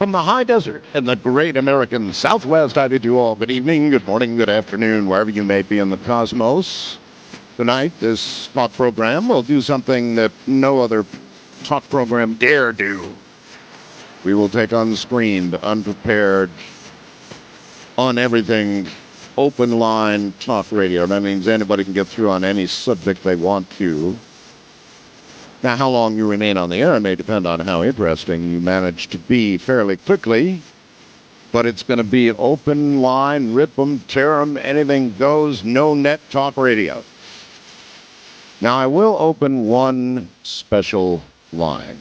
From the high desert in the great American Southwest, I bid you all good evening, good morning, good afternoon, wherever you may be in the cosmos. Tonight, this talk program will do something that no other talk program dare do. We will take unscreened, unprepared, on everything, open line talk radio. That means anybody can get through on any subject they want to. Now, how long you remain on the air may depend on how interesting you manage to be fairly quickly, but it's going to be open line, rip 'em, tear 'em, anything goes, no net talk radio. Now, I will open one special line,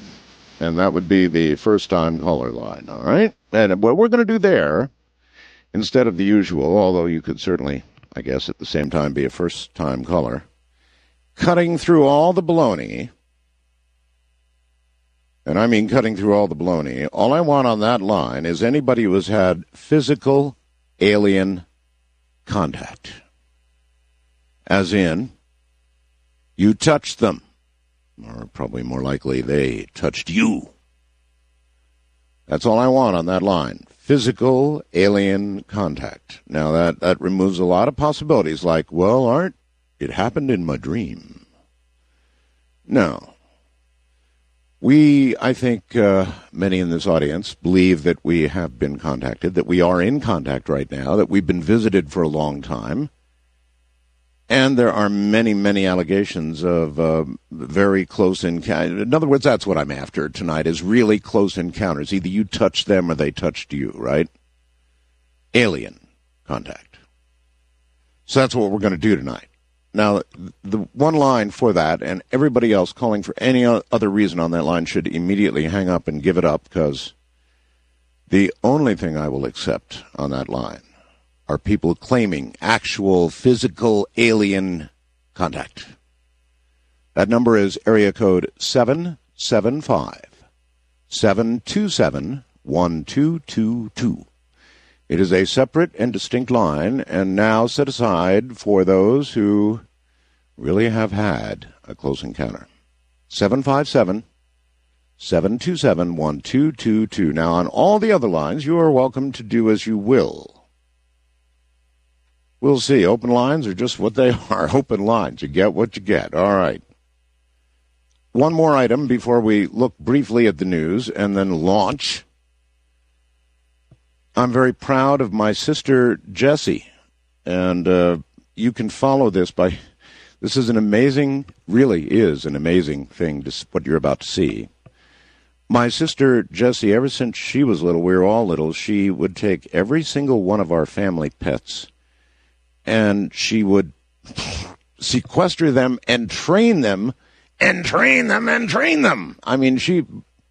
and that would be the first-time caller line, all right? And what we're going to do there, instead of the usual, although you could certainly, I guess, at the same time be a first-time caller, cutting through all the baloney. And I mean cutting through all the baloney. All I want on that line is anybody who has had physical alien contact. As in, you touched them. Or probably more likely, they touched you. That's all I want on that line. Physical alien contact. Now, that removes a lot of possibilities, like, well, Art, it happened in my dream. No. I think many in this audience believe that we have been contacted, that we are in contact right now, that we've been visited for a long time. And there are many, many allegations of very close encounters. In other words, that's what I'm after tonight, is really close encounters. Either you touched them or they touched you, right? Alien contact. So that's what we're going to do tonight. Now, the one line for that, and everybody else calling for any other reason on that line should immediately hang up and give it up, because the only thing I will accept on that line are people claiming actual physical alien contact. That number is area code 775-727-1222. It is a separate and distinct line, and now set aside for those who really have had a close encounter. 757-727-1222. Now, on all the other lines, you are welcome to do as you will. We'll see. Open lines are just what they are. Open lines. You get what you get. All right. One more item before we look briefly at the news and then launch. I'm very proud of my sister, Jessie, and you can follow this by, this is an amazing, really is an amazing thing, what you're about to see. My sister, Jessie, ever since she was little, we were all little, she would take every single one of our family pets, and she would sequester them and train them, and train them, and train them. I mean, she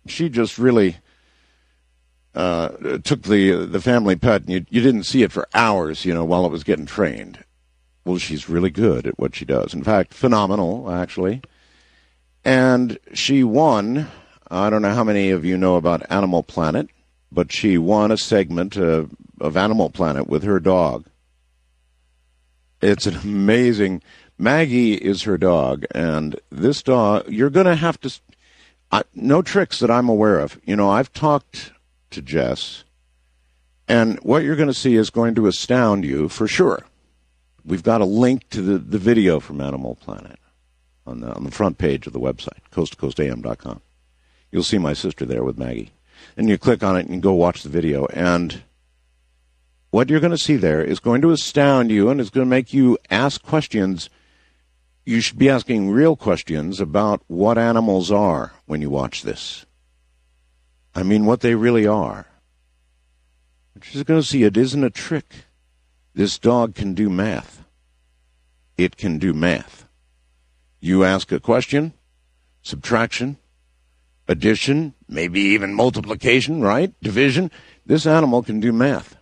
just really took the family pet, and you didn't see it for hours, while it was getting trained. Well, she's really good at what she does. In fact, phenomenal, actually. And she won, I don't know how many of you know about Animal Planet, but she won a segment of Animal Planet with her dog. It's an amazing, Maggie is her dog, and this dog, you're going to have to, no tricks that I'm aware of. I've talked to Jess, and what you're going to see is going to astound you for sure. We've got a link to the video from Animal Planet on the front page of the website, coasttocoastam.com. You'll see my sister there with Maggie, and you click on it and you go watch the video, and what you're going to see there is going to astound you, and it's going to make you ask questions. You should be asking real questions about what animals are when you watch this. I mean, what they really are. But you're going to see it isn't a trick. This dog can do math. It can do math. You ask a question, subtraction, addition, maybe even multiplication, right? Division. This animal can do math.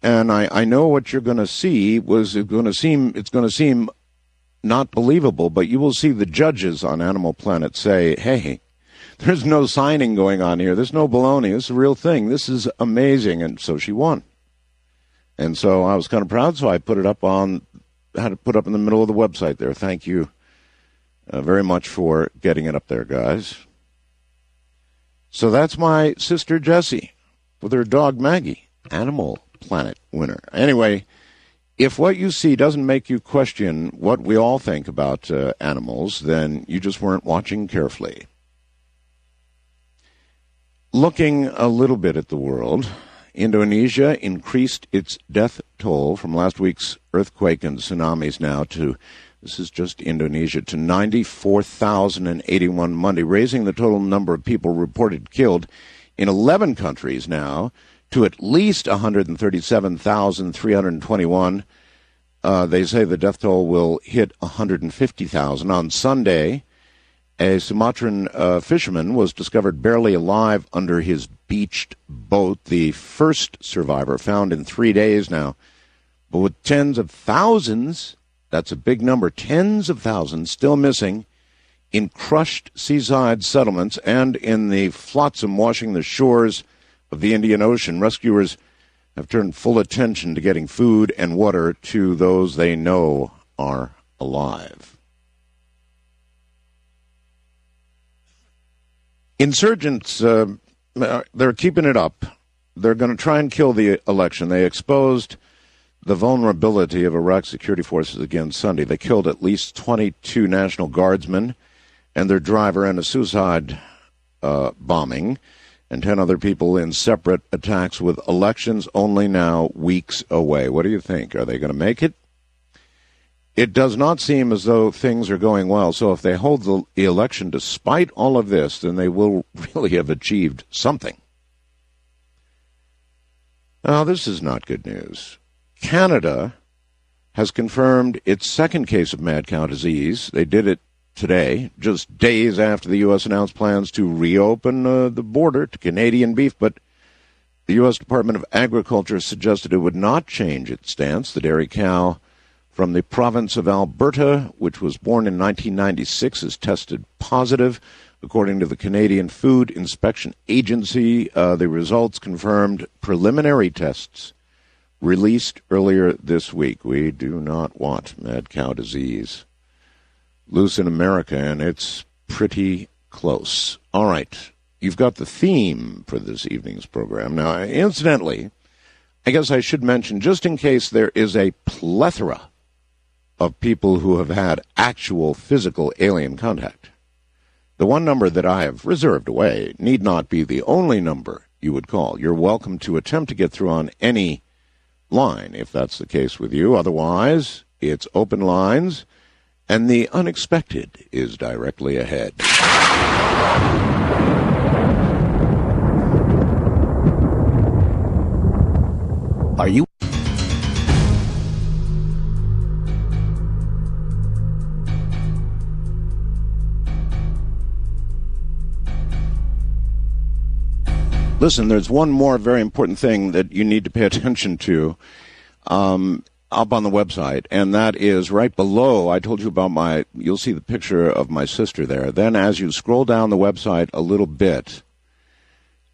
And I know what you're going to see it's going to seem not believable, but you will see the judges on Animal Planet say, hey, there's no signing going on here. There's no baloney. This is a real thing. This is amazing. And so she won. And so I was kind of proud, so I had it up in the middle of the website there. Thank you very much for getting it up there, guys. So that's my sister Jessie with her dog Maggie, Animal Planet winner. Anyway, if what you see doesn't make you question what we all think about animals, then you just weren't watching carefully. Looking a little bit at the world, Indonesia increased its death toll from last week's earthquake and tsunamis now to, this is just Indonesia, to 94,081 Monday, raising the total number of people reported killed in 11 countries now to at least 137,321. They say the death toll will hit 150,000. On Sunday, a Sumatran fisherman was discovered barely alive under his beached boat, the first survivor found in 3 days now. But with tens of thousands, that's a big number, tens of thousands still missing in crushed seaside settlements and in the flotsam washing the shores of the Indian Ocean, rescuers have turned full attention to getting food and water to those they know are alive. Insurgents, they're keeping it up. They're going to try and kill the election. They exposed the vulnerability of Iraq security forces again Sunday. They killed at least 22 National Guardsmen and their driver in a suicide bombing, and 10 other people in separate attacks with elections only now weeks away. What do you think? Are they going to make it? It does not seem as though things are going well. So if they hold the election despite all of this, then they will really have achieved something. Now, this is not good news. Canada has confirmed its second case of mad cow disease. They did it today, just days after the U.S. announced plans to reopen the border to Canadian beef, but the U.S. Department of Agriculture suggested it would not change its stance. The dairy cow from the province of Alberta, which was born in 1996, is tested positive. According to the Canadian Food Inspection Agency, the results confirmed preliminary tests released earlier this week. We do not want mad cow disease loose in America, and it's pretty close. All right, you've got the theme for this evening's program. Now, incidentally, I guess I should mention, just in case there is a plethora of people who have had actual physical alien contact, the one number that I have reserved away need not be the only number you would call. You're welcome to attempt to get through on any line, if that's the case with you. Otherwise, it's open lines, and the unexpected is directly ahead. Are you? Listen, there's one more very important thing that you need to pay attention to up on the website, and that is right below. I told you about you'll see the picture of my sister there. Then as you scroll down the website a little bit,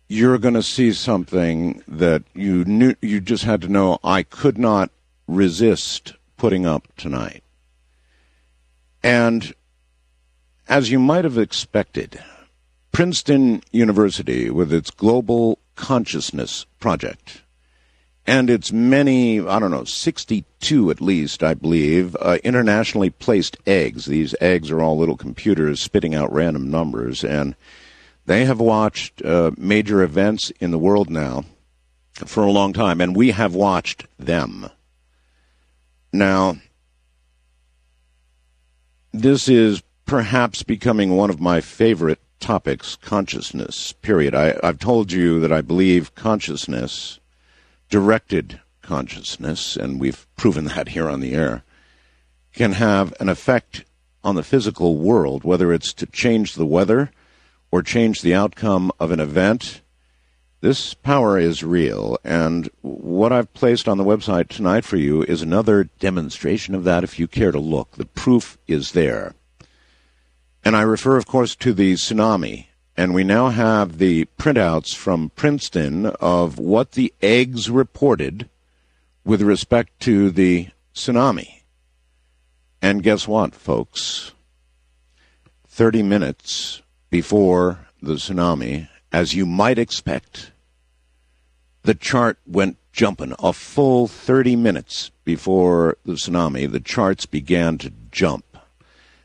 you're going to see something that you just had to know I could not resist putting up tonight. And as you might have expected, Princeton University, with its Global Consciousness Project, and its many, 62 at least, I believe, internationally placed eggs. These eggs are all little computers spitting out random numbers, and they have watched major events in the world now for a long time, and we have watched them. Now, this is perhaps becoming one of my favorite topics, consciousness, period. I've told you that I believe consciousness, directed consciousness, and we've proven that here on the air, can have an effect on the physical world, whether it's to change the weather or change the outcome of an event. This power is real, and what I've placed on the website tonight for you is another demonstration of that if you care to look. The proof is there. And I refer, of course, to the tsunami. And we now have the printouts from Princeton of what the eggs reported with respect to the tsunami. And guess what, folks? 30 minutes before the tsunami, as you might expect, the chart went jumping. A full 30 minutes before the tsunami, the charts began to jump.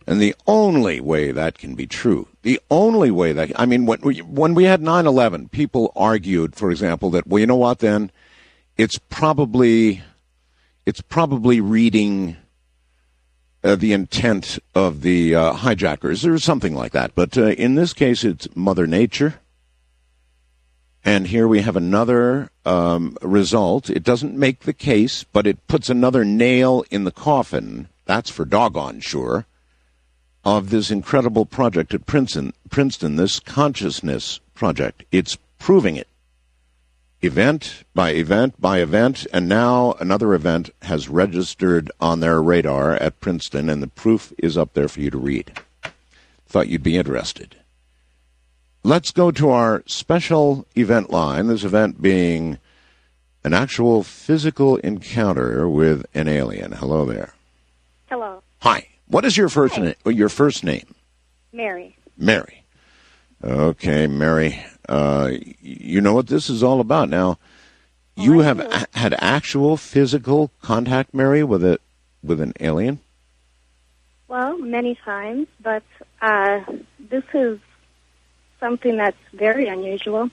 And the only way that can be true, when we had 9/11, people argued, for example, that, well, you know what, then it's probably reading the intent of the hijackers or something like that. But in this case, it's Mother Nature. And here we have another result. It doesn't make the case, but it puts another nail in the coffin, that's for doggone sure, of this incredible project at Princeton, this consciousness project. It's proving it. Event by event by event, and now another event has registered on their radar at Princeton, and the proof is up there for you to read. Thought you'd be interested. Let's go to our special event line, this event being an actual physical encounter with an alien. Hello there. Hello. Hi. What is your first name? Mary. Mary. Okay, Mary. You know what this is all about now. You have had actual physical contact, Mary, with an alien? Well, many times, but this is something that's very unusual.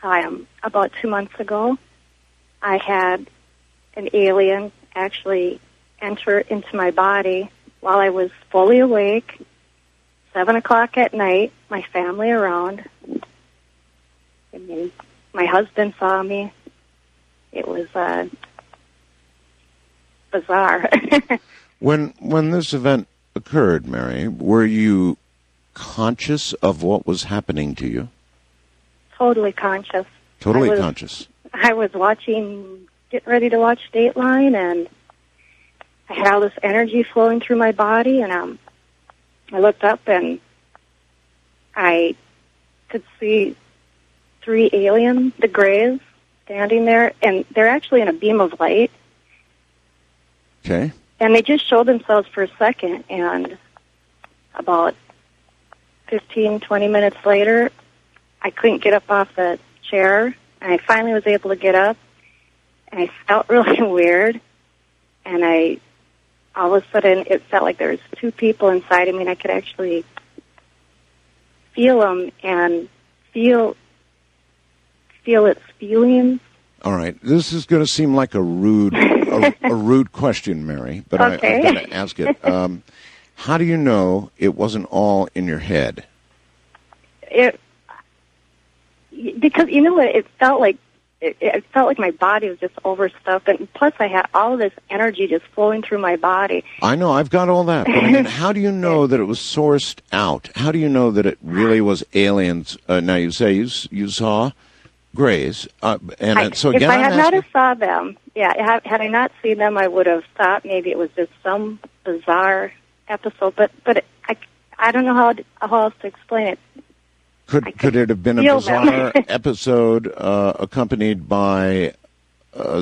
About 2 months ago, I had an alien actually enter into my body while I was fully awake, 7 o'clock at night, my family around. I mean, my husband saw me. It was bizarre. When this event occurred, Mary, were you conscious of what was happening to you? Totally conscious. Totally conscious. I was getting ready to watch Dateline, and I had all this energy flowing through my body, and I looked up, and I could see 3 aliens, the Greys, standing there, and they're actually in a beam of light. Okay. And they just showed themselves for a second, and about 15, 20 minutes later, I couldn't get up off the chair, and I finally was able to get up, and I felt really weird, and all of a sudden, it felt like there was 2 people inside of me, and I could actually feel them and feel its feelings. All right. This is going to seem like a rude question, Mary, but okay. I've got to ask it. How do you know it wasn't all in your head? Because you know what, it felt like my body was just overstuffed, and plus I had all of this energy just flowing through my body. I know, I've got all that, but I mean, how do you know that it was sourced out? How do you know that it really was aliens? Now you say you saw Greys, so again, if I had not have saw them, had I not seen them, I would have thought maybe it was just some bizarre episode. But I don't know how else to explain it. Could it have been a bizarre episode accompanied by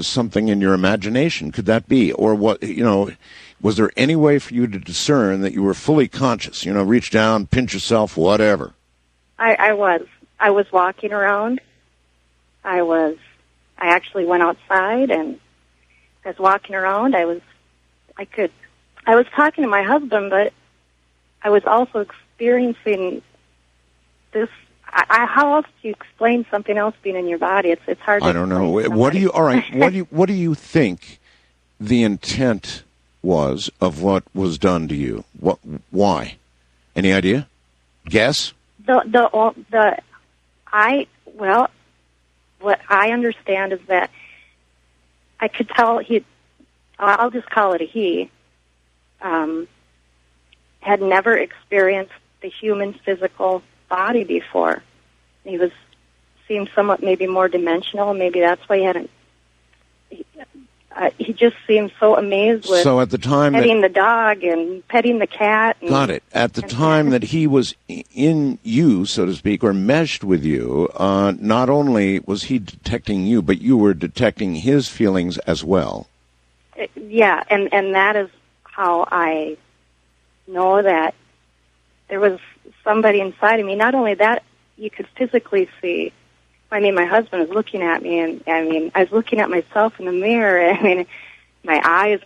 something in your imagination? Could that be? Or what, was there any way for you to discern that you were fully conscious? Reach down, pinch yourself, whatever. I was walking around. I actually went outside, and I was walking around. I was talking to my husband, but I was also experiencing this. How else do you explain something else being in your body? It's hard to I don't know. What do you think the intent was of what was done to you? Why? Any idea? Guess? What I understand is that I could tell I'll just call it a he, had never experienced the human physical body before. He seemed somewhat maybe more dimensional. Maybe that's why he just seemed so amazed with at the time petting the dog and petting the cat. Got it. At the time that he was in you, so to speak, or meshed with you, not only was he detecting you, but you were detecting his feelings as well. Yeah, and that is how I know that there was somebody inside of me. Not only that, you could physically see. I mean, my husband was looking at me, and I mean, I was looking at myself in the mirror. I mean, my eyes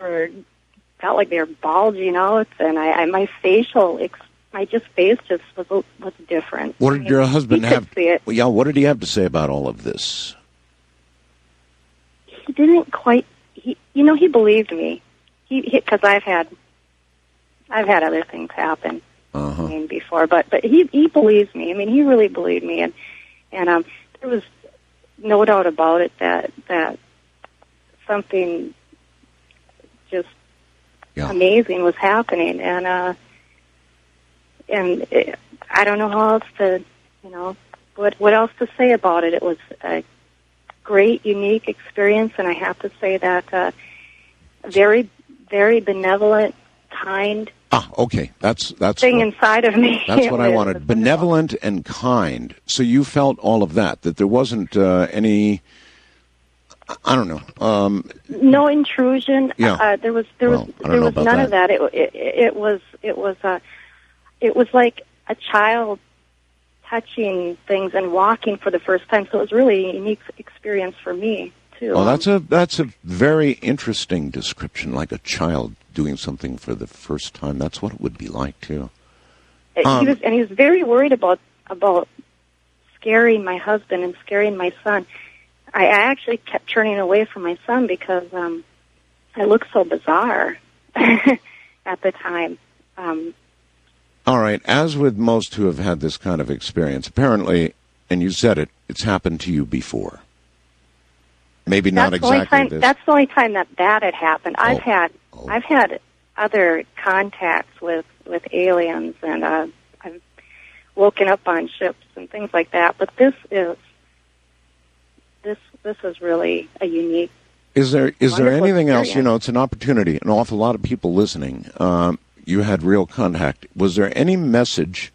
felt like they were bulging out, and my face just was different. What did your husband have? See it. Yeah, what did he have to say about all of this? He didn't quite. He believed me. Because I've had other things happen. Uh-huh. I mean, before, but he believes me. I mean, he really believed me, and there was no doubt about it that something just amazing was happening, and I don't know how else to, what else to say about it. It was a great, unique experience, and I have to say that very, very benevolent, kind. Okay. That's thing inside of me. That's what I wanted. Benevolent and kind. So you felt all of that there wasn't any, I don't know. No intrusion. Yeah. There was none of that. It was like a child touching things and walking for the first time. So it was really a unique experience for me too. Oh, that's a very interesting description, like a child doing something for the first time. That's what it would be like too. He was very worried about scaring my husband and scaring my son. I actually kept turning away from my son because I looked so bizarre at the time. All right. As with most who have had this kind of experience, apparently, and you said it's happened to you before. Maybe not exactly this. That's the only time that had happened. I've had other contacts with aliens, and I've woken up on ships and things like that. But this is really a unique. Is there anything experience. else? It's an opportunity. An awful lot of people listening. You had real contact. Was there any message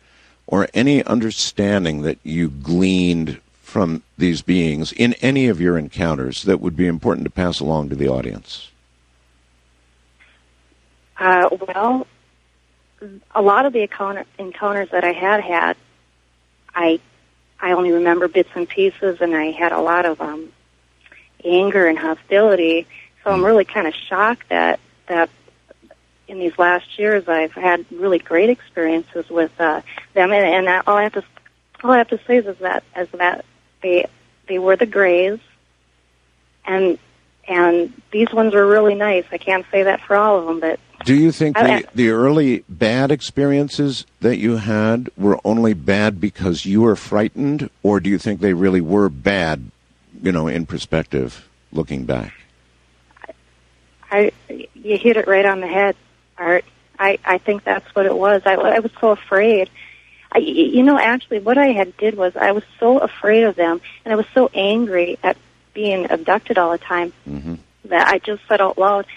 or any understanding that you gleaned from these beings in any of your encounters that would be important to pass along to the audience? Well, a lot of the encounters that I had, I only remember bits and pieces, and I had a lot of anger and hostility. So I'm really kind of shocked that in these last years I've had really great experiences with them, and all I have to say is that they were the Greys, and these ones were really nice. I can't say that for all of them, but. Do you think the early bad experiences that you had were only bad because you were frightened, or do you think they really were bad, in perspective, looking back? You hit it right on the head, Art. I think that's what it was. I was so afraid. Actually, what I did was I was so afraid of them, and I was so angry at being abducted all the time that I just said out loud,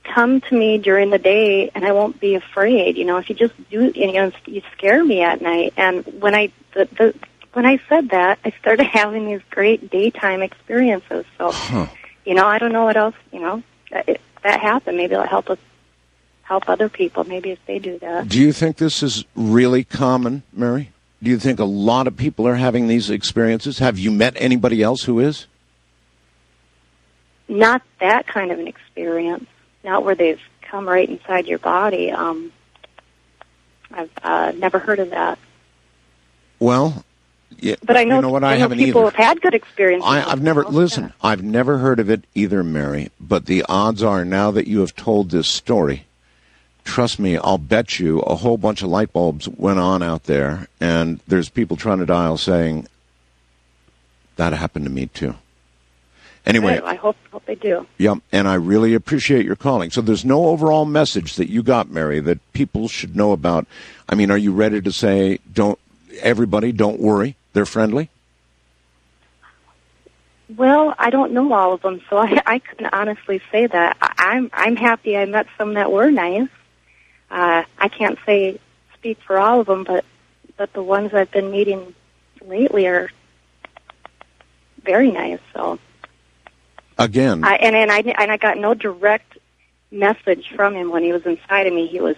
come to me during the day, and I won't be afraid. If you just do, you scare me at night. And when I said that, I started having these great daytime experiences. So, I don't know what else. That happened. Maybe it'll help other people. Maybe if they do that. Do you think this is really common, Mary? Do you think a lot of people are having these experiences? Have you met anybody else who is? Not that kind of an experience. Not where they've come right inside your body. I've never heard of that. Well, yeah, but I know, what? I know people have had good experiences. I've never heard of it either, Mary. But the odds are, now that you have told this story, trust me, I'll bet you a whole bunch of light bulbs went on out there, and there's people trying to dial saying, that happened to me too. Anyway, I hope they do. Yeah, and I really appreciate your calling. So there's no overall message that you got, Mary, that people should know about. I mean, are you ready to say, don't worry, they're friendly? Well, I don't know all of them, so I couldn't honestly say that. I'm happy I met some that were nice. I can't speak for all of them, but the ones I've been meeting lately are very nice. So. Again, I got no direct message from him when he was inside of me. He was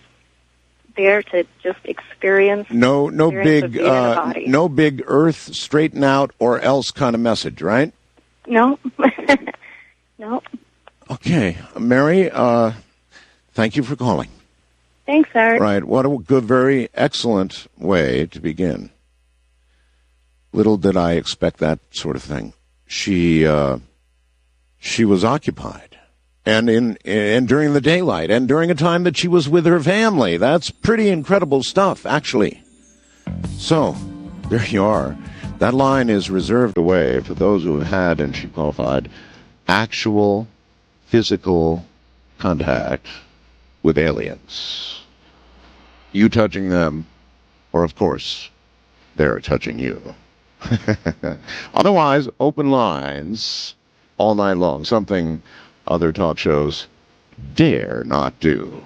there to just experience. No experience of big, being in a body. no big Earth straighten out or else kind of message, right? No, no. Okay, Mary. Thank you for calling. Thanks, Art. Right, what a good, very excellent way to begin. Little did I expect that sort of thing. She was occupied, and during the daylight, and during a time that she was with her family. That's pretty incredible stuff, actually. So, there you are. That line is reserved away for those who have had, and she qualified, actual physical contact with aliens. You touching them, or of course, they're touching you. Otherwise, open lines all night long, something other talk shows dare not do.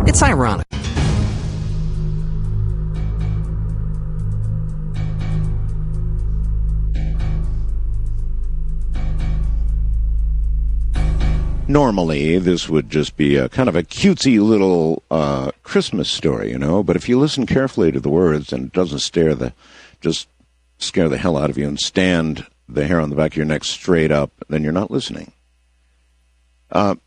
It's ironic. Normally, this would just be a kind of a cutesy little Christmas story, you know, but if you listen carefully to the words and it doesn't just scare the hell out of you and stand the hair on the back of your neck straight up, then you're not listening.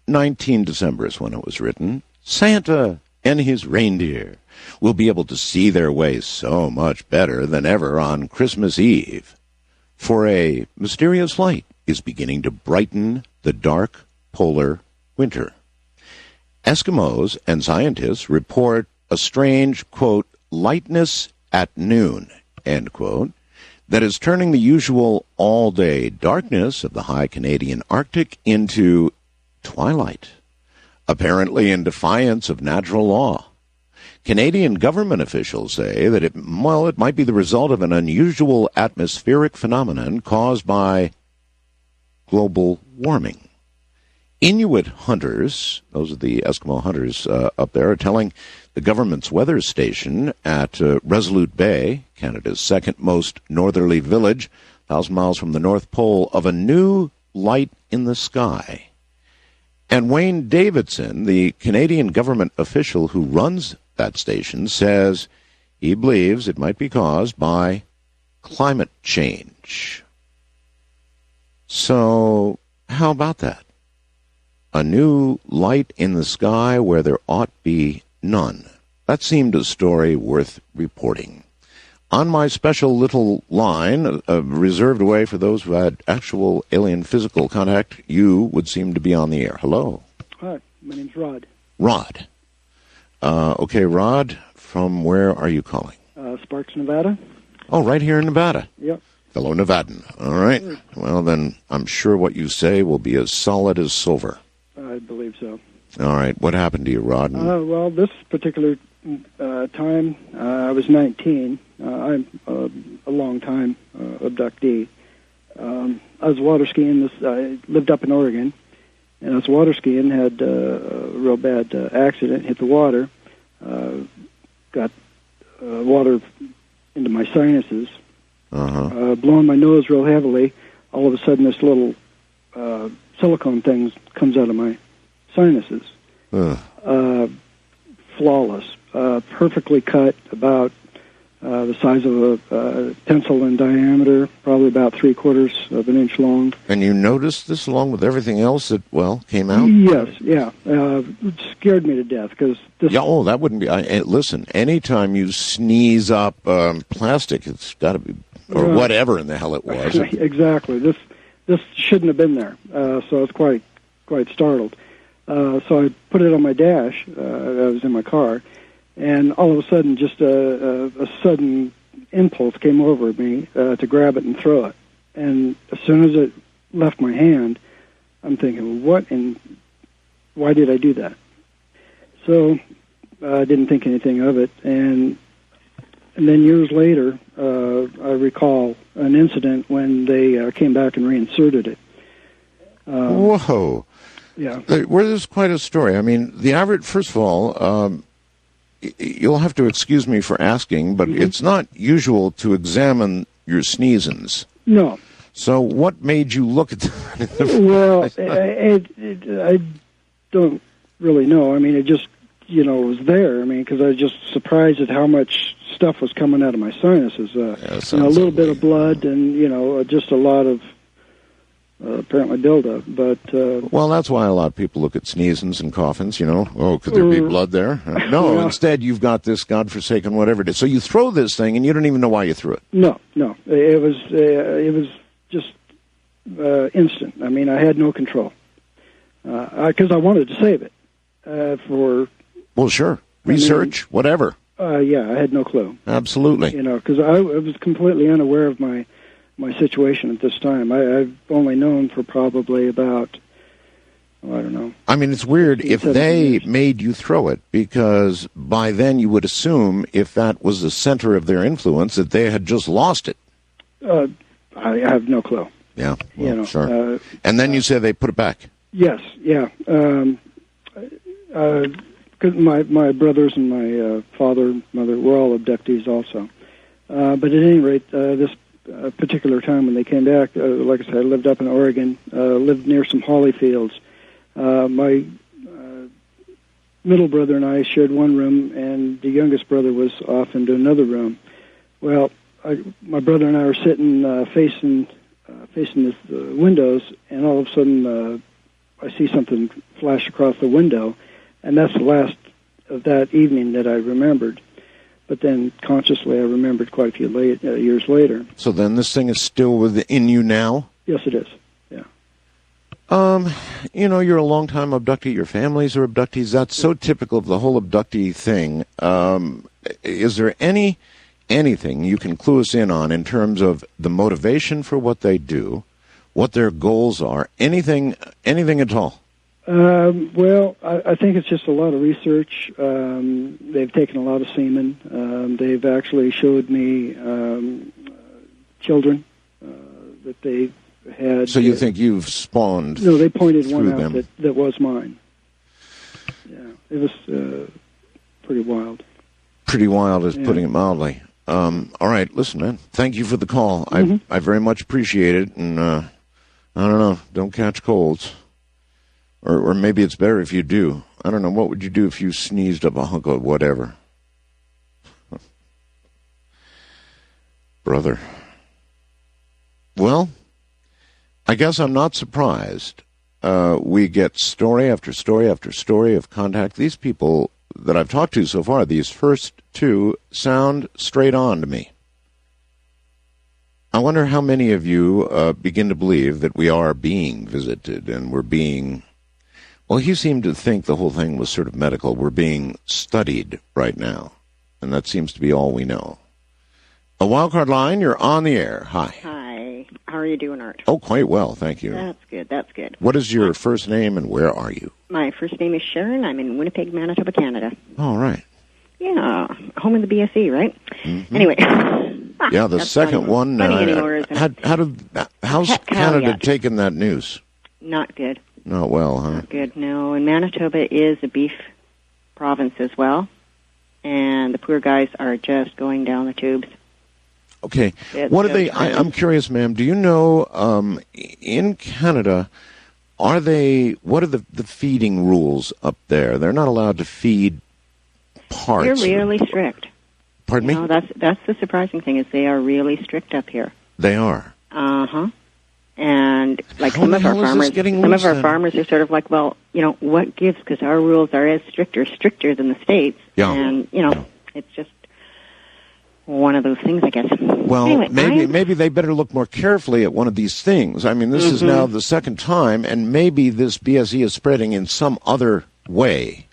19 December is when it was written. Santa and his reindeer will be able to see their way so much better than ever on Christmas Eve, for a mysterious light is beginning to brighten the dark polar winter. Eskimos and scientists report a strange, quote, lightness at noon, end quote, that is turning the usual all-day darkness of the high Canadian Arctic into twilight, apparently in defiance of natural law. Canadian government officials say that it might be the result of an unusual atmospheric phenomenon caused by global warming. Inuit hunters, those are the Eskimo hunters up there, are telling the government's weather station at Resolute Bay, Canada's second most northerly village, 1,000 miles from the North Pole, of a new light in the sky. And Wayne Davidson, the Canadian government official who runs that station, says he believes it might be caused by climate change. So, how about that? A new light in the sky where there ought be none. That seemed a story worth reporting. On my special little line, reserved away for those who had actual alien physical contact, you would seem to be on the air. Hello. Hi, my name's Rod. Rod. Okay, Rod, from where are you calling? Sparks, Nevada. Oh, right here in Nevada. Yep. Fellow Nevadan. All right. Sure. Well, then I'm sure what you say will be as solid as silver. I believe so. All right. What happened to you, Rod? Well, this particular time, I was 19. I'm a long-time abductee. I was water skiing. I lived up in Oregon, and I was water skiing, had a real bad accident, hit the water, got water into my sinuses, blowing my nose real heavily. All of a sudden, this little silicone thing comes out of my sinuses. Flawless, perfectly cut, about the size of a pencil in diameter, probably about 3/4 of an inch long. And you noticed this along with everything else that, came out? Yes, yeah. It scared me to death because this... Yeah, that wouldn't be... listen, anytime you sneeze up plastic, it's got to be... or whatever in the hell it was. Exactly. This shouldn't have been there, so I was quite startled. So I put it on my dash. I was in my car, and all of a sudden, just a sudden impulse came over me to grab it and throw it. And as soon as it left my hand, I'm thinking, what and why did I do that? So I didn't think anything of it, and then years later, I recall an incident when they came back and reinserted it. Whoa. Yeah. There's quite a story. I mean, the average, first of all, you'll have to excuse me for asking, but it's not usual to examine your sneezins. No. So what made you look at that? Well, I don't really know. I mean, it just, was there. I mean, because I was just surprised at how much stuff was coming out of my sinuses. A little bit of blood and, just a lot of apparently buildup. But well, that's why a lot of people look at sneezings and coughlings, could there be blood there? No, yeah. Instead you've got this godforsaken whatever it is. So you throw this thing and you don't even know why you threw it. No. It was just instant. I mean, I had no control. Because I wanted to save it for... Well, sure. Research, whatever. Yeah, I had no clue. Absolutely. Because I was completely unaware of my situation at this time. I've only known for probably about, I don't know. I mean, it's weird if they made you throw it, because by then you would assume, if that was the center of their influence, that they had just lost it. I have no clue. Yeah, well, sure. And then you say they put it back. Yes, yeah. Because my brothers and my father, mother were all abductees also. But at any rate, this particular time when they came back, like I said, I lived up in Oregon, lived near some holly fields. My middle brother and I shared one room, and the youngest brother was off into another room. Well, my brother and I were sitting facing the windows, and all of a sudden I see something flash across the window, and that's the last of that evening that I remembered. But then consciously I remembered quite a few years later. So then this thing is still within you now? Yes, it is, yeah. You're a long-time abductee. Your families are abductees. That's so typical of the whole abductee thing. Is there anything you can clue us in on in terms of the motivation for what they do, what their goals are, anything at all? Well, I think it's just a lot of research. They've taken a lot of semen. They've actually showed me children that they had. So you think you've spawned? No, they pointed one out that was mine. Yeah, it was pretty wild. Pretty wild is putting it mildly. All right, listen, man. Thank you for the call. Mm-hmm. I very much appreciate it, and I don't know, don't catch colds. Or maybe it's better if you do. I don't know. What would you do if you sneezed up a hunk of whatever? Brother. Well, I guess I'm not surprised. We get story after story after story of contact. These people that I've talked to so far, these first two, sound straight on to me. I wonder how many of you begin to believe that we are being visited and we're being... Well, he seemed to think the whole thing was sort of medical. We're being studied right now, and that seems to be all we know. A wildcard line, you're on the air. Hi. Hi. How are you doing, Art? Oh, quite well, thank you. That's good, that's good. What is your first name and where are you? My first name is Sharon. I'm in Winnipeg, Manitoba, Canada. All right. Yeah, home of the BSE, right? Mm-hmm. Anyway. Yeah, the second one. How's Canada taking that news? Not good. Not well, huh? Not good, no. And Manitoba is a beef province as well. And the poor guys are just going down the tubes. Okay. What are they? I'm curious, ma'am. Do you know, in Canada, what are the feeding rules up there? They're not allowed to feed parts. They're really strict. Pardon me? No, that's the surprising thing is they are really strict up here. They are. Uh-huh. And like some of our farmers are sort of like, well, what gives? Because our rules are as stricter than the states. Yeah. And it's just one of those things, I guess. Well, anyway, maybe they better look more carefully at one of these things. I mean, this is now the second time, and maybe this BSE is spreading in some other way.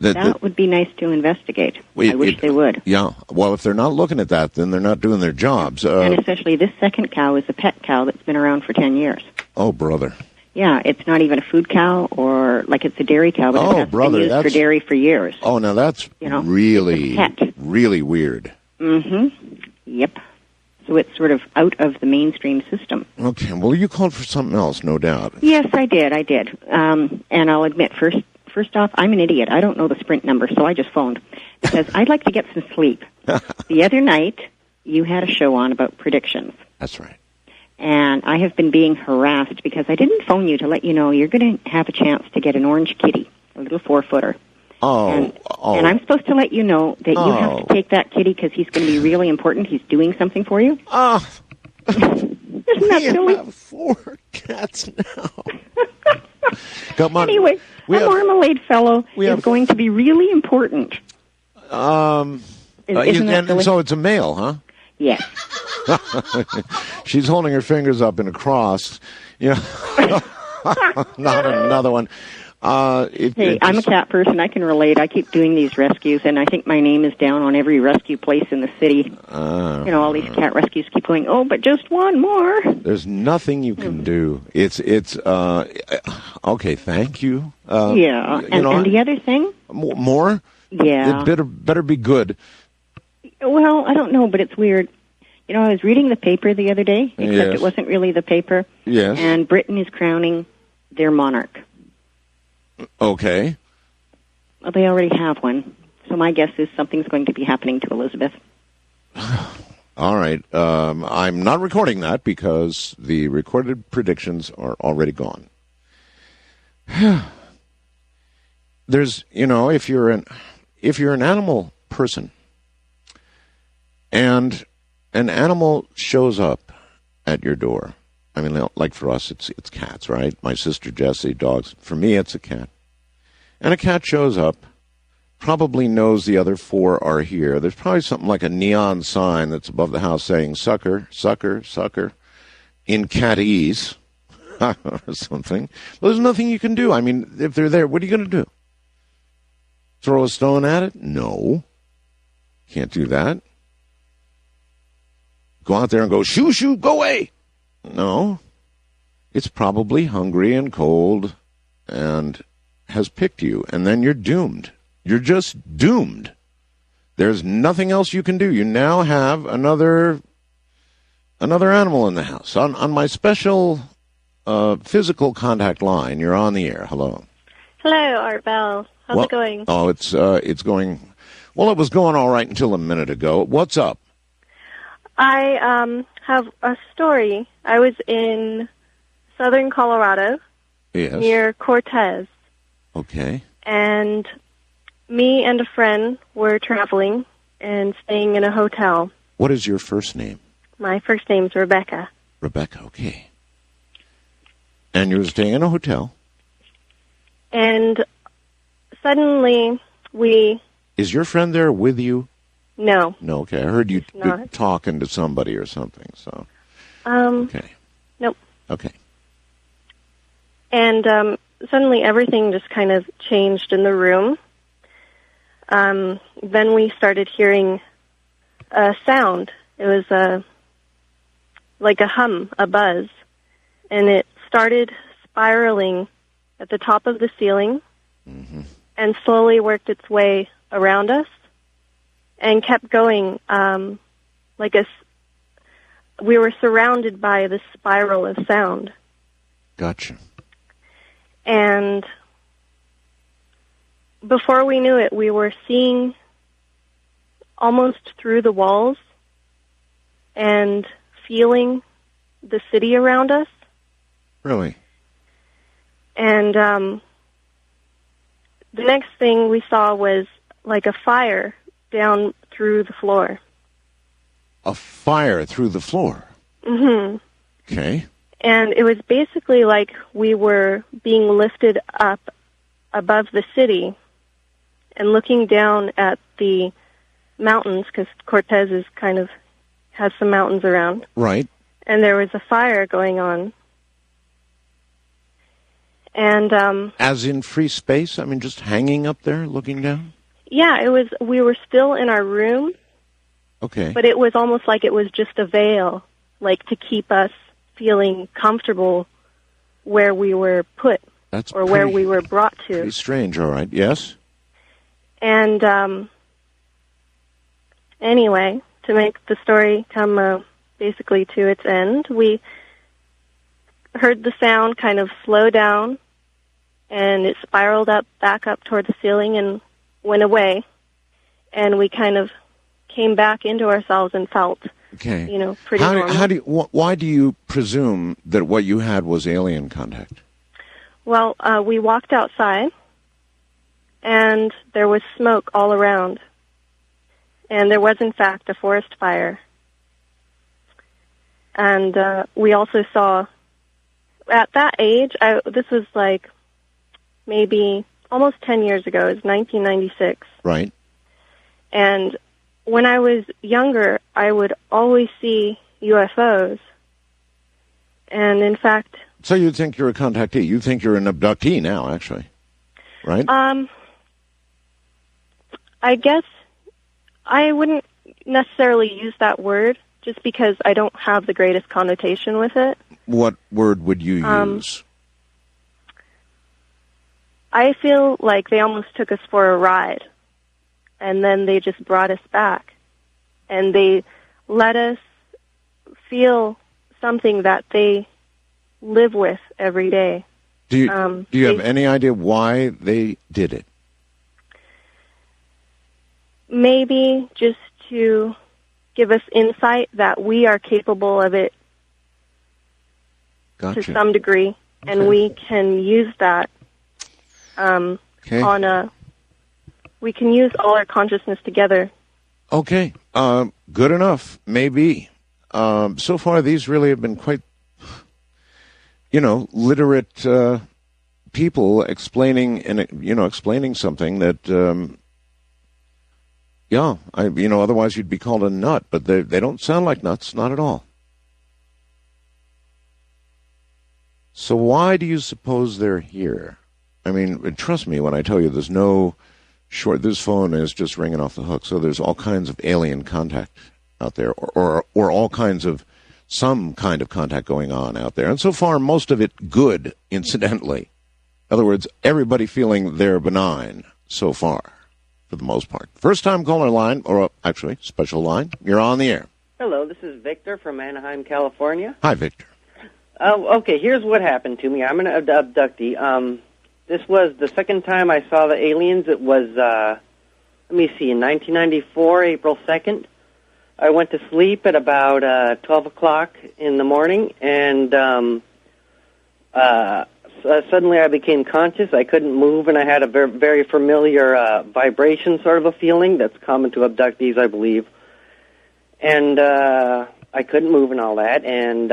That would be nice to investigate. I wish they would. Yeah. Well, if they're not looking at that, then they're not doing their jobs. And especially this second cow is a pet cow that's been around for 10 years. Oh, brother. Yeah, it's not even a food cow or like it's a dairy cow, but it's been used for dairy for years. Oh, now that's really, really weird. Mm-hmm. Yep. So it's sort of out of the mainstream system. Okay. Well, you called for something else, no doubt. Yes, I did. And I'll admit, First off, I'm an idiot. I don't know the Sprint number, so I just phoned because I'd like to get some sleep. The other night, you had a show on about predictions. That's right. And I have been being harassed because I didn't phone you to let you know you're going to have a chance to get an orange kitty, a little 4-footer. And I'm supposed to let you know that you have to take that kitty because he's going to be really important. He's doing something for you. Oh. Isn't that silly? We have 4 cats now. Come on. Anyway, a marmalade fellow is going to be really important. Isn't that silly? So it's a male, huh? Yes. She's holding her fingers up in a cross. Yeah. Not another one. Hey, I'm a cat person. I can relate. I keep doing these rescues, and I think my name is down on every rescue place in the city. All these cat rescues keep going, but just one more. There's nothing you can do. It's okay, thank you. Yeah, and the other thing? More? Yeah. It better be good. Well, I don't know, but it's weird. I was reading the paper the other day, except it wasn't really the paper. Yes. And Britain is crowning their monarch. Okay. Well, they already have one. So my guess is something's going to be happening to Elizabeth. All right. I'm not recording that because the recorded predictions are already gone. There's, if you're an animal person and an animal shows up at your door. I mean, like for us, it's cats, right? My sister Jessie, dogs. For me, it's a cat. And a cat shows up, probably knows the other 4 are here. There's probably something like a neon sign that's above the house saying, sucker, sucker, sucker, in catese. or something. Well, there's nothing you can do. I mean, if they're there, what are you going to do? Throw a stone at it? No. Can't do that. Go out there and go, shoo, shoo, go away. No. It's probably hungry and cold and has picked you, and then you're doomed. You're just doomed. There's nothing else you can do. You now have another animal in the house. On my special physical contact line, you're on the air. Hello. Hello, Art Bell. How's it going? Oh, it's going. Well, it was going all right until a minute ago. What's up? I have a story. I was in southern Colorado, Yes. near Cortez, Okay. and me and a friend were traveling and staying in a hotel. What is your first name? My first name's Rebecca. Rebecca. Okay. And you were staying in a hotel. And suddenly Is your friend there with you? No. No. Okay. I heard you not. talking to somebody or something. So. Um, Okay. Nope. Okay. And suddenly everything just kind of changed in the room. Then we started hearing a sound. It was like a hum, a buzz. And it started spiraling at the top of the ceiling and slowly worked its way around us and kept going we were surrounded by this spiral of sound. Gotcha. And before we knew it, we were seeing almost through the walls and feeling the city around us. Really? And the next thing we saw was like a fire down through the floor. A fire through the floor. Mm-hmm. Okay. And it was basically like we were being lifted up above the city and looking down at the mountains, because Cortez is has some mountains around. Right. And there was a fire going on. And as in free space? I mean, just hanging up there, looking down? yeah, we were still in our room, Okay. but it was almost like it was just a veil, like to keep us feeling comfortable where we were put That's or where we were brought to. pretty strange, all right. Yes? And anyway, to make the story come basically to its end, we heard the sound kind of slow down, and it spiraled back up toward the ceiling and went away. And we kind of came back into ourselves and felt, Okay. pretty normal. Why do you presume that what you had was alien contact? Well, we walked outside, and there was smoke all around. And there was, in fact, a forest fire. And we also saw, at that age, this was like maybe almost 10 years ago. It was 1996. Right. And when I was younger, I would always see UFOs. And in fact... So you think you're a contactee. You think you're an abductee now, actually. Right? I guess I wouldn't necessarily use that word just because I don't have the greatest connotation with it. What word would you use? I feel like they almost took us for a ride, and then they just brought us back, and they let us feel something that they live with every day. Do you have any idea why they did it? Maybe just to give us insight that we are capable of it Gotcha. to some degree, and we can use that we can use all our consciousness together. Okay. Good enough. Maybe. So far, these really have been quite, literate people explaining something that, otherwise you'd be called a nut, but they don't sound like nuts, not at all. So why do you suppose they're here? I mean, trust me when I tell you there's no short. This phone is just ringing off the hook. So there's all kinds of alien contact out there, or all kinds of some kind of contact going on out there. And so far, most of it good, incidentally. In other words, everybody feeling they're benign so far, for the most part. First-time caller line, or actually, special line, you're on the air. Hello, this is Victor from Anaheim, California. Hi, Victor. Okay, here's what happened to me. I'm an abductee. This was the second time I saw the aliens. It was, in 1994, April 2nd. I went to sleep at about 12 o'clock in the morning, and suddenly I became conscious. I couldn't move, and I had a very, very familiar vibration sort of a feeling that's common to abductees, I believe. And I couldn't move and all that, and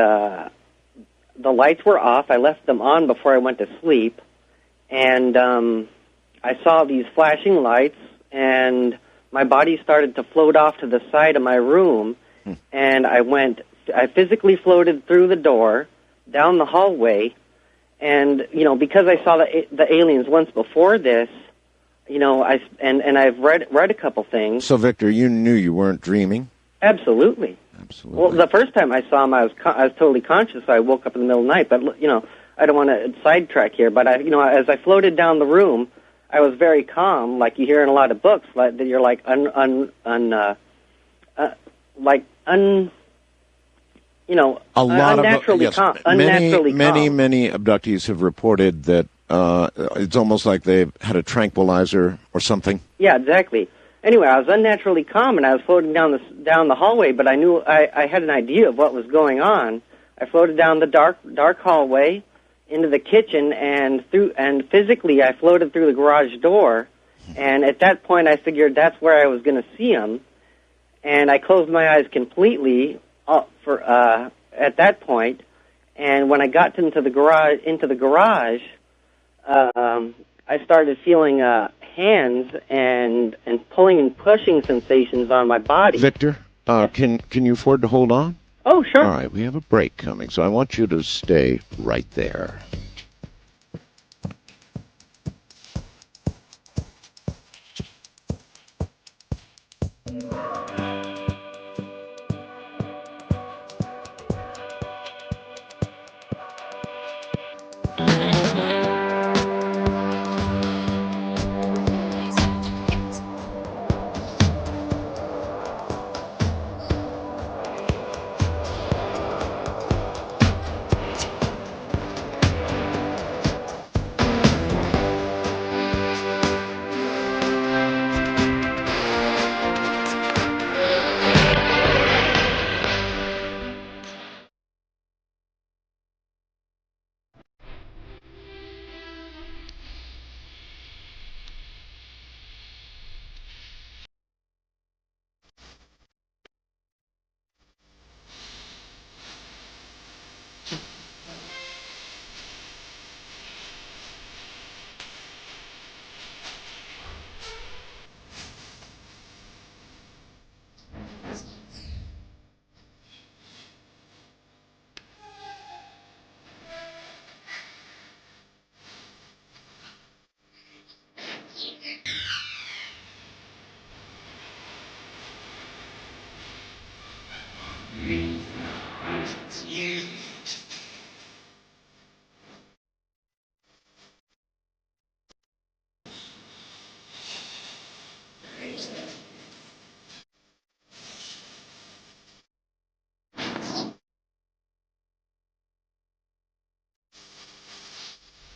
the lights were off. I left them on before I went to sleep, and I saw these flashing lights, and my body started to float off to the side of my room, and I physically floated through the door, down the hallway, and, because I saw the aliens once before this, I've read a couple things. So, Victor, you knew you weren't dreaming? Absolutely. Absolutely. Well, the first time I saw them, I was totally conscious. I woke up in the middle of the night, but, I don't want to sidetrack here, but, as I floated down the room, I was very calm, like you hear in a lot of books, like that you're like unnaturally calm. Many abductees have reported that it's almost like they've had a tranquilizer or something. Yeah, exactly. Anyway, I was unnaturally calm, and I was floating down the hallway, but I knew I had an idea of what was going on. I floated down the dark hallway into the kitchen, and physically I floated through the garage door, and at that point I figured that's where I was going to see them, and I closed my eyes completely at that point, and when I got into the garage, I started feeling hands and pulling and pushing sensations on my body. Victor, can you afford to hold on? Oh, sure. All right, we have a break coming, so I want you to stay right there.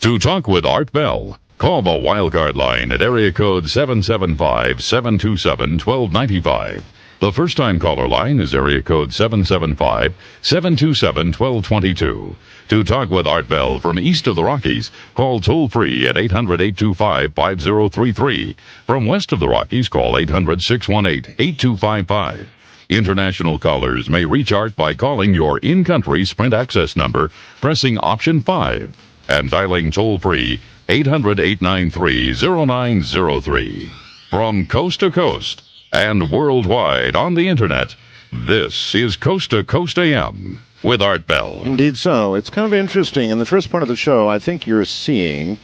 To talk with Art Bell, call the Wildcard line at area code 775-727-1295. The first-time caller line is area code 775-727-1222. To talk with Art Bell from east of the Rockies, call toll-free at 800-825-5033. From west of the Rockies, call 800-618-8255. International callers may reach Art by calling your in-country Sprint access number, pressing option 5, and dialing toll-free 800-893-0903. From coast to coast and worldwide on the Internet, This is Coast to Coast AM with Art Bell. Indeed so. It's kind of interesting. In the first part of the show, I think you're seeing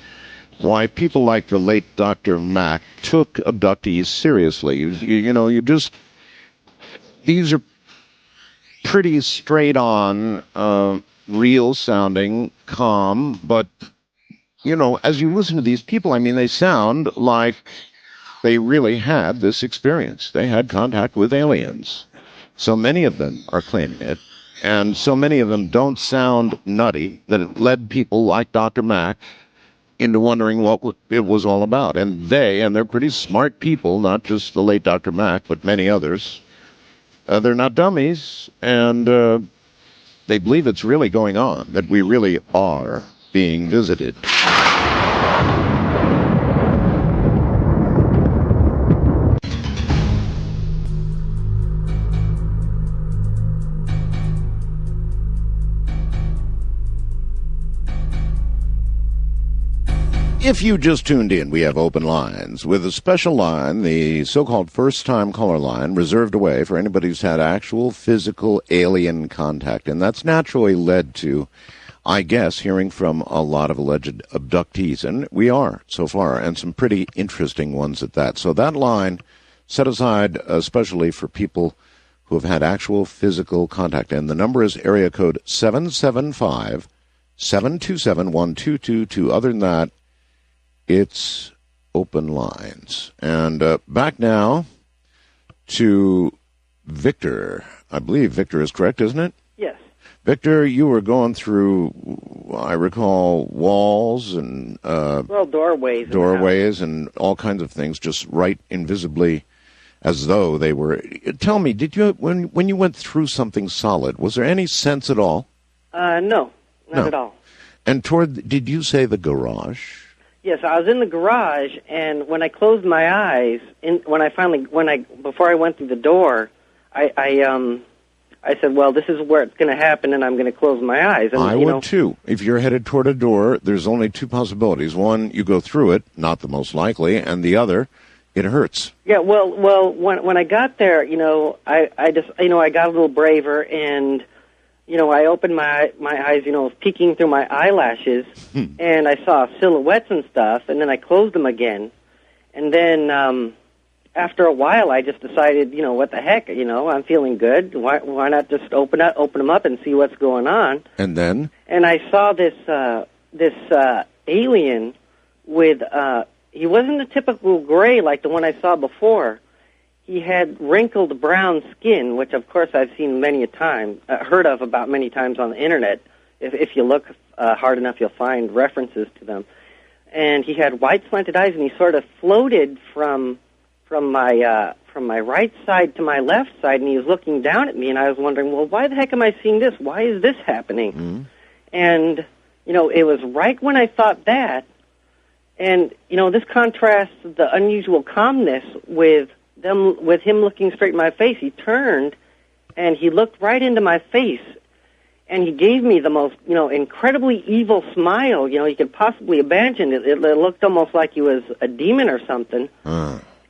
why people like the late Dr. Mack took abductees seriously. These are pretty straight-on, real-sounding, calm, but, as you listen to these people, I mean, they sound like they really had this experience. They had contact with aliens. So many of them are claiming it, and so many of them don't sound nutty that it led people like Dr. Mack into wondering what it was all about. And they're pretty smart people, not just the late Dr. Mack, but many others. They're not dummies, and they believe it's really going on, that we really are being visited. If you just tuned in, we have open lines with a special line, the so-called first-time caller line, reserved away for anybody who's had actual physical alien contact. And that's naturally led to, I guess, hearing from a lot of alleged abductees. And we are, so far, and some pretty interesting ones at that. So that line set aside especially for people who have had actual physical contact. And the number is area code 775-727-1222. Other than that, it's open lines. And back now to Victor. I believe Victor is correct, isn't it? Yes. Victor, you were going through, I recall, walls and doorways and all kinds of things, just right invisibly, as though they were. Tell me, did you when you went through something solid, was there any sense at all? No, not at all. And did you say the garage? Yes, I was in the garage, and when I closed my eyes, before I went through the door, I said, well, this is where it's going to happen, and I'm going to close my eyes. And, I would, too. If you're headed toward a door, there's only two possibilities. One, you go through it, not the most likely, and the other, it hurts. Yeah, well, when I got there, I got a little braver, and, I opened my eyes, peeking through my eyelashes, and I saw silhouettes and stuff, and then I closed them again. And then after a while, I just decided, what the heck, I'm feeling good. Why not just open them up and see what's going on? And then? And I saw this alien with, he wasn't the typical gray like the one I saw before. He had wrinkled brown skin, which of course I've seen many a time, heard of about many times on the internet. If you look hard enough, you'll find references to them. And he had white slanted eyes, and he sort of floated from my right side to my left side, and he was looking down at me, and I was wondering, well, why the heck am I seeing this? Why is this happening? Mm-hmm. And it was right when I thought that, and this contrasts the unusual calmness with him looking straight in my face. He turned, and he looked right into my face, and he gave me the most, incredibly evil smile, you could possibly imagine. It looked almost like he was a demon or something.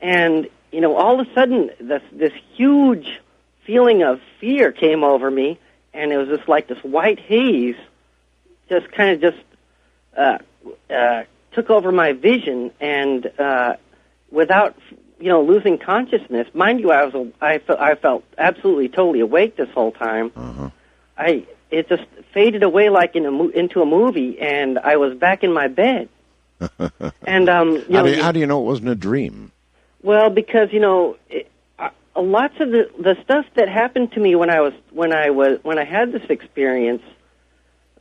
And, all of a sudden, this huge feeling of fear came over me, and it was just like this white haze just kind of took over my vision, and without losing consciousness. Mind you, I felt absolutely totally awake this whole time. Uh-huh. It just faded away like into a movie, and I was back in my bed. And how do you know it wasn't a dream? Well, because lots of the stuff that happened to me when I had this experience,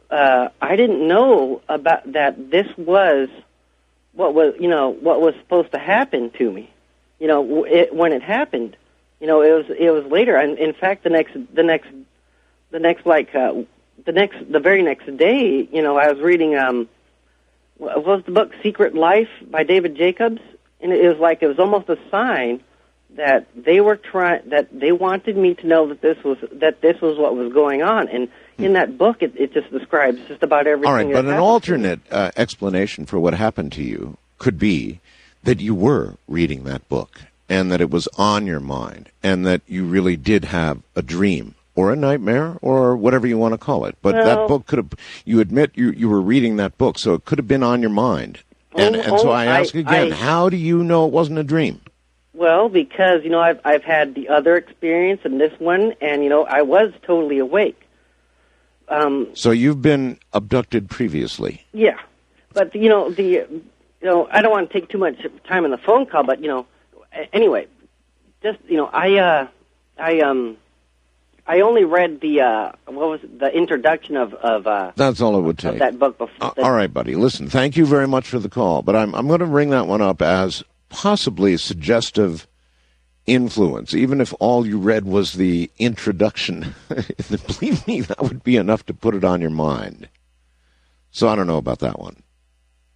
I didn't know about that. This was what was supposed to happen to me. When it happened, it was later. And in fact, the very next day, I was reading what was the book Secret Life by David Jacobs, and it was almost a sign that they wanted me to know that this was what was going on. And in that book, it just describes just about everything. All right, but an alternate explanation for what happened to you could be that you were reading that book and that it was on your mind, and that you really did have a dream or a nightmare or whatever you want to call it. But that book could have, you admit you were reading that book, so it could have been on your mind. And so I ask again, how do you know it wasn't a dream? Well, because, I've had the other experience and this one, and, I was totally awake. So you've been abducted previously? Yeah. But, I don't want to take too much time on the phone call, but, anyway, just, I only read the introduction of that's all it would take. Of that book before. All right, buddy. Listen, thank you very much for the call, but I'm going to bring that one up as possibly suggestive influence, even if all you read was the introduction. Believe me, that would be enough to put it on your mind. So I don't know about that one.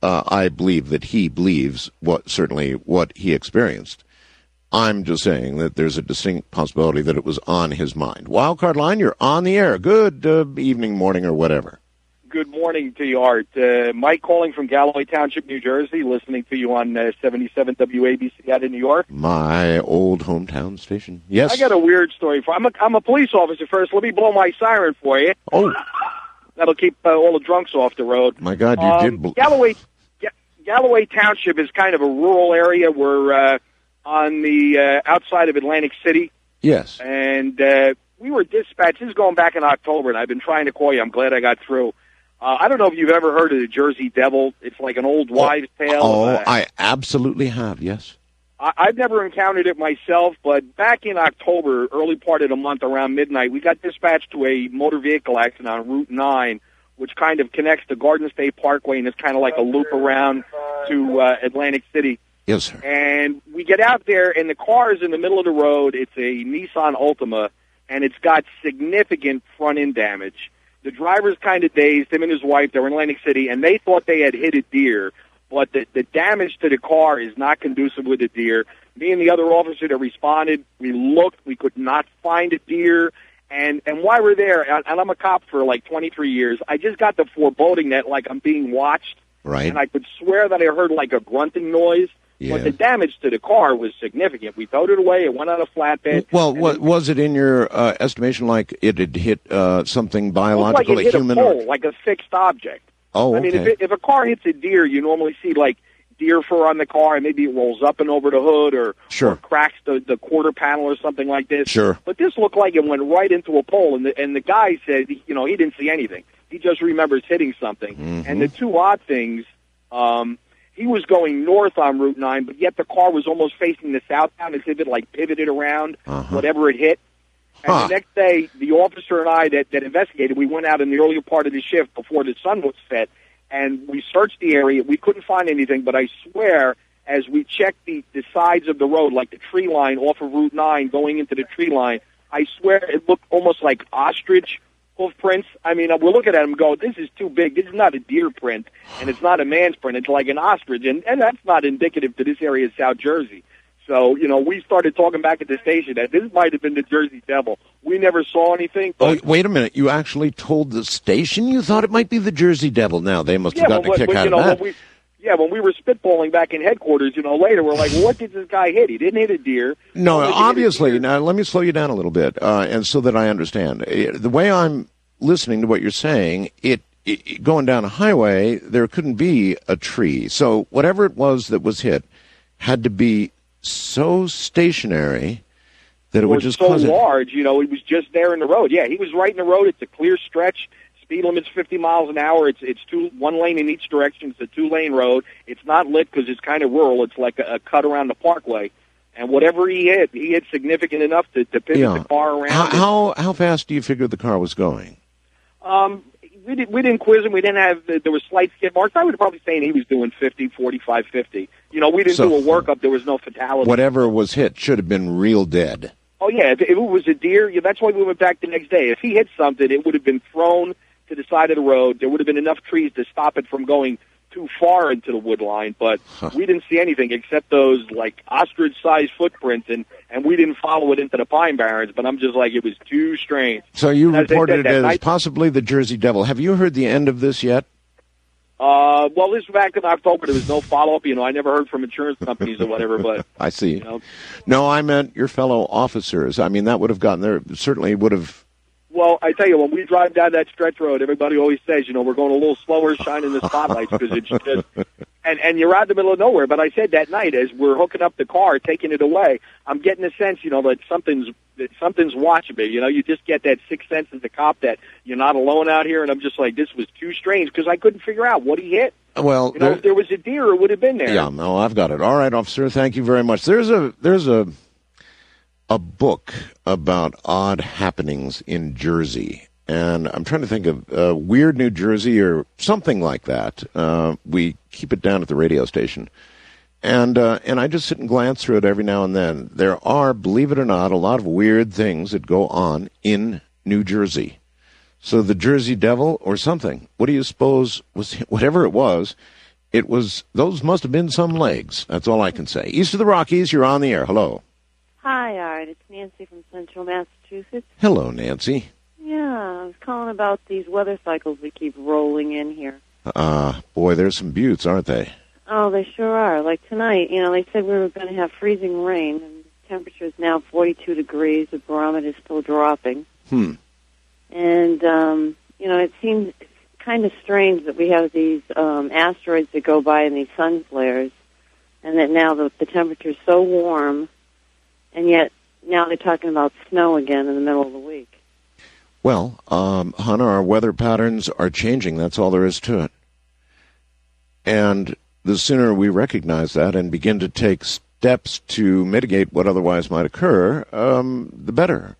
I believe that he believes what he experienced. I'm just saying that there's a distinct possibility that it was on his mind. Wildcard Line, you're on the air. Good evening, morning, or whatever. Good morning to you, Art. Mike calling from Galloway Township, New Jersey, listening to you on 77 WABC out of New York. My old hometown station. Yes. I got a weird story. I'm a police officer first. Let me blow my siren for you. Oh. That'll keep all the drunks off the road. My God, you did. Galloway Township is kind of a rural area. We're on the outside of Atlantic City. Yes. And we were dispatched. This is going back in October, and I've been trying to call you. I'm glad I got through. I don't know if you've ever heard of the Jersey Devil. It's like an old wives' tale. I absolutely have, yes. I've never encountered it myself, but back in October, early part of the month, around midnight, we got dispatched to a motor vehicle accident on Route 9, which kind of connects the Garden State Parkway, and it's kind of like a loop around to Atlantic City. Yes, sir. And we get out there, and the car is in the middle of the road. It's a Nissan Altima, and it's got significant front-end damage. The driver's kind of dazed, him and his wife, they're in Atlantic City, and they thought they had hit a deer, but the damage to the car is not conducive with a deer. Me and the other officer that responded, we looked, we could not find a deer, and while we're there, and I'm a cop for like 23 years, I just got the foreboding that like I'm being watched, right? And I could swear that I heard like a grunting noise. Yeah. But the damage to the car was significant. We towed it away. It went on a flatbed. Well, was it in your estimation like it had hit something biological, like it hit human? A pole, like a fixed object. Oh, okay. I mean, if a car hits a deer, you normally see like deer fur on the car, and maybe it rolls up and over the hood or cracks the quarter panel or something like this. Sure. But this looked like it went right into a pole, and the guy said, he didn't see anything. He just remembers hitting something. Mm-hmm. And the two odd things, he was going north on Route 9, but yet the car was almost facing the southbound as if it like pivoted around whatever it hit. And the next day, the officer and I that investigated, we went out in the earlier part of the shift before the sun was set, and we searched the area. We couldn't find anything, but I swear, as we checked the sides of the road, like the tree line off of Route 9 going into the tree line, I swear it looked almost like ostrich hoof prints. I mean, we're looking at them and go, this is too big. This is not a deer print, and it's not a man's print. It's like an ostrich, and that's not indicative to this area of South Jersey. So, we started talking back at the station that this might have been the Jersey Devil. We never saw anything. But wait a minute. You actually told the station you thought it might be the Jersey Devil. Now, they must have gotten a kick out of that. When we were spitballing back in headquarters, later, we're like, what did this guy hit? He didn't hit a deer. No, obviously. Now, let me slow you down a little bit, and so that I understand. The way I'm listening to what you're saying, it going down a highway, there couldn't be a tree. So whatever it was that was hit had to be so stationary that it would just so cause large, it was just there in the road. Yeah, he was right in the road. It's a clear stretch. Speed limit's 50 miles an hour. It's one lane in each direction. It's a 2-lane road. It's not lit because it's kind of rural. It's like a cut around the parkway. And whatever he hit significant enough to pivot the car around. How fast do you figure the car was going? We didn't quiz him. We didn't have, there were slight skid marks. I would probably say he was doing 50, 45, 50. We didn't do a workup. There was no fatality. Whatever was hit should have been real dead. Oh, yeah. If it was a deer, that's why we went back the next day. If he hit something, it would have been thrown to the side of the road. There would have been enough trees to stop it from going too far into the wood line, but we didn't see anything except those like ostrich-sized footprints, and we didn't follow it into the pine barrens, but I'm just like, it was too strange. So you reported it as possibly the Jersey Devil. Have you heard the end of this yet? Well, this was back in October. There was no follow-up. I never heard from insurance companies or whatever, but... I see. No, I meant your fellow officers. I mean, that would have gotten there. Certainly would have... Well, I tell you, when we drive down that stretch road, everybody always says, we're going a little slower, shining the spotlights, because it's just... And you're out in the middle of nowhere. But I said that night, as we're hooking up the car, taking it away, I'm getting a sense, that something's watching me. You just get that sixth sense as a cop that you're not alone out here. And I'm just like, this was too strange, because I couldn't figure out what he hit. Well, if there was a deer, it would have been there. Yeah, no, I've got it. All right, officer, thank you very much. There's a book about odd happenings in Jersey. And I'm trying to think of Weird New Jersey or something like that. We keep it down at the radio station. And I just sit and glance through it every now and then. There are, believe it or not, a lot of weird things that go on in New Jersey. So the Jersey Devil or something, what do you suppose was, whatever it was, those must have been some legs. That's all I can say. East of the Rockies, you're on the air. Hello. Hi, Art. It's Nancy from Central Massachusetts. Hello, Nancy. Yeah, I was calling about these weather cycles we keep rolling in here. Boy, there's some buttes, aren't they? Oh, they sure are. Like tonight, they said we were going to have freezing rain, and the temperature is now 42 degrees. The barometer is still dropping. And, it seems kind of strange that we have these asteroids that go by in these sun flares, and that now the temperature is so warm, and yet now they're talking about snow again in the middle of the week. Well, Hannah, our weather patterns are changing. That's all there is to it. And the sooner we recognize that and begin to take steps to mitigate what otherwise might occur, the better.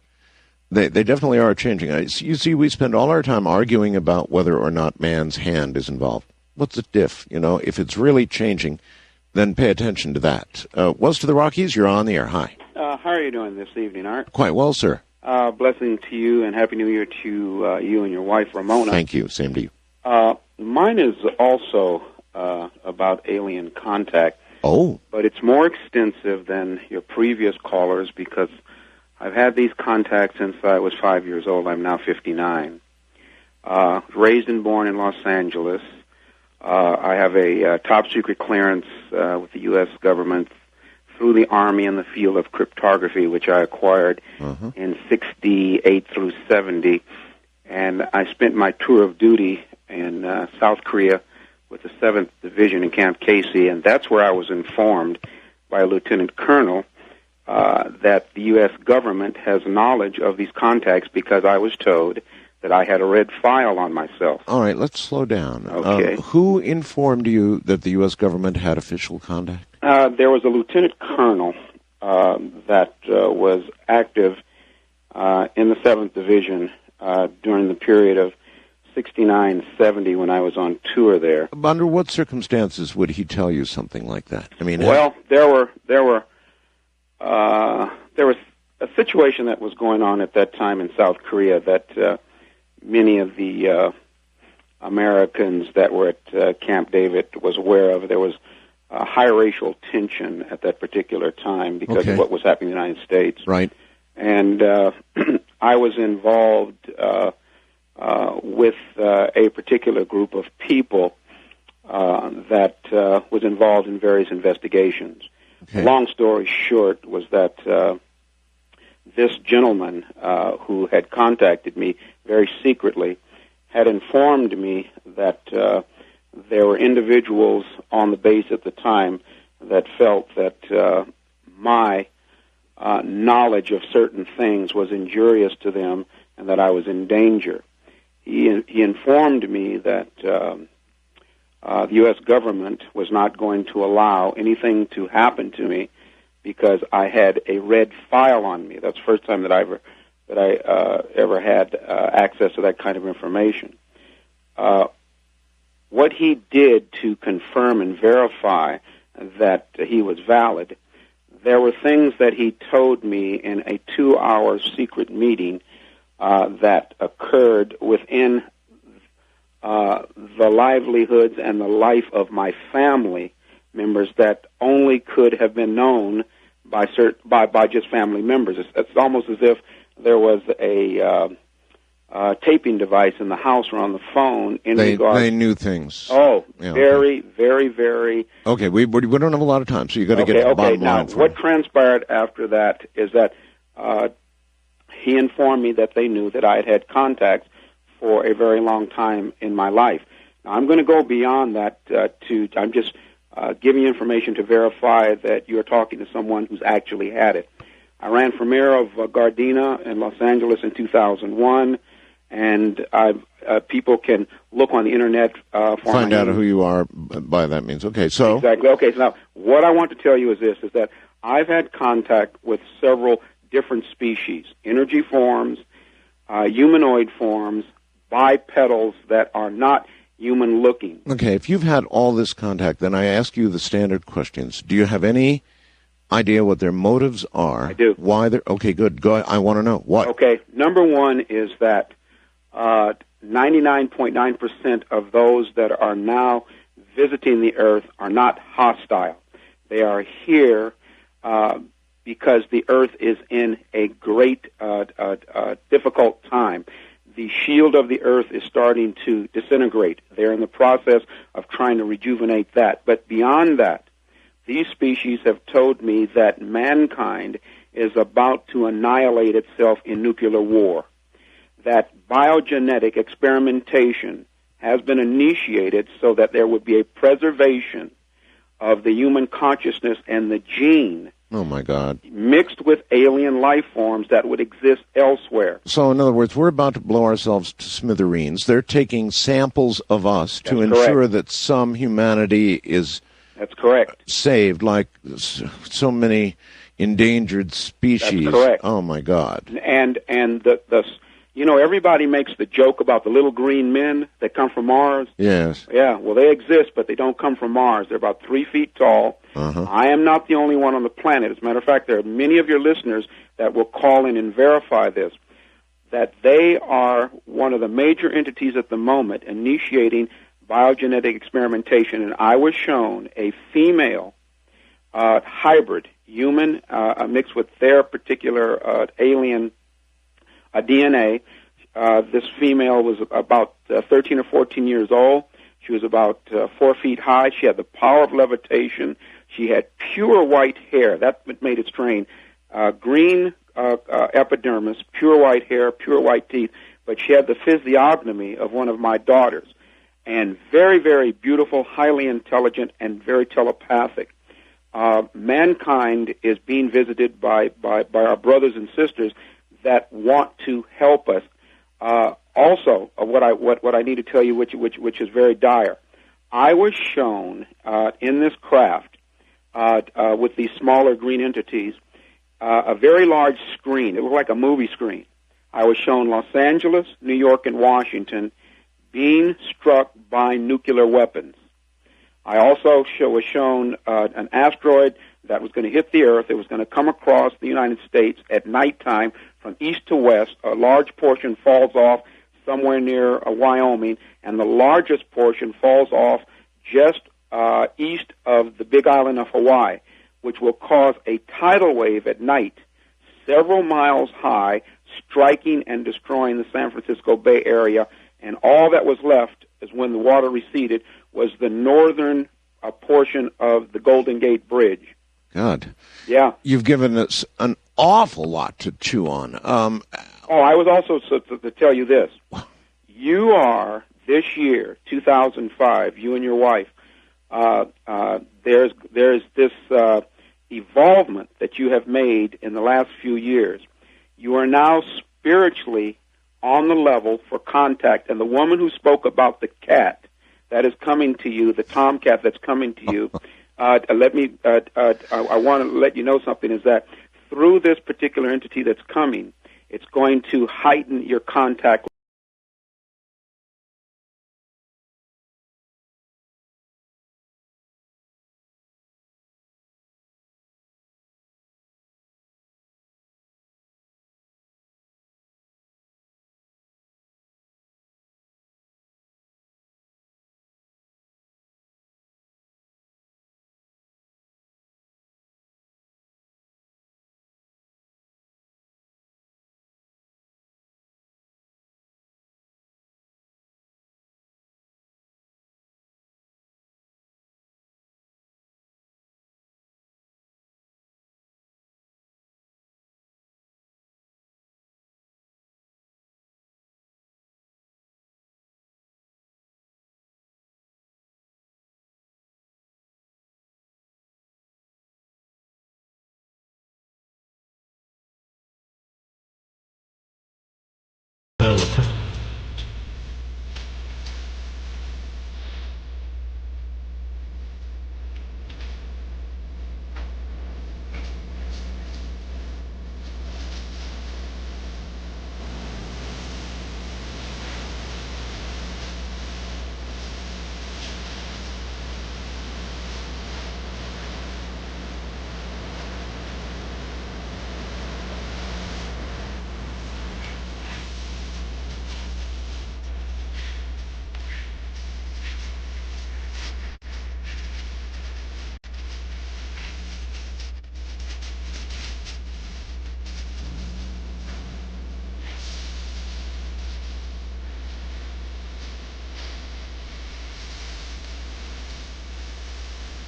They definitely are changing. You see, we spend all our time arguing about whether or not man's hand is involved. What's the diff? If it's really changing, then pay attention to that. West of the Rockies, you're on the air. Hi. How are you doing this evening, Art? Quite well, sir. Blessing to you and Happy New Year to you and your wife, Ramona. Thank you. Same to you. Mine is also about alien contact. Oh. But it's more extensive than your previous callers because I've had these contacts since I was 5 years old. I'm now 59. Raised and born in Los Angeles. I have a top-secret clearance with the U.S. government through the Army in the field of cryptography, which I acquired in 68 through 70. And I spent my tour of duty in South Korea with the 7th Division in Camp Casey, and that's where I was informed by a lieutenant colonel that the U.S. government has knowledge of these contacts because I was told that I had a red file on myself. All right, let's slow down. Okay. Who informed you that the U.S. government had official contact? There was a lieutenant colonel that was active in the 7th Division during the period of 69-70 when I was on tour there. Under what circumstances would he tell you something like that? I mean, well, there was a situation that was going on at that time in South Korea that many of the Americans that were at Camp David was aware of. There was high racial tension at that particular time because of what was happening in the United States. Right. And I was involved with a particular group of people that was involved in various investigations. Okay. Long story short was that this gentleman who had contacted me very secretly had informed me that there were individuals on the base at the time that felt that my knowledge of certain things was injurious to them and that I was in danger. He informed me that the U.S. government was not going to allow anything to happen to me because I had a red file on me. That's the first time that I ever had access to that kind of information. What he did to confirm and verify that he was valid, there were things that he told me in a 2-hour secret meeting that occurred within the livelihoods and the life of my family members that only could have been known by just family members. It's almost as if there was a taping device in the house or on the phone in regard. They knew things. Oh, Yeah, very, very, very. Okay, we don't have a lot of time, so you got to get to the bottom line. Now, what transpired after that is that he informed me that they knew that I had had contacts for a very long time in my life. Now, I'm going to go beyond that. I'm just giving you information to verify that you're talking to someone who's actually had it. I ran for mayor of Gardena in Los Angeles in 2001, and people can look on the internet for find out who you are by that means. Okay, so exactly. Okay, so now what I want to tell you is this: is that I've had contact with several different species, energy forms, humanoid forms, bipedals that are not human-looking. Okay, if you've had all this contact, then I ask you the standard questions. Do you have any idea what their motives are? I do. Why they're... Okay, good. Go ahead. I want to know. What? Okay, number one is that 99.9% of those that are now visiting the Earth are not hostile. They are here because the Earth is in a great, difficult time. The shield of the Earth is starting to disintegrate. They're in the process of trying to rejuvenate that. But beyond that, these species have told me that mankind is about to annihilate itself in nuclear war, that biogenetic experimentation has been initiated so that there would be a preservation of the human consciousness and the gene. Oh, my God. Mixed with alien life forms that would exist elsewhere. So, in other words, we're about to blow ourselves to smithereens. They're taking samples of us to ensure that some humanity is... That's correct. Saved, like so many endangered species. That's correct. Oh, my God. And everybody makes the joke about the little green men that come from Mars. Yes. Yeah, well, they exist, but they don't come from Mars. They're about 3 feet tall. Uh-huh. I am not the only one on the planet. As a matter of fact, there are many of your listeners that will call in and verify this, that they are one of the major entities at the moment initiating biogenetic experimentation. And I was shown a female hybrid, human, mixed with their particular alien DNA. This female was about 13 or 14 years old. She was about 4 feet high. She had the power of levitation. She had pure white hair. That made it strange. Green epidermis, pure white hair, pure white teeth. But she had the physiognomy of one of my daughters. And very, very beautiful, highly intelligent, and very telepathic. Mankind is being visited by our brothers and sisters that want to help us. Also, what I need to tell you, which is very dire. I was shown in this craft with these smaller green entities a very large screen. It looked like a movie screen. I was shown Los Angeles, New York, and Washington being struck by nuclear weapons. I also was shown an asteroid that was going to hit the Earth. It was going to come across the United States at nighttime from east to west. A large portion falls off somewhere near Wyoming, and the largest portion falls off just east of the Big Island of Hawaii, which will cause a tidal wave at night several miles high, striking and destroying the San Francisco Bay Area. And all that was left, is when the water receded, was the northern portion of the Golden Gate Bridge. God. Yeah. You've given us an awful lot to chew on. I was also to tell you this. You are, this year, 2005, you and your wife, there's this evolvement that you have made in the last few years. You are now spiritually on the level for contact. And the woman who spoke about the cat that is coming to you, the tomcat that's coming to you, I want to let you know something, is that through this particular entity that's coming, it's going to heighten your contact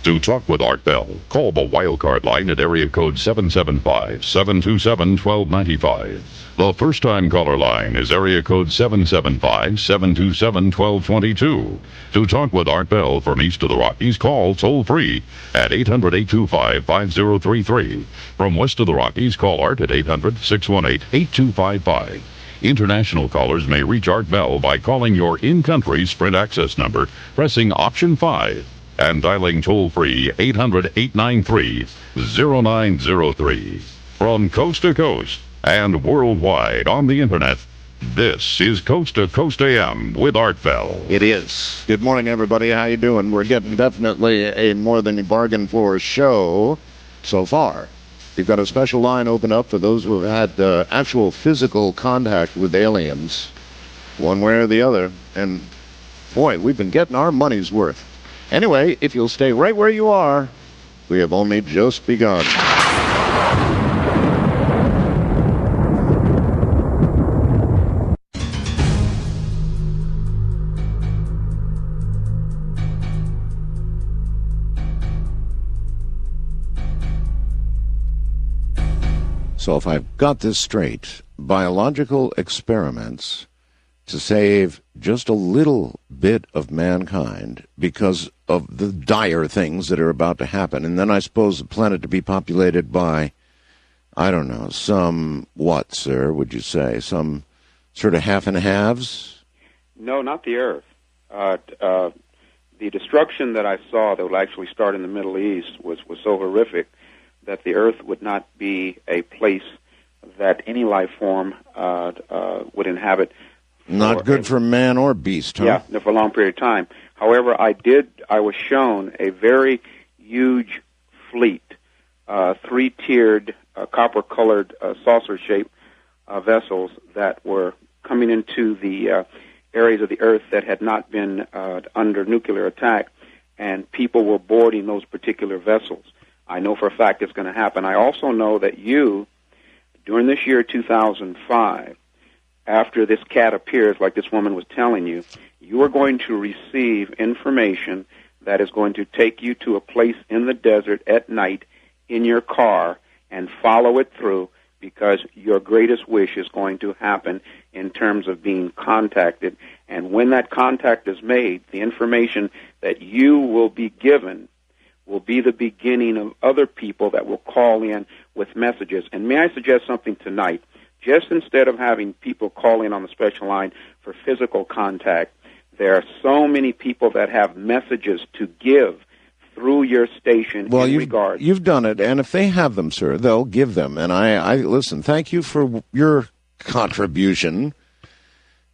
To talk with Art Bell, call the Wildcard line at area code 775-727-1295. The first-time caller line is area code 775-727-1222. To talk with Art Bell from east of the Rockies, call toll-free at 800-825-5033. From west of the Rockies, call Art at 800-618-8255. International callers may reach Art Bell by calling your in-country Sprint access number, pressing option 5. And dialing toll-free 800-893-0903. From coast to coast and worldwide on the Internet, this is Coast to Coast AM with Art Bell. It is. Good morning, everybody. How you doing? We're getting definitely a more than a bargain for show so far. We've got a special line open up for those who have had actual physical contact with aliens, one way or the other. And, boy, we've been getting our money's worth. Anyway, if you'll stay right where you are, we have only just begun. So if I've got this straight, biological experiments to save just a little bit of mankind because of the dire things that are about to happen. And then I suppose the planet to be populated by, I don't know, some what, sir, would you say? Some sort of half and halves? No, not the Earth. The destruction that I saw that will actually start in the Middle East was so horrific that the Earth would not be a place that any life form would inhabit. Not good for man or beast, huh? Yeah, for a long period of time. However, I was shown a very huge fleet, three-tiered, copper-colored, saucer-shaped vessels that were coming into the areas of the Earth that had not been under nuclear attack, and people were boarding those particular vessels. I know for a fact it's going to happen. I also know that during this year 2005, after this cat appears, like this woman was telling you, you are going to receive information that is going to take you to a place in the desert at night in your car and follow it through, because your greatest wish is going to happen in terms of being contacted. And when that contact is made, the information that you will be given will be the beginning of other people that will call in with messages. And may I suggest something tonight? Just instead of having people call in on the special line for physical contact, there are so many people that have messages to give through your station in regard. You've done it, and if they have them, sir, they'll give them. And I listen, thank you for your contribution.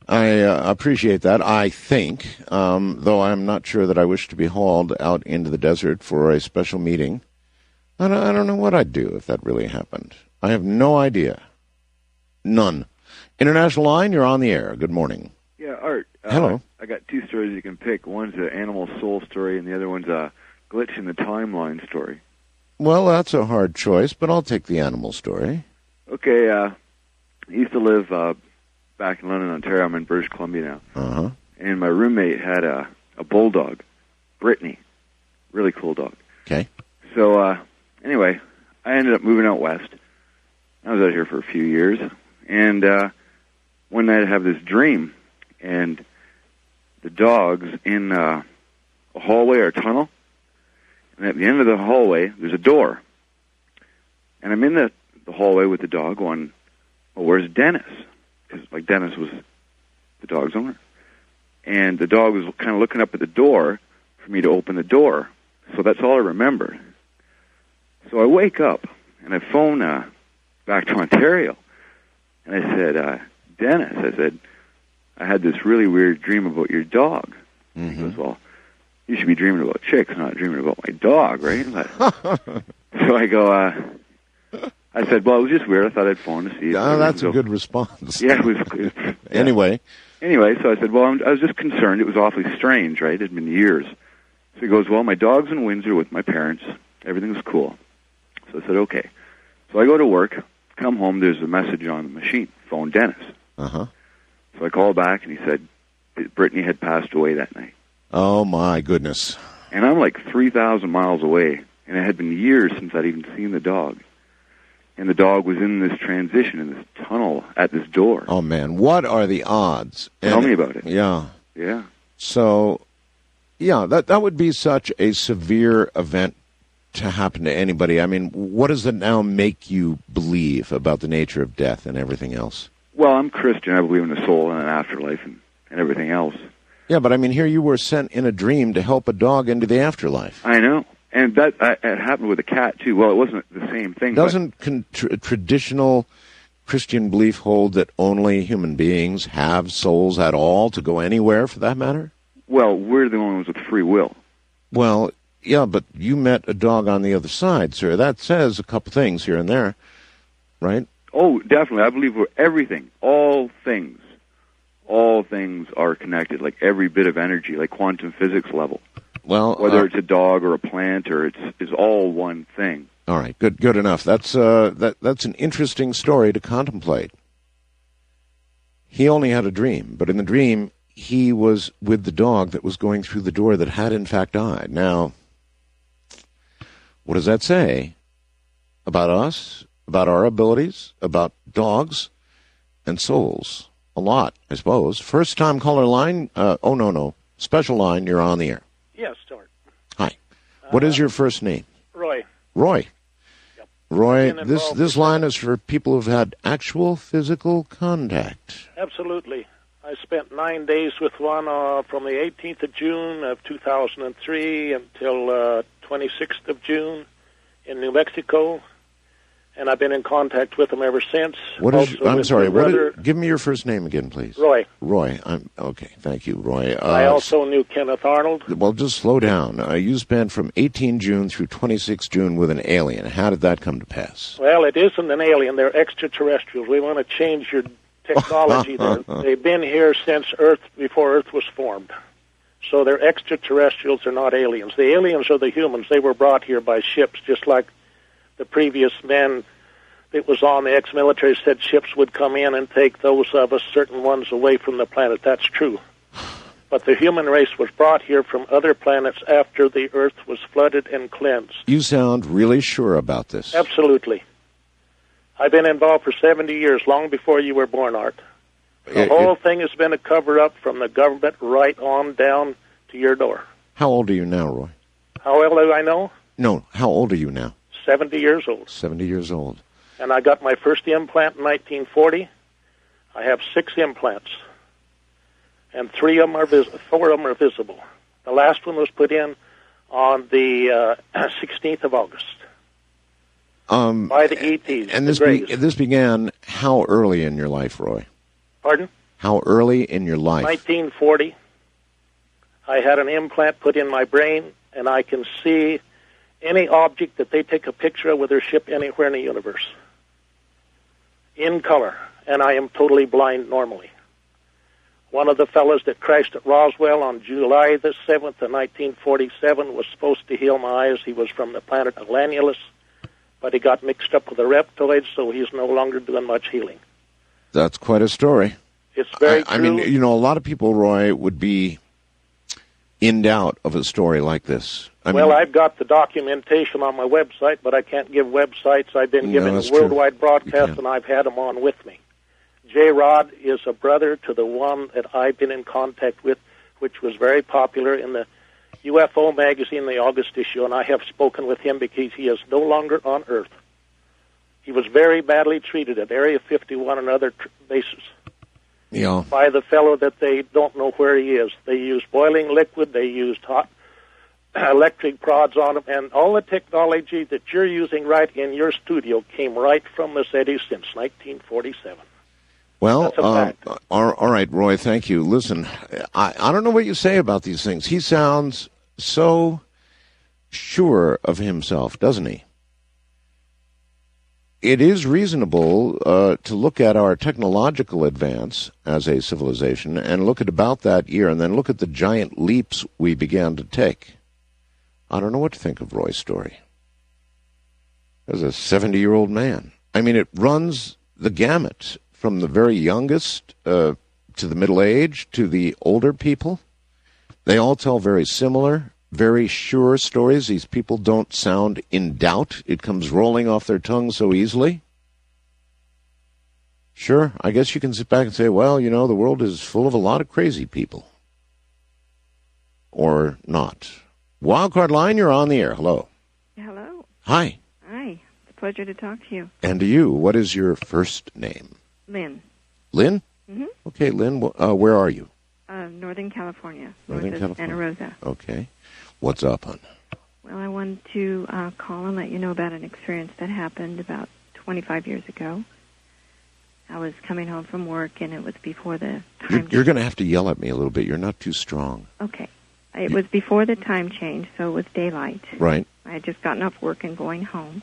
I appreciate that, I think, though I'm not sure that I wish to be hauled out into the desert for a special meeting. I don't know what I'd do if that really happened. I have no idea. None. International line, you're on the air. Good morning. Yeah, Art. Hello. I got two stories you can pick. One's an animal soul story, and the other one's a glitch in the timeline story. Well, that's a hard choice, but I'll take the animal story. Okay, I used to live back in London, Ontario. I'm in British Columbia now. Uh-huh. And my roommate had a bulldog, Brittany. Really cool dog. Okay. So, anyway, I ended up moving out west. I was out here for a few years. And one night I have this dream, and the dog's in a hallway or a tunnel, and at the end of the hallway, there's a door. And I'm in the hallway with the dog going, well, where's Dennis? Because, Dennis was the dog's owner. And the dog was kind of looking up at the door for me to open the door. So that's all I remember. So I wake up, and I phone back to Ontario. And I said, Dennis, I said, I had this really weird dream about your dog. Mm-hmm. He goes, well, you should be dreaming about chicks, not dreaming about my dog, right? So I go, I said, well, it was just weird. I thought I'd phone to see. Oh, that's a good response. Yeah, it was. Yeah. Anyway, so I said, well, I was just concerned. It was awfully strange, right? It had been years. So he goes, well, my dog's in Windsor with my parents. Everything's cool. So I said, okay. So I go to work, come home, there's a message on the machine, phone Dennis. Uh-huh. So I called back, and he said Brittany had passed away that night. Oh, my goodness. And I'm like 3,000 miles away, and it had been years since I'd even seen the dog. And the dog was in this transition, in this tunnel at this door. Oh, man. What are the odds? Tell me about it. Yeah. Yeah. So, yeah, that would be such a severe event to happen to anybody. I mean, what does it now make you believe about the nature of death and everything else? Well, I'm Christian. I believe in a soul and an afterlife and everything else. Yeah, but I mean, here you were sent in a dream to help a dog into the afterlife. I know. And that it happened with a cat, too. Well, it wasn't the same thing. Doesn't traditional Christian belief hold that only human beings have souls at all to go anywhere, for that matter? Well, we're the only ones with free will. Well, yeah, but you met a dog on the other side, sir. That says a couple things here and there, right? Oh, definitely. I believe we're everything, all things are connected, like every bit of energy, like quantum physics level. Well, whether it's a dog or a plant or it's all one thing. All right, good enough. That's an interesting story to contemplate. He only had a dream, but in the dream, he was with the dog that was going through the door that had in fact died. Now, what does that say about us, about our abilities, about dogs and souls? A lot, I suppose. First-time caller line. No. Special line, you're on the air. Yes, Stuart. Hi. What is your first name? Roy. Roy. Yep. Roy, this line is for people who've had actual physical contact. Absolutely. I spent 9 days with one from the 18th of June of 2003 until 26th of June in New Mexico, and I've been in contact with him ever since. I'm sorry. Give me your first name again, please. Roy. Roy. Okay. Thank you, Roy. I also knew Kenneth Arnold. Well, just slow down. You spent from 18 June through 26 June with an alien. How did that come to pass? Well, it isn't an alien. They're extraterrestrials. We want to change your technology there. They've been here since Earth, before Earth was formed. So they're extraterrestrials. They're not aliens. The aliens are the humans. They were brought here by ships, just like the previous men that was on the ex-military said ships would come in and take those of us, certain ones, away from the planet. That's true. But the human race was brought here from other planets after the Earth was flooded and cleansed. You sound really sure about this. Absolutely. I've been involved for 70 years, long before you were born, Art. The whole thing has been a cover-up from the government right on down to your door. How old are you now, Roy? How old do I know? No, how old are you now? 70 years old. 70 years old. And I got my first implant in 1940. I have 6 implants. And 4 of them are visible. The last one was put in on the 16th of August. By the ETs. And this began how early in your life, Roy? Pardon? How early in your life? 1940. I had an implant put in my brain, and I can see any object that they take a picture of with their ship anywhere in the universe. In color. And I am totally blind normally. One of the fellows that crashed at Roswell on July the 7th of 1947 was supposed to heal my eyes. He was from the planet Atlanulus, but he got mixed up with the reptoids, so he's no longer doing much healing. That's quite a story. It's very true. I mean, a lot of people, Roy, would be in doubt of a story like this. I've got the documentation on my website, but I can't give websites. I've been given a worldwide broadcast, and I've had them on with me. J. Rod is a brother to the one that I've been in contact with, which was very popular in the UFO magazine, the August issue, and I have spoken with him because he is no longer on Earth. He was very badly treated at Area 51 and other bases. by the fellow that they don't know where he is. They used boiling liquid. They used hot electric prods on him. And all the technology that you're using right in your studio came right from the SETI since 1947. Well, all right, Roy, thank you. Listen, I don't know what you say about these things. He sounds so sure of himself, doesn't he? It is reasonable to look at our technological advance as a civilization and look at about that year and then look at the giant leaps we began to take. I don't know what to think of Roy's story. As a 70-year-old man. I mean, it runs the gamut from the very youngest to the middle age to the older people. They all tell very similar, very sure stories. These people don't sound in doubt. It comes rolling off their tongue so easily. Sure, I guess you can sit back and say, well, you know, the world is full of a lot of crazy people. Or not. Wildcard line, you're on the air. Hello. Hello. Hi. Hi. It's a pleasure to talk to you. And to you, what is your first name? Lynn. Lynn? Mm-hmm. Okay, Lynn, where are you? Northern California. Northern California. Santa Rosa. Okay. What's up, hon? Well, I wanted to call and let you know about an experience that happened about 25 years ago. I was coming home from work, and it was before the time. You're going to have to yell at me a little bit. You're not too strong. Okay. It was before the time change, so it was daylight. Right. I had just gotten off work and going home.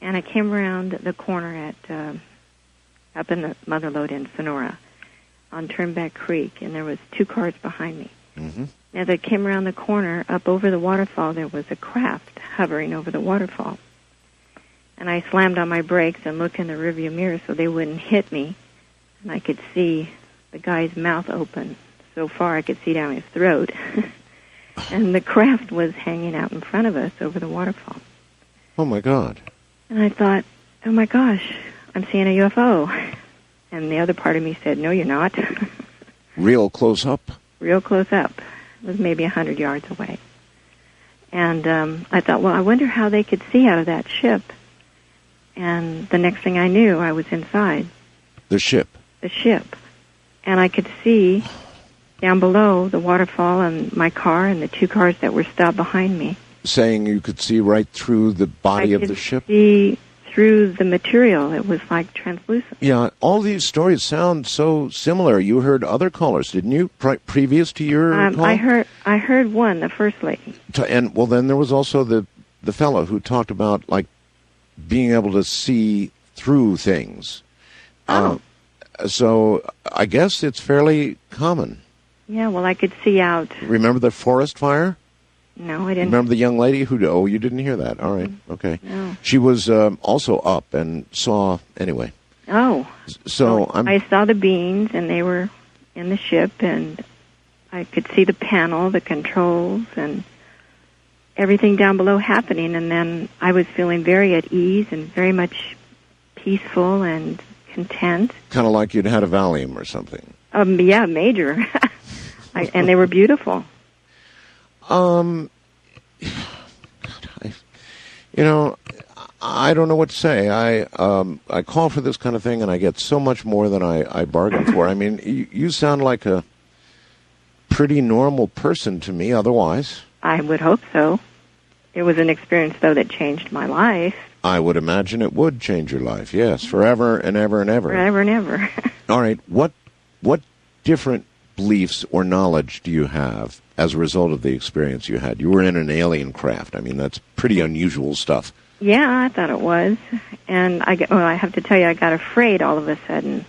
And I came around the corner at up in the Mother Lode in Sonora on Turnback Creek, and there was 2 cars behind me. Mm-hmm. As I came around the corner, up over the waterfall, there was a craft hovering over the waterfall. And I slammed on my brakes and looked in the rearview mirror so they wouldn't hit me. And I could see the guy's mouth open. So far I could see down his throat. And the craft was hanging out in front of us over the waterfall. Oh, my God. And I thought, oh, my gosh, I'm seeing a UFO. And the other part of me said, no, you're not. Real close up? Real close up. It was maybe 100 yards away. And I thought, well, I wonder how they could see out of that ship. And the next thing I knew, I was inside. The ship? The ship. And I could see down below the waterfall and my car and the 2 cars that were stopped behind me. Saying you could see right through the body of the ship? I could see through the material. It was like translucent. Yeah, all these stories sound so similar. You heard other callers, didn't you, previous to your call? I heard one, the first lady. And, well, then there was also the fellow who talked about, like, being able to see through things. Oh. So I guess it's fairly common. Yeah, well, I could see out. Remember the forest fire? No, I didn't. Remember the young lady who... Oh, you didn't hear that. All right. Okay. No. She was also up and saw... Anyway. Oh. So I saw the beings, and they were in the ship, and I could see the panel, the controls, and everything down below happening. And then I was feeling very at ease and very much peaceful and content. Kind of like you'd had a Valium or something. Yeah, major. And they were beautiful. I don't know what to say. I call for this kind of thing, and I get so much more than I bargain for. I mean, you sound like a pretty normal person to me otherwise. I would hope so. It was an experience, though, that changed my life. I would imagine it would change your life, yes, forever and ever and ever. Forever and ever. All right, what different beliefs or knowledge do you have as a result of the experience you had? You were in an alien craft. I mean, that's pretty unusual stuff. Yeah, I thought it was. And I have to tell you, I got afraid all of a sudden.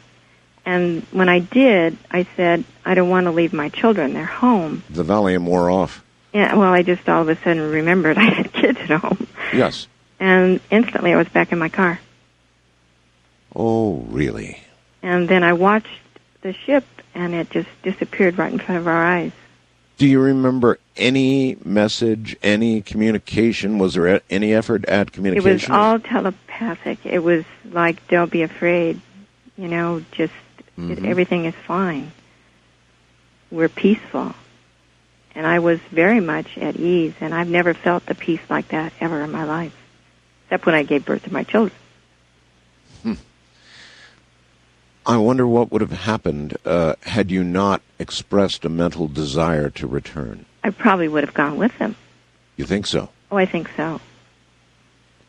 And when I did, I said, I don't want to leave my children. They're home. The Valium wore off. Yeah, well, I just all of a sudden remembered I had kids at home. Yes. And instantly I was back in my car. Oh, really? And then I watched the ship, and it just disappeared right in front of our eyes. Do you remember any message, any communication? Was there any effort at communication? It was all telepathic. It was like, don't be afraid. Just everything is fine. We're peaceful. And I was very much at ease, and I've never felt the peace like that ever in my life, except when I gave birth to my children. I wonder what would have happened had you not expressed a mental desire to return. I probably would have gone with them. You think so? Oh, I think so.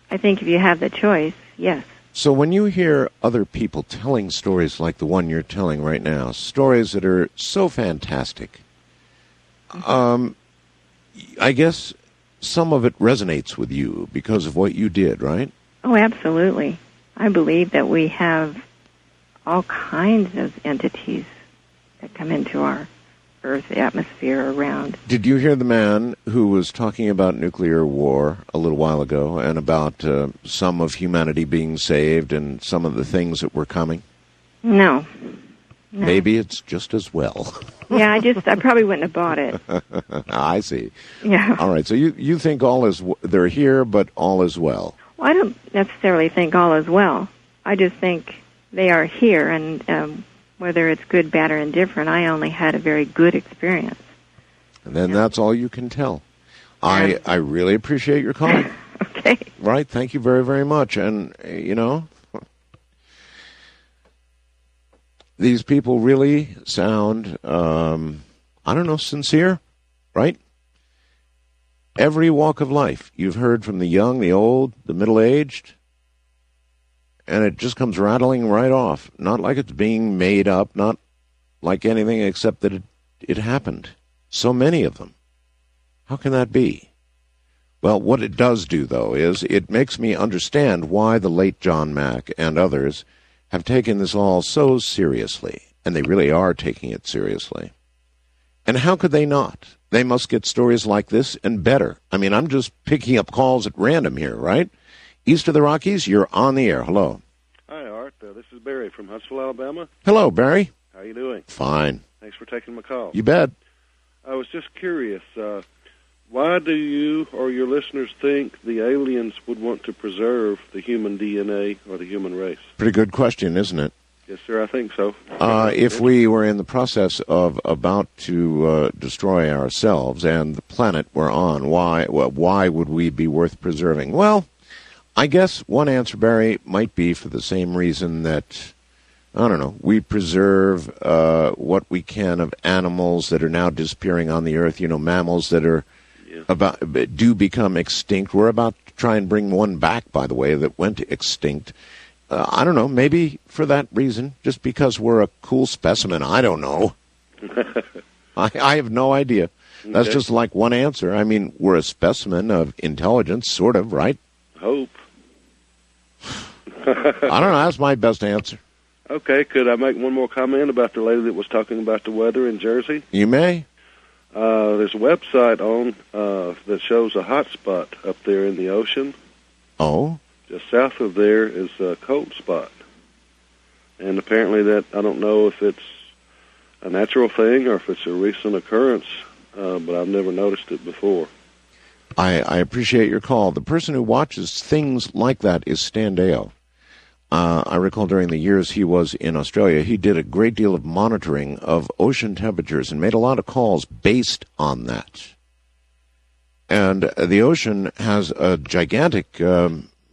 I think if you have the choice, yes. So when you hear other people telling stories like the one you're telling right now, stories that are so fantastic, I guess some of it resonates with you because of what you did, right? Oh, absolutely. I believe that we have all kinds of entities that come into our Earth atmosphere around. Did you hear the man who was talking about nuclear war a little while ago and about some of humanity being saved and some of the things that were coming? No. Maybe it's just as well. Yeah, I probably wouldn't have bought it. I see. Yeah. All right, so you think they're here, but all is well. Well, I don't necessarily think all is well. I just think they are here, and whether it's good, bad, or indifferent, I only had a very good experience. And then that's all you can tell. I really appreciate your call. Okay. Right, thank you very, very much. And, these people really sound, sincere, right? Every walk of life. You've heard from the young, the old, the middle-aged, and it just comes rattling right off. Not like it's being made up, not like anything except that it happened. So many of them. How can that be? Well, what it does do, though, is it makes me understand why the late John Mack and others have taken this all so seriously, and they really are taking it seriously. And how could they not? They must get stories like this and better. I mean, I'm just picking up calls at random here, right? East of the Rockies, you're on the air. Hello. Hi, Art. This is Barry from Huntsville, Alabama. Hello, Barry. How you doing? Fine. Thanks for taking my call. You bet. I was just curious, why do you or your listeners think the aliens would want to preserve the human DNA or the human race? Pretty good question, isn't it? Yes, sir, I think so. If we were in the process of about to destroy ourselves and the planet we're on, why would we be worth preserving? Well, I guess one answer, Barry, might be for the same reason that, I don't know, we preserve what we can of animals that are now disappearing on the earth, mammals that are do become extinct. We're about to try and bring one back, by the way, that went extinct. I don't know, maybe for that reason, just because we're a cool specimen. I don't know. I have no idea. That's just like one answer. I mean, we're a specimen of intelligence, sort of, right? Hope. I don't know. That's my best answer. Okay, could I make one more comment about the lady that was talking about the weather in Jersey? You may. There's a website on that shows a hot spot up there in the ocean. Oh? Just south of there is a cold spot. And apparently that, I don't know if it's a natural thing or if it's a recent occurrence, but I've never noticed it before. I appreciate your call. The person who watches things like that is Stan Deyo. I recall during the years he was in Australia, he did a great deal of monitoring of ocean temperatures and made a lot of calls based on that. And the ocean has a gigantic,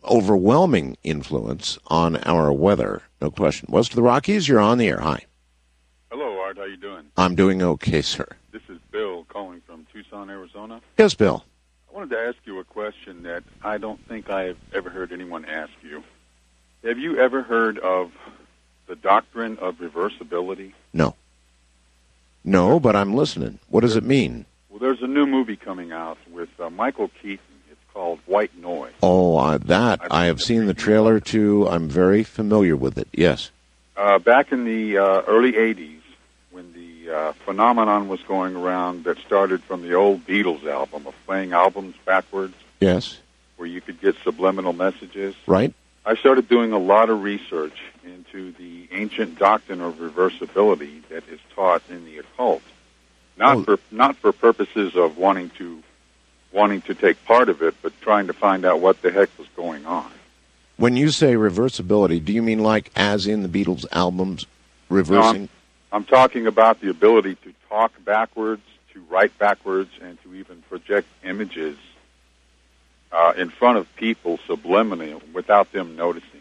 overwhelming influence on our weather, no question. West of the Rockies, you're on the air. Hi. Hello, Art. How you doing? I'm doing okay, sir. This is Bill calling from Tucson, Arizona. Yes, Bill. I wanted to ask you a question that I don't think I've ever heard anyone ask you. Have you ever heard of the doctrine of reversibility? No. No, but I'm listening. What does it mean? Well, there's a new movie coming out with Michael Keaton. It's called White Noise. Oh, I have seen the trailer, too. I'm very familiar with it, yes. Back in the early 80s, when the phenomenon was going around that started from the old Beatles album of playing albums backwards. Yes. Where you could get subliminal messages. Right. I started doing a lot of research into the ancient doctrine of reversibility that is taught in the occult. Not for purposes of wanting to take part of it, but trying to find out what the heck was going on. When you say reversibility, do you mean like as in the Beatles albums reversing? No, I'm talking about the ability to talk backwards, to write backwards, and to even project images in front of people subliminally without them noticing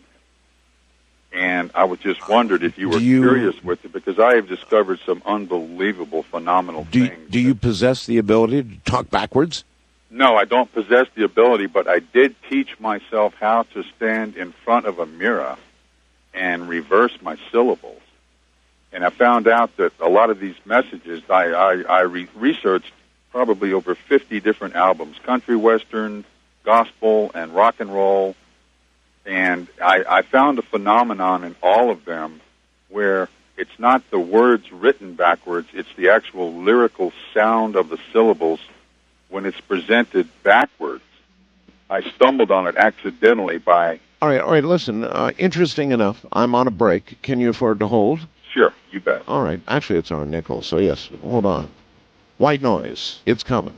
it. And I was just wondered if you were curious with it, because I have discovered some unbelievable, phenomenal things. Do you possess the ability to talk backwards? No, I don't possess the ability, but I did teach myself how to stand in front of a mirror and reverse my syllables. And I found out that a lot of these messages, I researched probably over 50 different albums, country, western, gospel, and rock and roll. And I found a phenomenon in all of them where it's not the words written backwards, it's the actual lyrical sound of the syllables when it's presented backwards. I stumbled on it accidentally by... All right, listen, interesting enough. I'm on a break. Can you afford to hold? Sure, you bet. All right, actually it's our nickel, so yes, hold on. White noise, it's coming.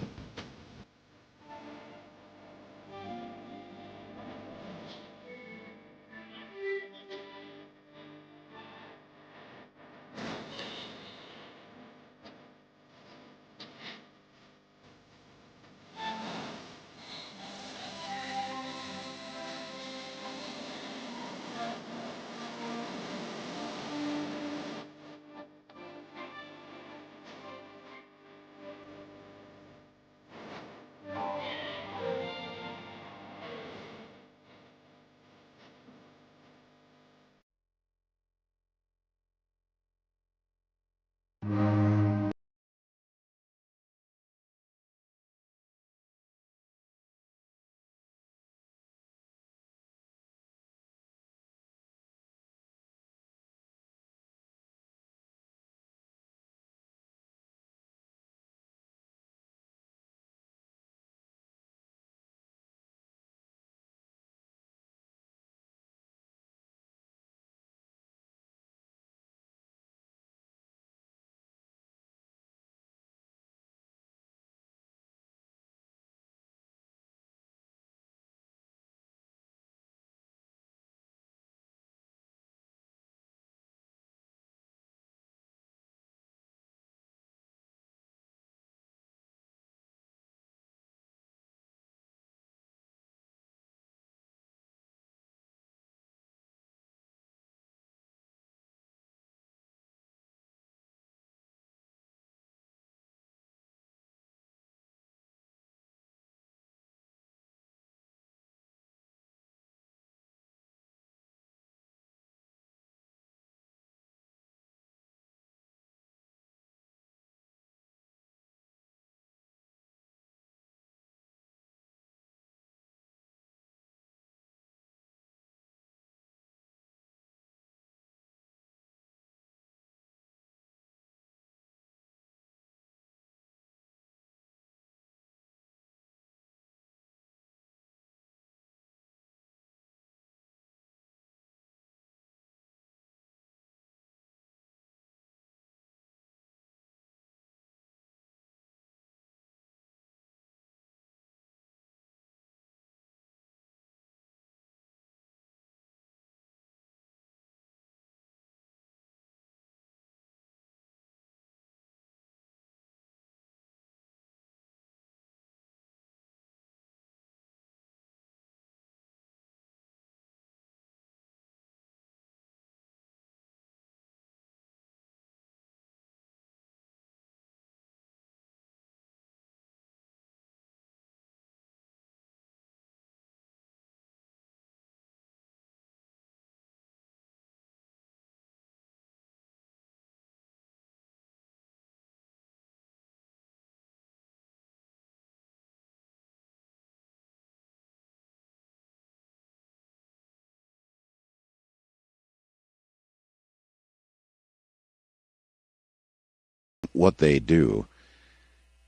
What they do,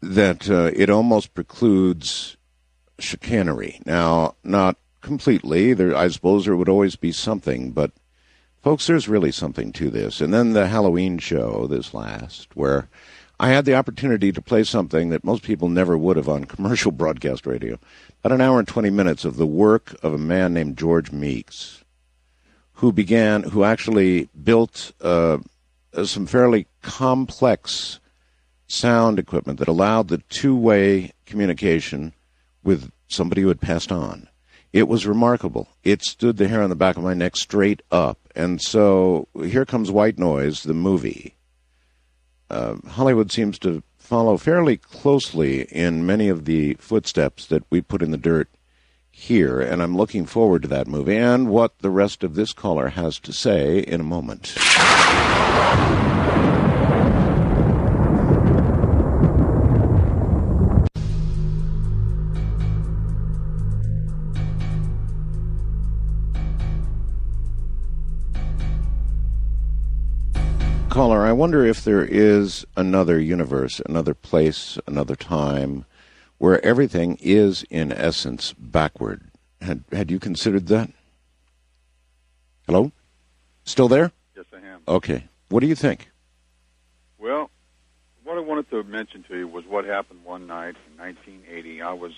that it almost precludes chicanery. Now, not completely. I suppose there would always be something, but folks, there's really something to this. And then the Halloween show, this last, where I had the opportunity to play something that most people never would have on commercial broadcast radio. About an hour and 20 minutes of the work of a man named George Meeks, who actually built some fairly complex sound equipment that allowed the two-way communication with somebody who had passed on. It was remarkable. It stood the hair on the back of my neck straight up. And so here comes White Noise, the movie. Hollywood seems to follow fairly closely in many of the footsteps that we put in the dirt here, and I'm looking forward to that movie and what the rest of this caller has to say in a moment. Caller, I wonder if there is another universe, another place, another time where everything is, in essence, backward. Had you considered that? Hello? Still there? Yes, I am. Okay. What do you think? Well, what I wanted to mention to you was what happened one night in 1980. I was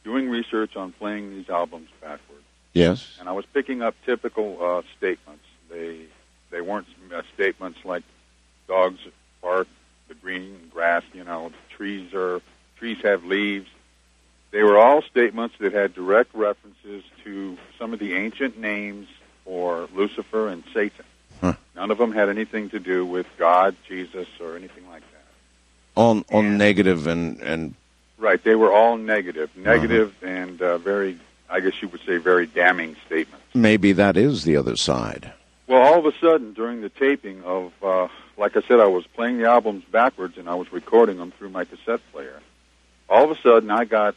doing research on playing these albums backwards. Yes. And I was picking up typical statements. They weren't statements like dogs bark, the green grass, trees have leaves. They were all statements that had direct references to some of the ancient names for Lucifer and Satan. Huh. None of them had anything to do with God, Jesus, or anything like that. All negative and... Right, they were all negative and very, I guess you would say, very damning statements. Maybe that is the other side. Well, all of a sudden, during the taping of, like I said, I was playing the albums backwards and I was recording them through my cassette player. All of a sudden, I got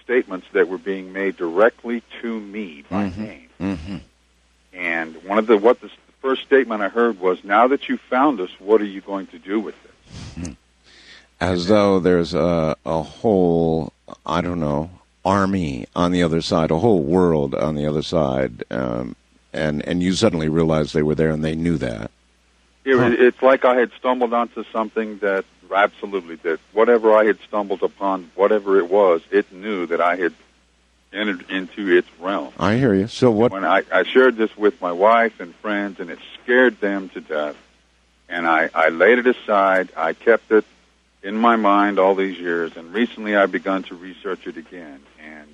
statements that were being made directly to me by name. Mm-hmm. And the first statement I heard was, "Now that you found us, what are you going to do with this?" As though there's a whole, I don't know, army on the other side, a whole world on the other side. And you suddenly realized they were there and they knew that. It's like I had stumbled onto something that absolutely did. Whatever I had stumbled upon, whatever it was, it knew that I had entered into its realm. I hear you. So what? When I shared this with my wife and friends, and it scared them to death. And I laid it aside. I kept it in my mind all these years. And recently I've begun to research it again and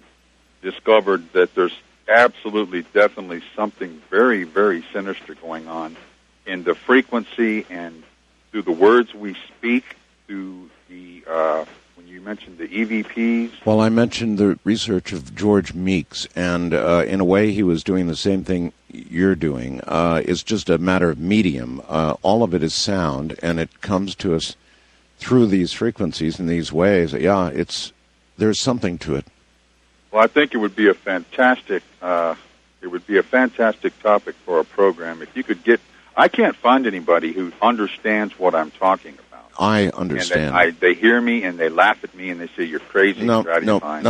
discovered that there's absolutely, definitely something very, very sinister going on in the frequency and through the words we speak, through the, when you mentioned the EVPs. Well, I mentioned the research of George Meeks, and in a way he was doing the same thing you're doing. It's just a matter of medium. All of it is sound, and it comes to us through these frequencies in these ways. Yeah, there's something to it. Well, I think it would be a fantastic topic for a program. If you could I can't find anybody who understands what I'm talking about. I understand. And they hear me and they laugh at me and they say, "You're crazy." No. Mind.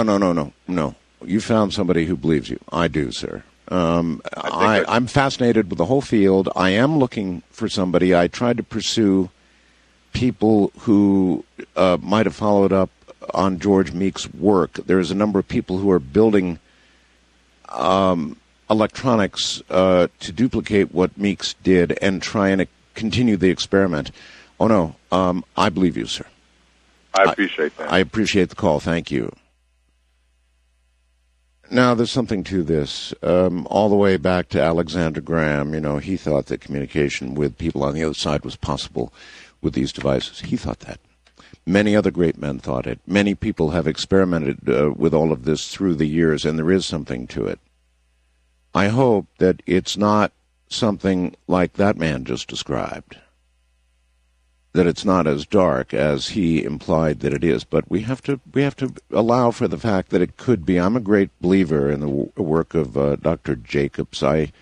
No. You found somebody who believes you. I do, sir. I'm fascinated with the whole field. I am looking for somebody. I tried to pursue people who might have followed up on George Meeks' work. There's a number of people who are building electronics to duplicate what Meeks did and try and continue the experiment. Oh, no, I believe you, sir. I appreciate that. I appreciate the call. Thank you. Now, there's something to this. All the way back to Alexander Graham, he thought that communication with people on the other side was possible with these devices. He thought that. Many other great men thought it. Many people have experimented with all of this through the years, and there is something to it. I hope that it's not something like that man just described, that it's not as dark as he implied that it is. But we have to allow for the fact that it could be. I'm a great believer in the work of Dr. Jacobs. I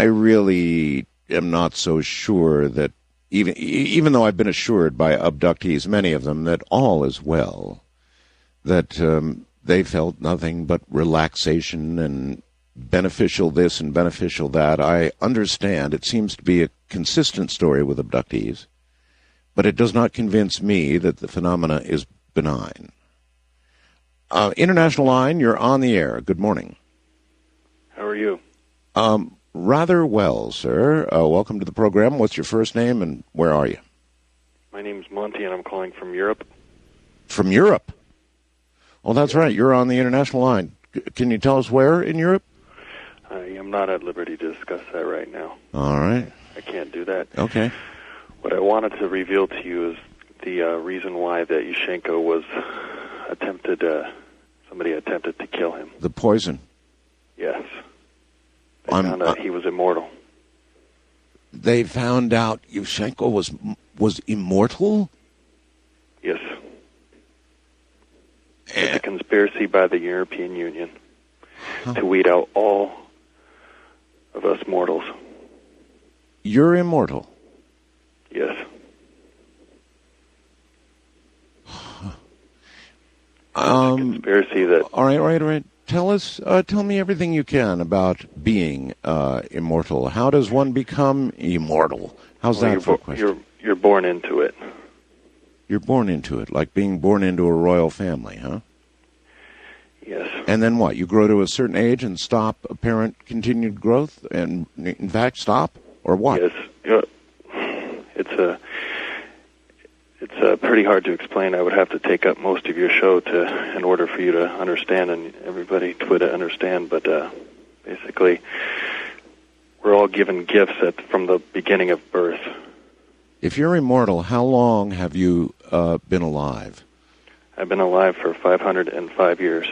really am not so sure that even though I've been assured by abductees, many of them, that all is well, that they felt nothing but relaxation and beneficial this and beneficial that. I understand it seems to be a consistent story with abductees, but it does not convince me that the phenomena is benign. International Line, you're on the air. Good morning. How are you? Rather well, sir. Welcome to the program. What's your first name and where are you? My name's Monty, and I'm calling from Europe. From Europe? Oh, that's right. You're on the international line. Can you tell us where in Europe? I'm not at liberty to discuss that right now. All right. I can't do that. Okay. What I wanted to reveal to you is the reason why that Yushchenko was somebody attempted to kill him. The poison. Yes. They found out he was immortal. They found out Yushchenko was immortal? Yes. It's a conspiracy by the European Union to weed out all of us mortals. You're immortal? Yes. Conspiracy that... All right. Tell me everything you can about being immortal. How does one become immortal? How's that for a question? You're born into it. You're born into it, like being born into a royal family, huh? Yes. And then what? You grow to a certain age and stop apparent continued growth, and in fact stop, or what? Yes. It's pretty hard to explain. I would have to take up most of your show in order for you to understand, and everybody would understand. But basically, we're all given gifts from the beginning of birth. If you're immortal, how long have you been alive? I've been alive for 505 years.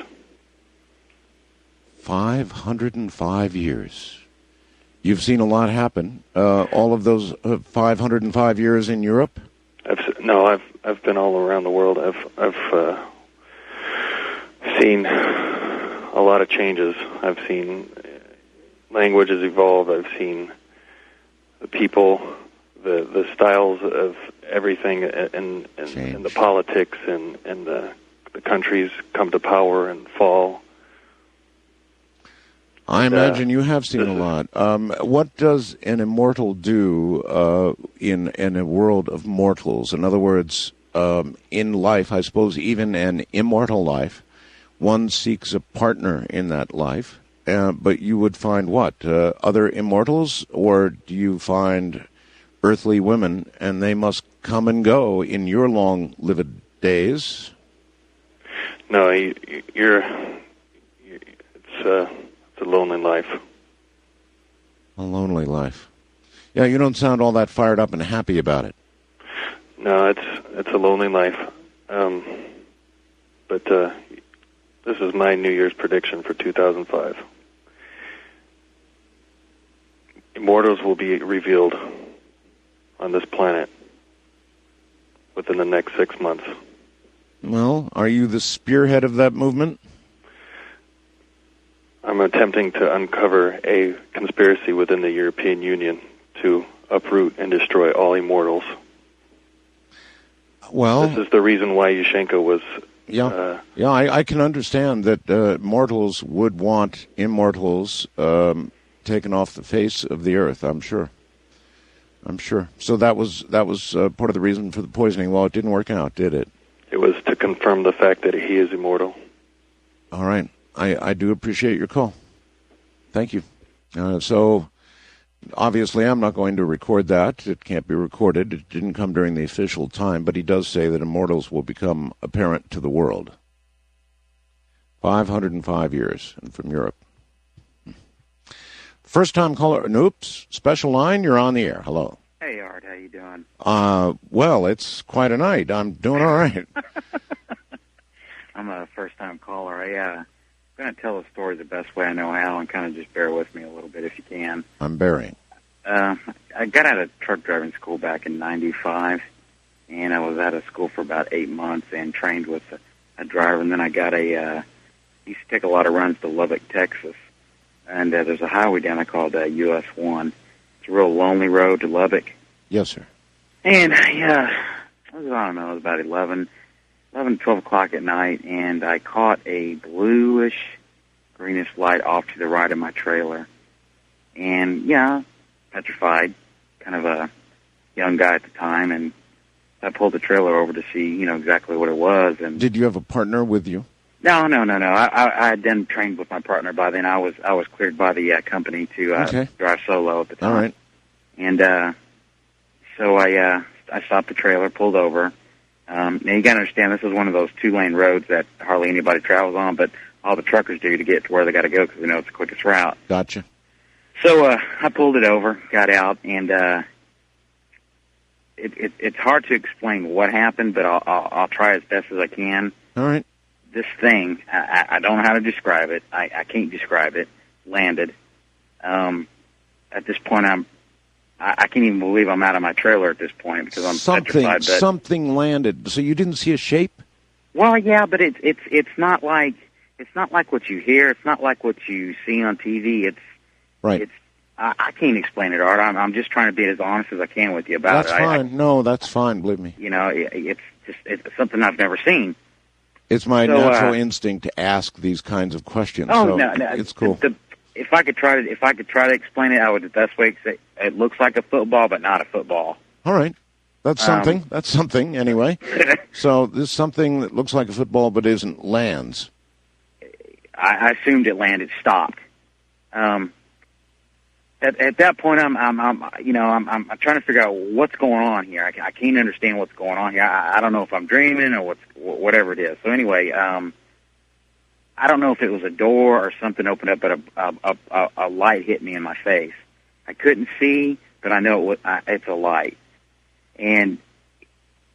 505 years. You've seen a lot happen. All of those 505 years in Europe? I've been all around the world. I've seen a lot of changes. I've seen languages evolve. I've seen the people, the styles of everything, and the politics, and the countries come to power and fall. I imagine you have seen a lot. What does an immortal do in a world of mortals? In other words, in life, I suppose even an immortal life, one seeks a partner in that life. But you would find what? Other immortals? Or do you find earthly women, and they must come and go in your long-lived days? No, it's a lonely life. A lonely life. Yeah, you don't sound all that fired up and happy about it. No, it's a lonely life. But this is my New Year's prediction for 2005. Immortals will be revealed on this planet within the next 6 months. Well, are you the spearhead of that movement? I'm attempting to uncover a conspiracy within the European Union to uproot and destroy all immortals. Well, this is the reason why Yushchenko was... I can understand that mortals would want immortals taken off the face of the earth, I'm sure. So that was part of the reason for the poisoning. Well, it didn't work out, did it? It was to confirm the fact that he is immortal. All right. I do appreciate your call. Thank you. So, obviously, I'm not going to record that. It can't be recorded. It didn't come during the official time, but he does say that immortals will become apparent to the world. 505 years, and from Europe. First-time caller, Noops, special line, you're on the air. Hello. Hey, Art, how you doing? Well, it's quite a night. I'm doing all right. I'm a first-time caller. I'm going to tell the story the best way I know how, and kind of just bear with me a little bit if you can. I'm bearing. I got out of truck driving school back in '95, and I was out of school for about 8 months and trained with a driver, and then I got used to take a lot of runs to Lubbock, Texas, and there's a highway down there called US 1. It's a real lonely road to Lubbock. Yes, sir. And, it was about 11, 12 o'clock at night, and I caught a bluish, greenish light off to the right of my trailer. And, petrified, kind of a young guy at the time, and I pulled the trailer over to see, exactly what it was. And did you have a partner with you? No. I had then trained with my partner by then. I was cleared by the company to drive solo at the time. All right. And so I stopped the trailer, pulled over. Now you got to understand, this is one of those 2-lane roads that hardly anybody travels on, but all the truckers do to get to where they got to go because they know it's the quickest route. Gotcha. So I pulled it over, got out, and it's hard to explain what happened, but I'll try as best as I can. All right. This thing, I don't know how to describe it. I can't describe it. Landed. At this point, I can't even believe I'm out of my trailer at this point because I'm petrified. Something landed. So you didn't see a shape? Well, yeah, but it's not like what you hear. It's not like what you see on TV. Right. I can't explain it, Art. I'm just trying to be as honest as I can with you about it. That's fine. No, that's fine. Believe me. You know, it's something I've never seen. It's my natural instinct to ask these kinds of questions. Oh, so no, it's cool. If I could try to explain it, I would. The best way to say it looks like a football, but not a football. All right, that's something. That's something anyway. So this is something that looks like a football, but isn't lands. I assumed it landed, stopped. At that point, I'm trying to figure out what's going on here. I can't understand what's going on here. I don't know if I'm dreaming or whatever it is. So anyway, I don't know if it was a door or something opened up, but a light hit me in my face. I couldn't see, but I know it's a light. And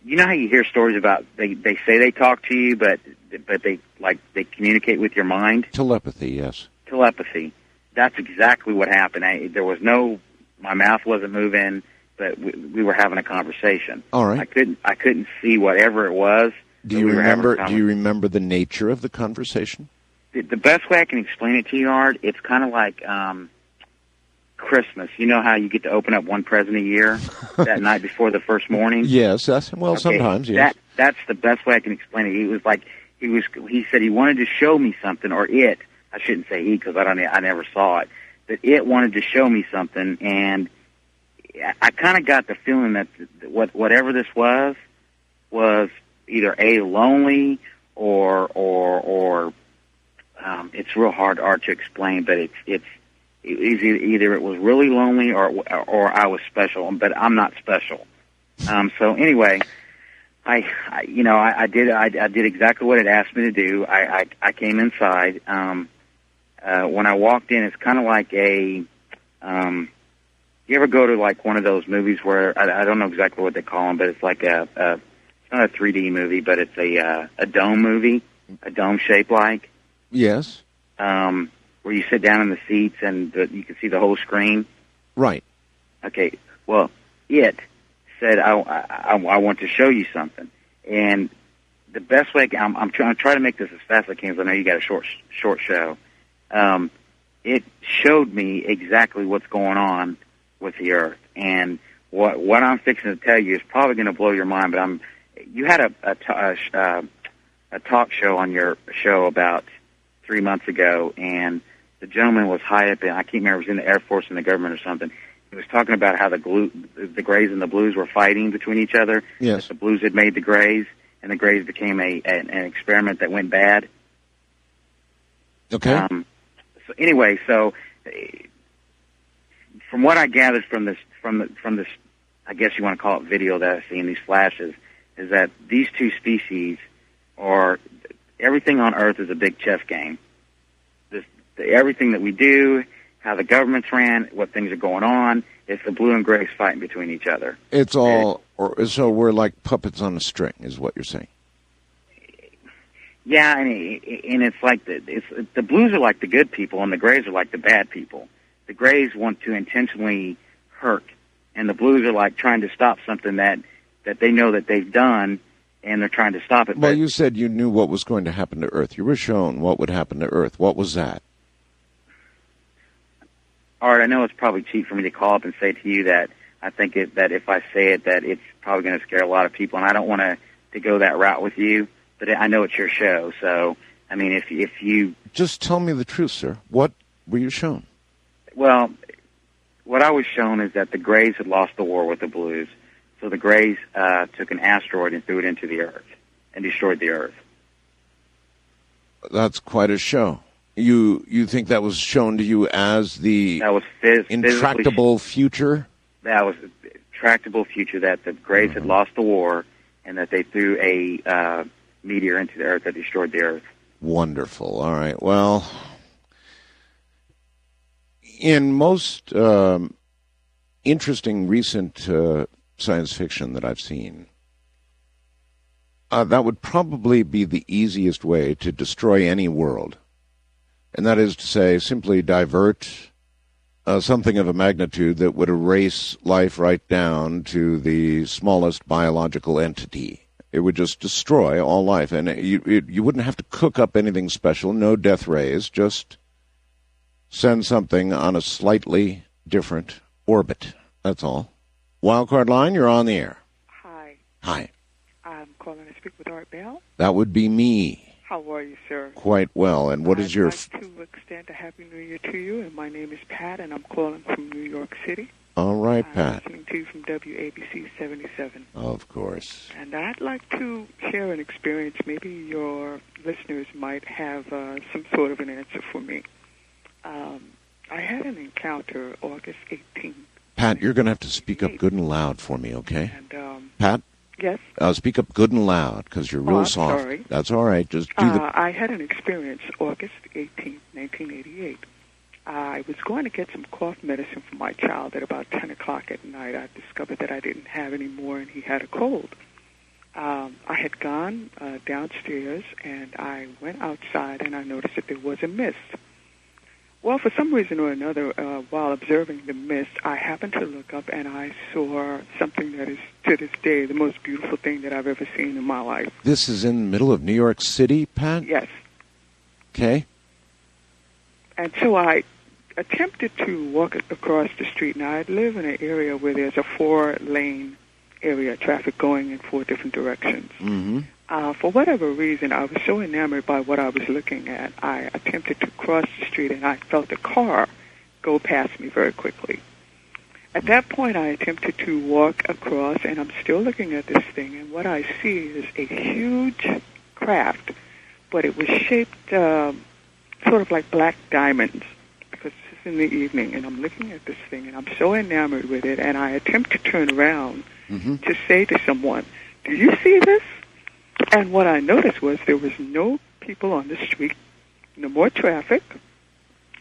you know how you hear stories about they say they talk to you, but they communicate with your mind? Telepathy, yes. Telepathy. That's exactly what happened. My mouth wasn't moving, but we were having a conversation. All right. I couldn't see whatever it was. Do you remember the nature of the conversation? The best way I can explain it to you, Art, it's kind of like Christmas. You know how you get to open up one present a year that night before the first morning? Yes, sometimes, yes. That's the best way I can explain it. It was like he said he wanted to show me something, or it. I shouldn't say he because I never saw it. But it wanted to show me something, and I kind of got the feeling that whatever this was either lonely or it's real hard, Art, to explain. But it's either it was really lonely or I was special, but I'm not special. So anyway, I did exactly what it asked me to do. I came inside. When I walked in, it's kind of like you ever go to like one of those movies where I don't know exactly what they call them, but it's like it's not a 3D movie, but it's a dome movie, a dome shape like. Yes. Where you sit down in the seats and you can see the whole screen. Right. Okay. Well, it said I want to show you something, and the best way I'm trying to make this as fast as I can because I know you got a short show. It showed me exactly what's going on with the Earth, and what I'm fixing to tell you is probably going to blow your mind. But you had a talk show on your show about 3 months ago, and the gentleman was high up in, I can't remember, it was in the Air Force and the government or something. He was talking about how the Greys and the Blues were fighting between each other. Yes. The Blues had made the Greys, and the Greys became an experiment that went bad. Okay. So anyway, from what I gathered from this, I guess you want to call it video that I see in these flashes, is that these two species are, everything on Earth is a big chess game. Everything that we do, how the government's ran, what things are going on, it's the blue and grays fighting between each other. It's all, so we're like puppets on a string, is what you're saying. Yeah, and it's like the Blues are like the good people, and the Grays are like the bad people. The Grays want to intentionally hurt, and the Blues are like trying to stop something that they know that they've done, and they're trying to stop it. Well, you said you knew what was going to happen to Earth. You were shown what would happen to Earth. What was that? Art, I know it's probably cheap for me to call up and say to you that I think that if I say it, that it's probably going to scare a lot of people, and I don't want to go that route with you. But I know it's your show, so, I mean, if you... Just tell me the truth, sir. What were you shown? Well, what I was shown is that the Grays had lost the war with the Blues, so the Grays took an asteroid and threw it into the Earth and destroyed the Earth. That's quite a show. You think that was shown to you as the intractable future? That was a tractable future, that the Grays had lost the war, and that they threw a meteor into the Earth that destroyed the Earth. Wonderful. All right. Well, in most interesting recent science fiction that I've seen, that would probably be the easiest way to destroy any world. And that is to say, simply divert something of a magnitude that would erase life right down to the smallest biological entity. It would just destroy all life. And you wouldn't have to cook up anything special, no death rays, just send something on a slightly different orbit. That's all. Wildcard line, you're on the air. Hi. Hi. I'm calling to speak with Art Bell. That would be me. How are you, sir? Quite well. And what is your... I'd like to extend a Happy New Year to you, and my name is Pat, and I'm calling from New York City. All right, I'm Pat. listening to you from WABC 77. Of course. And I'd like to share an experience. Maybe your listeners might have some sort of an answer for me. I had an encounter August 18th. Pat, you're going to have to speak up good and loud for me, okay? And, Pat? Yes? Speak up good and loud, because you're real soft. Sorry. That's all right. Just do I had an experience August 18th, 1988. I was going to get some cough medicine for my child at about 10 o'clock at night. I discovered that I didn't have any more, and he had a cold. I had gone downstairs, and I went outside, and I noticed that there was a mist. Well, for some reason or another, while observing the mist, I happened to look up, and I saw something that is, to this day, the most beautiful thing that I've ever seen in my life. This is in the middle of New York City, Pat? Yes. Okay. And so I attempted to walk across the street. Now, I live in an area where there's a 4-lane area, traffic going in 4 different directions. Mm-hmm. For whatever reason, I was so enamored by what I was looking at, I attempted to cross the street, and I felt a car go past me very quickly. At that point, I attempted to walk across, and I'm still looking at this thing, and what I see is a huge craft, but it was shaped sort of like black diamonds, because this is in the evening, and I'm looking at this thing, and I'm so enamored with it, and I attempt to turn around to say to someone, "Do you see this?" And what I noticed was there was no people on the street, no more traffic,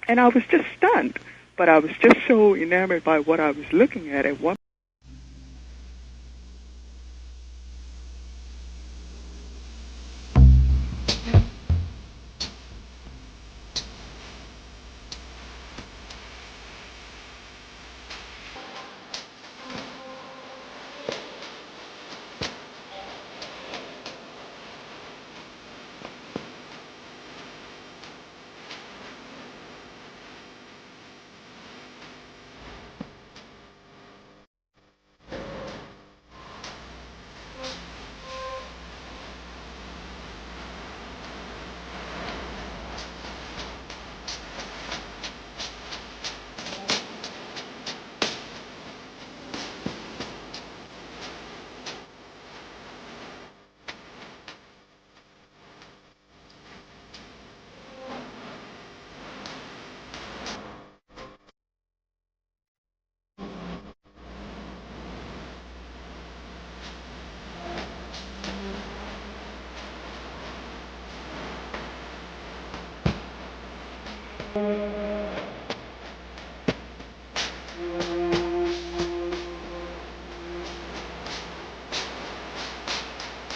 and I was just stunned. But I was just so enamored by what I was looking at one.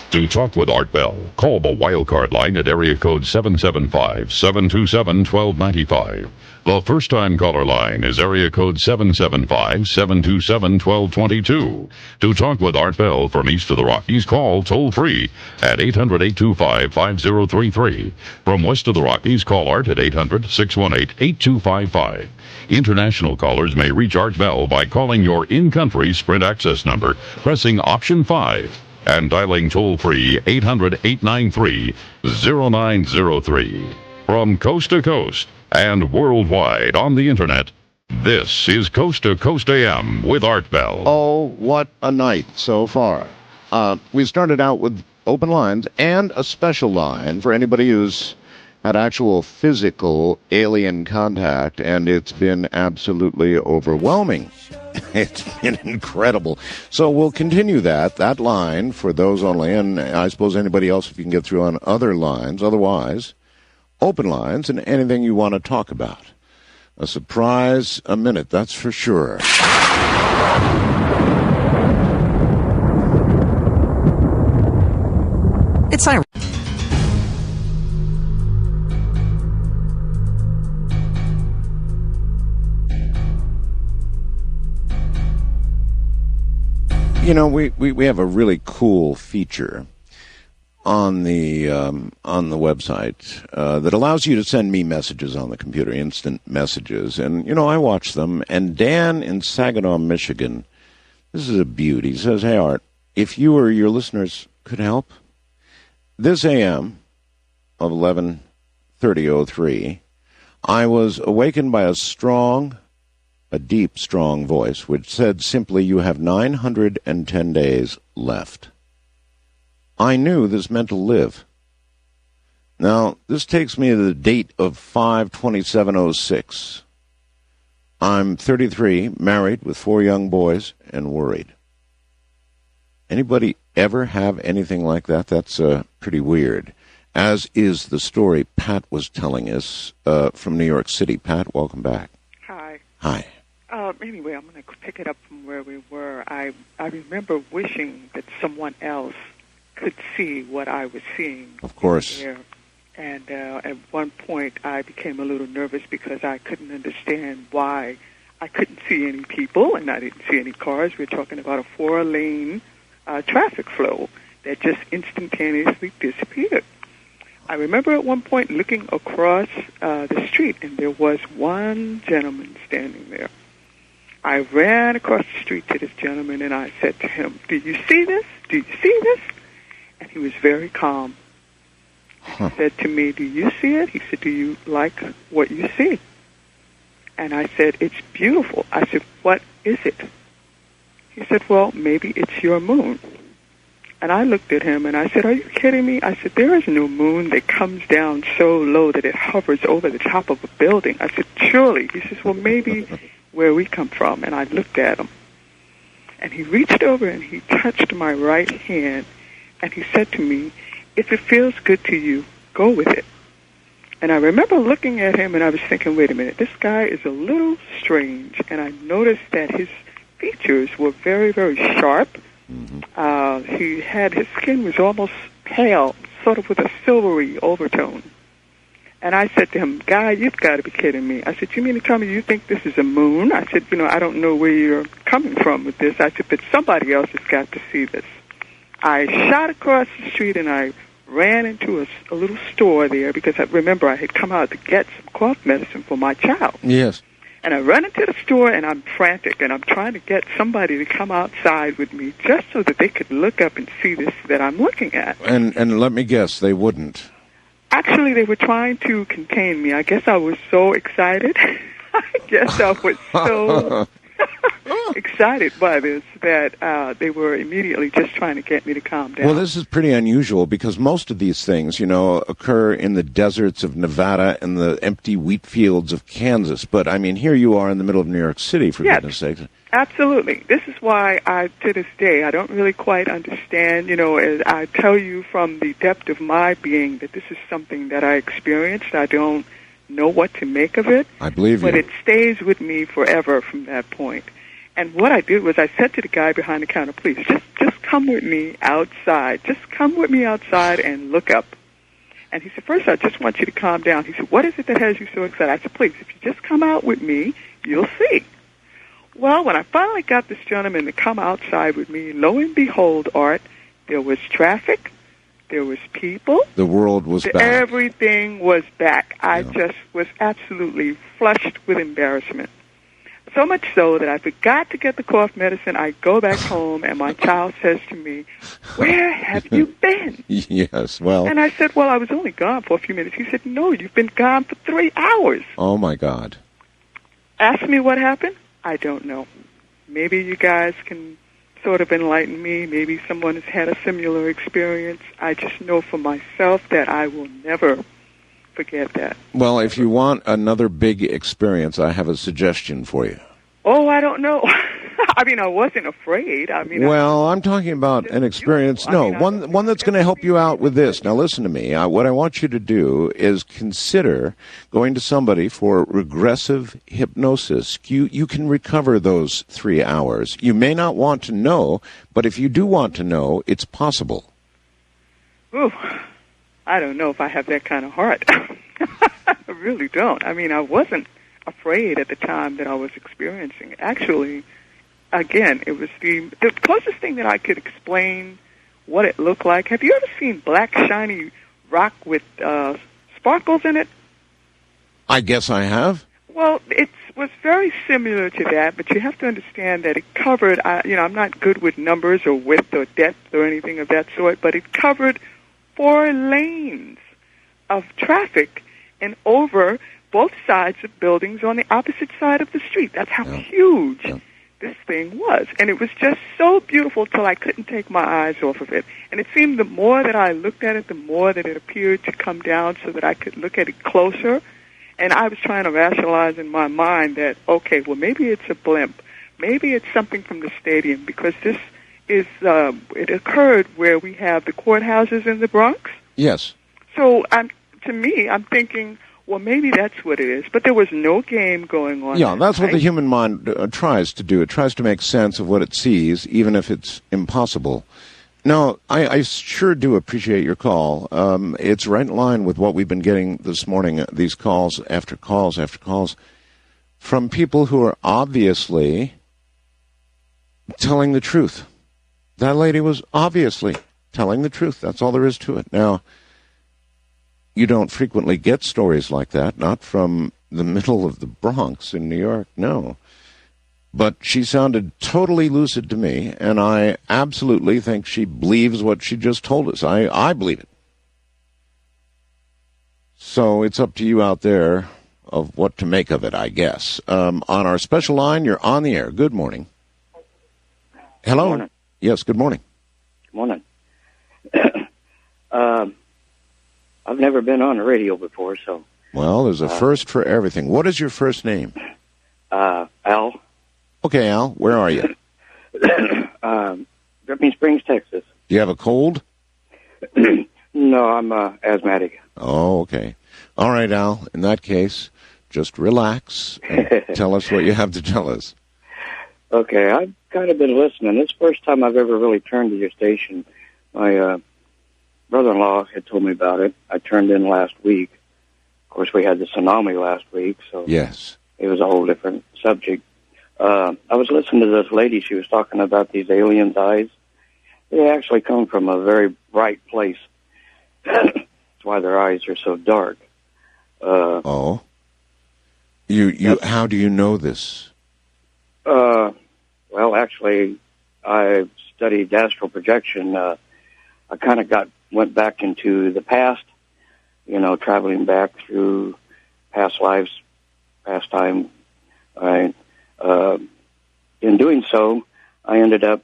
To talk with Art Bell, call the Wildcard line at area code 775-727-1295. The first-time caller line is area code 775-727-1222. To talk with Art Bell from east of the Rockies, call toll-free at 800-825-5033. From west of the Rockies, call Art at 800-618-8255. International callers may reach Art Bell by calling your in-country Sprint access number, pressing option 5. And dialing toll-free 800-893-0903. From coast to coast and worldwide on the Internet, this is Coast to Coast AM with Art Bell. Oh, what a night so far. We started out with open lines and a special line for anybody who's had actual physical alien contact, and it's been absolutely overwhelming. It's been incredible. So we'll continue that line for those only, and I suppose anybody else if you can get through on other lines. Otherwise, open lines and anything you want to talk about. A surprise a minute, that's for sure. It's ironic. You know, we have a really cool feature on the website that allows you to send me messages on the computer, instant messages. And, you know, I watch them. And Dan in Saginaw, Michigan, this is a beauty. He says, hey, Art, if you or your listeners could help, this AM of 11:30:03, I was awakened by a deep, strong voice, which said simply, you have 910 days left. I knew this meant to live. Now, this takes me to the date of 5/27/06. I'm 33, married with 4 young boys, and worried. Anybody ever have anything like that? That's pretty weird. As is the story Pat was telling us from New York City. Pat, welcome back. Hi. Hi. Anyway, I'm going to pick it up from where we were. I remember wishing that someone else could see what I was seeing. Of course. There. And at one point, I became a little nervous because I couldn't understand why I couldn't see any people and I didn't see any cars. We're talking about a 4-lane traffic flow that just instantaneously disappeared. I remember at one point looking across the street, and there was one gentleman standing there. I ran across the street to this gentleman, and I said to him, do you see this? Do you see this? And he was very calm. He said to me, do you see it? He said, do you like what you see? And I said, it's beautiful. I said, what is it? He said, well, maybe it's your moon. And I looked at him, and I said, are you kidding me? I said, there is no moon that comes down so low that it hovers over the top of a building. I said, surely. He says, well, maybe where we come from. And I looked at him. And he reached over, and he touched my right hand, and he said to me, if it feels good to you, go with it. And I remember looking at him, and I was thinking, wait a minute, this guy is a little strange. And I noticed that his features were very, very sharp. He had, his skin was almost pale, sort of with a silvery overtone. And I said to him, guy, you've got to be kidding me. I said, you mean to tell me you think this is a moon? I said, you know, I don't know where you're coming from with this. I said, but somebody else has got to see this. I shot across the street, and I ran into a little store there because I remember I had come out to get some cough medicine for my child. Yes. And I run into the store, and I'm frantic, and I'm trying to get somebody to come outside with me just so that they could look up and see this that I'm looking at. And let me guess, they wouldn't. Actually, they were trying to contain me. I guess I was so excited. I guess I was so excited by this that they were immediately just trying to get me to calm down. Well, this is pretty unusual because most of these things, you know, occur in the deserts of Nevada and the empty wheat fields of Kansas. But, I mean, here you are in the middle of New York City, for goodness sakes. Absolutely. This is why to this day, I don't really quite understand, you know, as I tell you from the depth of my being that this is something that I experienced. I don't know what to make of it. I believe you. But it stays with me forever from that point. And what I did was I said to the guy behind the counter, please, just come with me outside. Just come with me outside and look up. And he said, first, I just want you to calm down. He said, what is it that has you so excited? I said, please, if you just come out with me, you'll see. Well, when I finally got this gentleman to come outside with me, lo and behold, Art, there was traffic, there was people. The world was back. Everything was back. I just was absolutely flushed with embarrassment. So much so that I forgot to get the cough medicine. I go back home, and my child says to me, where have you been? Yes, well. And I said, well, I was only gone for a few minutes. He said, no, you've been gone for 3 hours. Oh, my God. Ask me what happened. I don't know. Maybe you guys can sort of enlighten me. Maybe someone has had a similar experience. I just know for myself that I will never forget that. Well, if you want another big experience, I have a suggestion for you. Oh, I don't know. I mean, I wasn't afraid. I mean, well, I'm talking about an experience. One that's going to help you out with this. Now, listen to me. What I want you to do is consider going to somebody for regressive hypnosis. You can recover those 3 hours. You may not want to know, but if you do want to know, it's possible. Ooh, I don't know if I have that kind of heart. I really don't. I mean, I wasn't afraid at the time that I was experiencing it. Actually, again, it was the closest thing that I could explain what it looked like. Have you ever seen black, shiny rock with sparkles in it? I guess I have. Well, it was very similar to that, but you have to understand that it covered, I'm not good with numbers or width or depth or anything of that sort, but it covered 4 lanes of traffic and over both sides of buildings on the opposite side of the street. That's how huge this thing was. And it was just so beautiful till I couldn't take my eyes off of it. And it seemed the more that I looked at it, the more that it appeared to come down so that I could look at it closer. And I was trying to rationalize in my mind that, okay, well, maybe it's a blimp. Maybe it's something from the stadium, because this is, it occurred where we have the courthouses in the Bronx. Yes. So to me, I'm thinking, well, maybe that's what it is. But there was no game going on. Yeah, that's what the human mind tries to do. It tries to make sense of what it sees, even if it's impossible. No, I sure do appreciate your call. It's right in line with what we've been getting this morning, these calls after calls after calls, from people who are obviously telling the truth. That lady was obviously telling the truth. That's all there is to it. Now, you don't frequently get stories like that, not from the middle of the Bronx in New York, no. But she sounded totally lucid to me, and I absolutely think she believes what she just told us. I believe it. So it's up to you out there of what to make of it, I guess. On our special line, you're on the air. Good morning. Hello? Good morning. Yes, good morning. Good morning. I've never been on the radio before, so... Well, there's a first for everything. What is your first name? Al. Okay, Al, where are you? Dripping Springs, Texas. Do you have a cold? No, I'm asthmatic. Oh, okay. All right, Al, in that case, just relax and tell us what you have to tell us. Okay, I've kind of been listening. This is the first time I've ever really turned to your station. My brother-in-law had told me about it. I turned in last week. Of course, we had the tsunami last week, so yes, it was a whole different subject. I was listening to this lady. She was talking about these aliens' eyes. They actually come from a very bright place. That's why their eyes are so dark. You how do you know this? Well, actually, I studied astral projection. I kind of went back into the past, traveling back through past lives, past time. In doing so, I ended up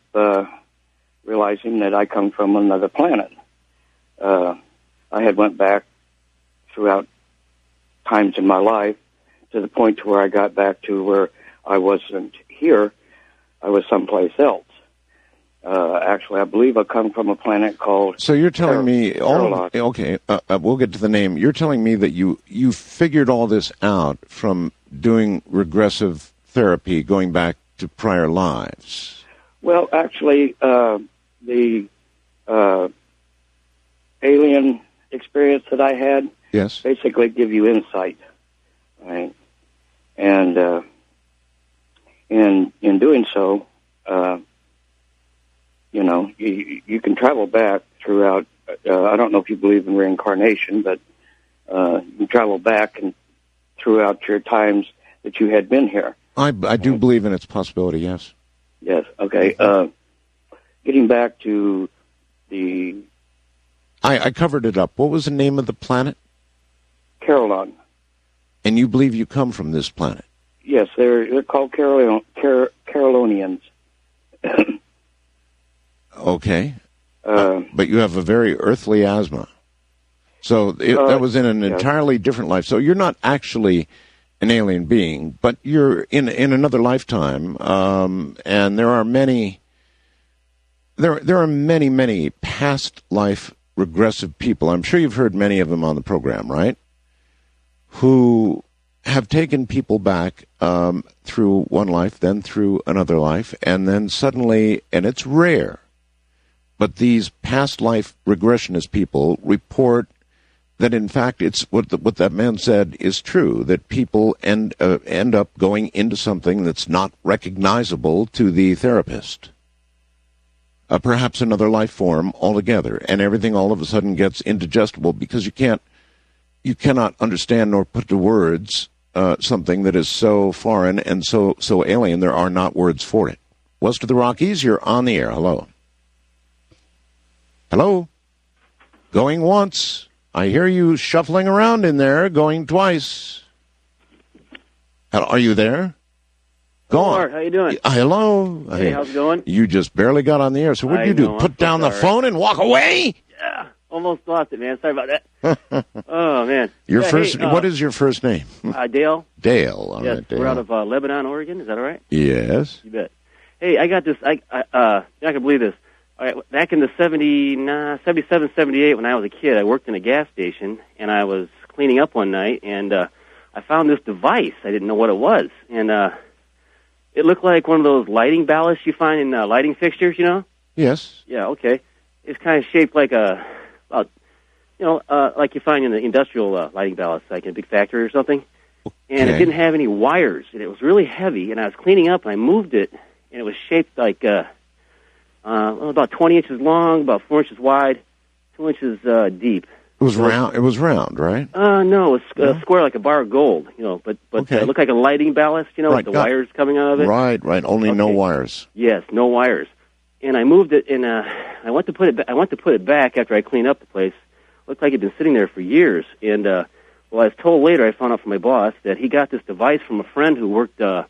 realizing that I come from another planet. I had went back throughout times in my life to the point to where I got back to where I wasn't here. I was someplace else. Actually, I believe I come from a planet called... So you're telling me... Okay, we'll get to the name. You're telling me that you figured all this out from doing regressive therapy, going back to prior lives. Well, actually, the alien experience that I had basically give you insight, right? And in doing so, you can travel back throughout. I don't know if you believe in reincarnation, but you can travel back and throughout your times that you had been here. I do believe in its possibility, yes. Yes, okay. Getting back to the... I covered it up. What was the name of the planet? Carolon. And you believe you come from this planet? Yes, they're called Carolonians. Okay. But you have a very earthly asthma. So that was in an entirely different life. So you're not actually an alien being, but you're in another lifetime, and there are many past life regressive people. I'm sure you've heard many of them on the program, right? Who have taken people back through one life, then through another life, and then suddenly, and it's rare, but these past life regressionist people report that in fact it's what that man said is true, that people end up going into something that's not recognizable to the therapist. Perhaps another life form altogether, and everything all of a sudden gets indigestible because you cannot understand nor put to words something that is so foreign and so alien. There are not words for it. West of the Rockies, you're on the air. Hello. Hello. Going once. I hear you shuffling around in there. Going twice. Are you there? Go on. Mark, how you doing? Hello. Hey, how's it going? You just barely got on the air. So what did you do? Put down the phone and walk away? Yeah, almost lost it, man. Sorry about that. Oh, man. What is your first name? Dale. Dale. All yes, right, Dale. We're out of Lebanon, Oregon. Is that all right? Yes. You bet. Hey, I got this. You're not going to believe this. All right, back in the 77, 78, when I was a kid, I worked in a gas station, and I was cleaning up one night, and I found this device. I didn't know what it was. And it looked like one of those lighting ballasts you find in lighting fixtures, you know? Yes. Yeah, okay. It's kind of shaped like like you find in the industrial lighting ballasts, like in a big factory or something. And it didn't have any wires, and it was really heavy, and I was cleaning up, and I moved it, and it was shaped like about 20 inches long, about 4 inches wide, 2 inches deep. It was round. It was round, right? No, it was square like a bar of gold, you know, but it looked like a lighting ballast, you know, right, with the wires coming out of it. Right. Only no wires. Yes, no wires. And I moved it, and I went to put it back after I cleaned up the place. It looked like it had been sitting there for years. And I was told later, I found out from my boss that he got this device from a friend who worked in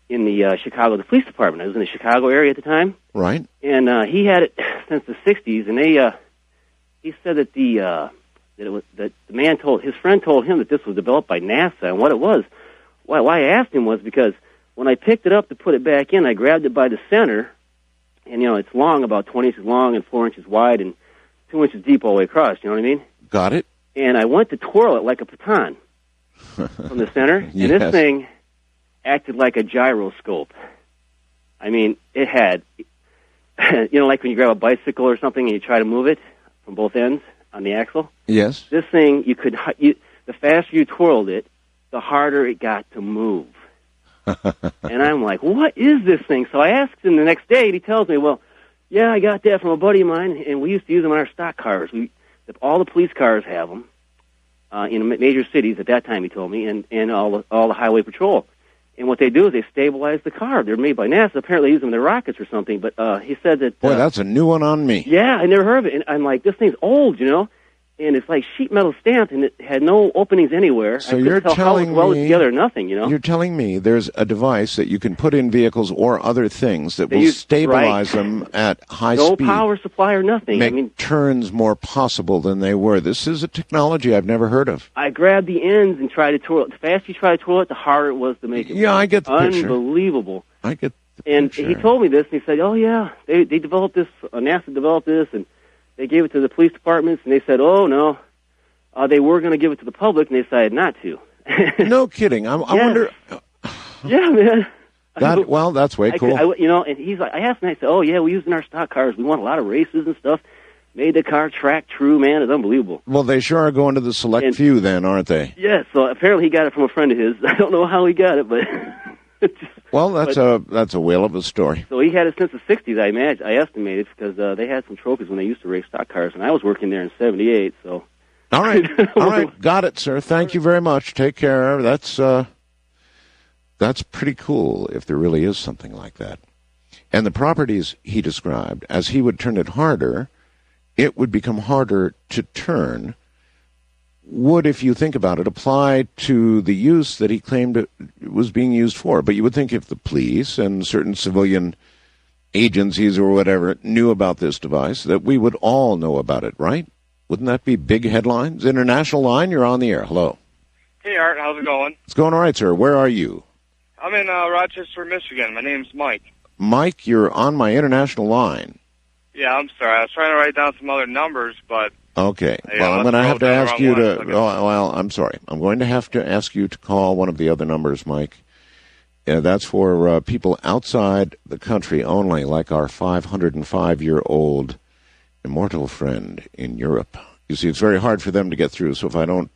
the the police department. I was in the Chicago area at the time. Right. And he had it since the 60s, and he said that his friend told him that this was developed by NASA, and what it was. Why I asked him was because when I picked it up to put it back in, I grabbed it by the center, and it's long, about 20 inches long and 4 inches wide and 2 inches deep all the way across. You know what I mean? Got it. And I went to twirl it like a baton from the center, Yes. and this thing acted like a gyroscope. I mean, it had, like when you grab a bicycle or something and you try to move it from both ends on the axle. Yes. This thing, the faster you twirled it, the harder it got to move. And I'm like, what is this thing? So I asked him the next day, and he tells me, well, yeah, I got that from a buddy of mine, and we used to use them on our stock cars. All the police cars have them in major cities at that time, he told me, and all the highway patrol. And what they do is they stabilize the car. They're made by NASA. Apparently they use them in their rockets or something. But he said that... Boy, that's a new one on me. Yeah, I never heard of it. And I'm like, this thing's old, And it's like sheet metal stamped, and it had no openings anywhere. So I you're couldn't tell telling how it welded me... together or nothing, You're telling me there's a device that you can put in vehicles or other things that will stabilize them at high no speed. No power supply or nothing. Make turns more possible than they were. This is a technology I've never heard of. I grabbed the ends and tried to twirl it. The faster you try to twirl it, the harder it was to make it. Yeah, I get the picture. Unbelievable. I get the and picture. He told me this, and he said, oh, yeah, they developed this, NASA developed this, and they gave it to the police departments, and they said, oh, no. They were going to give it to the public, and they decided not to. No kidding. I wonder... Yeah, man. That's way cool. And he's like, I asked him, I said, oh, yeah, we use it in our stock cars. We won a lot of races and stuff. Made the car track true, man. It's unbelievable. Well, they sure are going to the select few then, aren't they? Yeah, so apparently he got it from a friend of his. I don't know how he got it, but... Well, that's a whale of a story. So he had it since the 60s, I imagine. I estimated, because they had some trophies when they used to race stock cars, and I was working there in 78, so... All right. Got it, sir. Thank you very much. Take care. That's pretty cool if there really is something like that. And the properties he described, as he would turn it harder, it would become harder to turn, would, if you think about it, apply to the use that he claimed it was being used for. But you would think if the police and certain civilian agencies or whatever knew about this device, that we would all know about it, right? Wouldn't that be big headlines? International line, you're on the air. Hello. Hey, Art. How's it going? It's going all right, sir. Where are you? I'm in Rochester, Michigan. My name's Mike. Mike, you're on my international line. Yeah, I'm sorry. I was trying to write down some other numbers, but... Okay. Well, I'm going to have to ask you to... Well, I'm sorry. I'm going to have to ask you to call one of the other numbers, Mike. That's for people outside the country only, like our 505-year-old immortal friend in Europe. You see, it's very hard for them to get through, so if I don't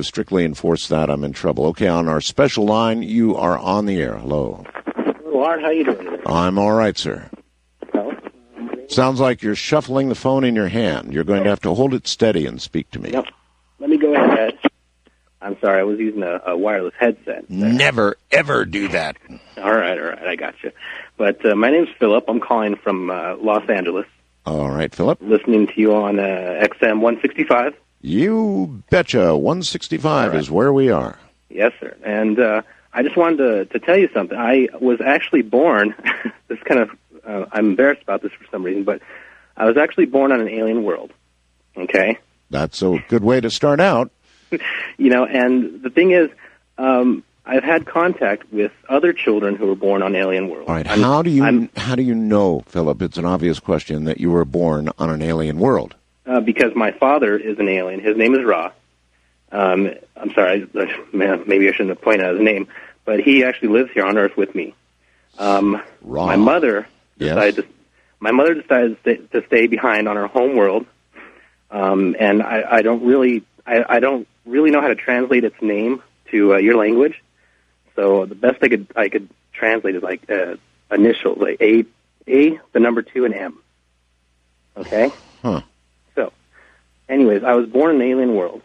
strictly enforce that, I'm in trouble. Okay, on our special line, you are on the air. Hello. Hello, Art. How you doing today? I'm all right, sir. Hello? Sounds like you're shuffling the phone in your hand. You're going to have to hold it steady and speak to me. Yep. Let me go ahead. I'm sorry, I was using a wireless headset. Never, ever do that. All right, I got you. But my name's Philip. I'm calling from Los Angeles. All right, Philip. Listening to you on XM 165. You betcha. 165 is where we are. Yes, sir. And I just wanted to tell you something. I was actually born, this kind of, I'm embarrassed about this for some reason, but I was actually born on an alien world. Okay? That's a good way to start out. You know, and the thing is, I've had contact with other children who were born on alien worlds. All right, how do you know, Philip? It's an obvious question that you were born on an alien world. Because my father is an alien. His name is Ra. I'm sorry, maybe I shouldn't have pointed out his name, but he actually lives here on Earth with me. Ra. My mother decided to stay behind on her home world, and I don't really know how to translate its name to your language. So the best I could translate is like initials, like A, the number 2, and M. Okay? Huh. So, anyways, I was born in an alien world.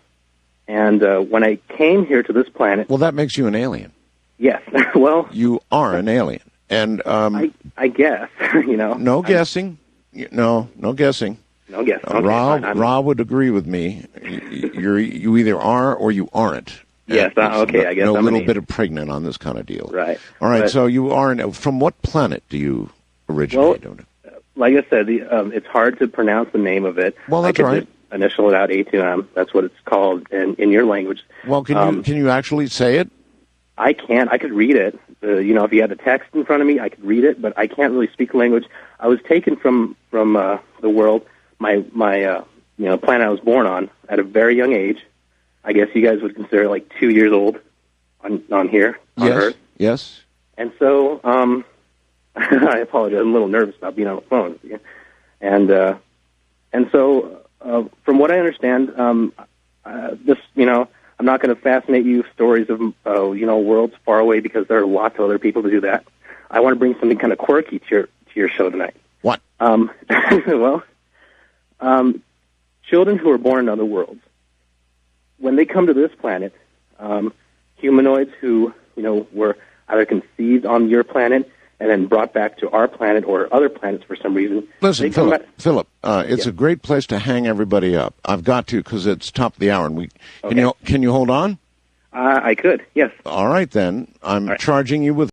And when I came here to this planet... Well, that makes you an alien. Yes. Well... You are an alien. And I guess, you know... No guessing. No guessing. No guessing. Okay, Rob would agree with me. You either are or you aren't. Yes, okay, I guess no I'm little bit of pregnant on this kind of deal. Right. All right, But, so you are... From what planet do you originate? Well, like I said, it's hard to pronounce the name of it. Well, that's I could all right. just initial it out A2M. That's what it's called in your language. Well, can you actually say it? I can't. I could read it. You know, if you had the text in front of me, I could read it, but I can't really speak the language. I was taken from the world, my planet I was born on at a very young age. I guess you guys would consider it like 2 years old on here on Earth. Yes. And so, I apologize. I'm a little nervous about being on the phone with you. And so, from what I understand, this, I'm not going to fascinate you with stories of, worlds far away because there are lots of other people to do that. I want to bring something kind of quirky to your show tonight. What? Well, children who are born in other worlds, when they come to this planet, humanoids who, were either conceived on your planet and then brought back to our planet or other planets for some reason. Listen, Philip, it's a great place to hang everybody up. I've got to because it's top of the hour. And can you hold on? I could, yes. All right, then. I'm charging you with...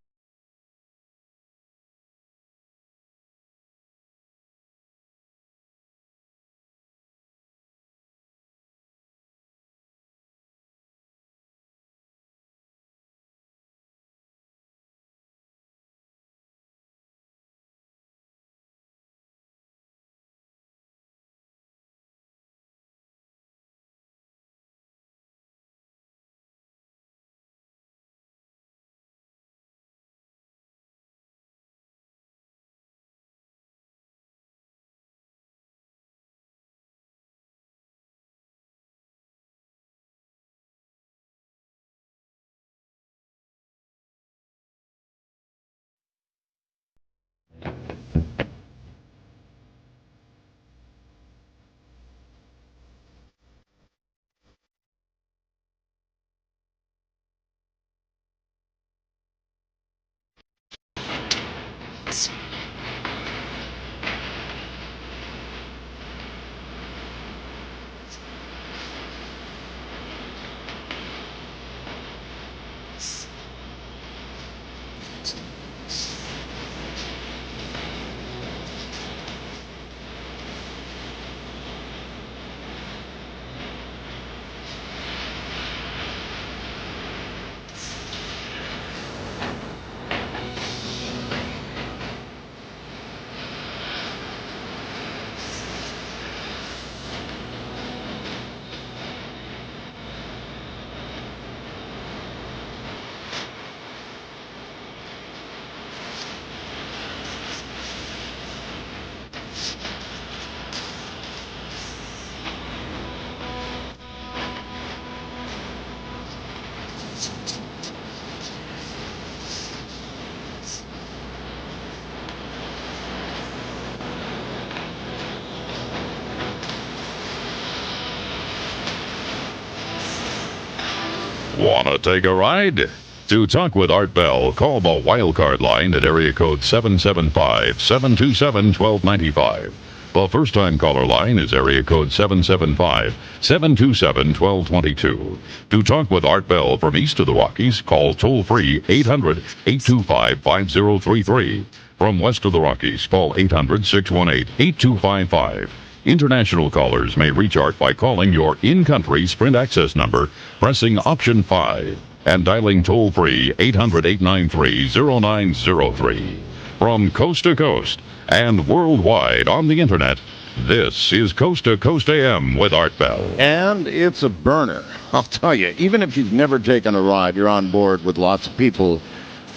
Wanna take a ride? To talk with Art Bell, call the Wildcard line at area code 775-727-1295. The first-time caller line is area code 775-727-1222. To talk with Art Bell from east of the Rockies, call toll-free 800-825-5033. From west of the Rockies, call 800-618-8255. International callers may reach Art by calling your in-country Sprint access number, pressing option 5, and dialing toll-free 800-893-0903. From coast to coast and worldwide on the Internet, this is Coast to Coast AM with Art Bell. And it's a burner. I'll tell you, even if you've never taken a ride, you're on board with lots of people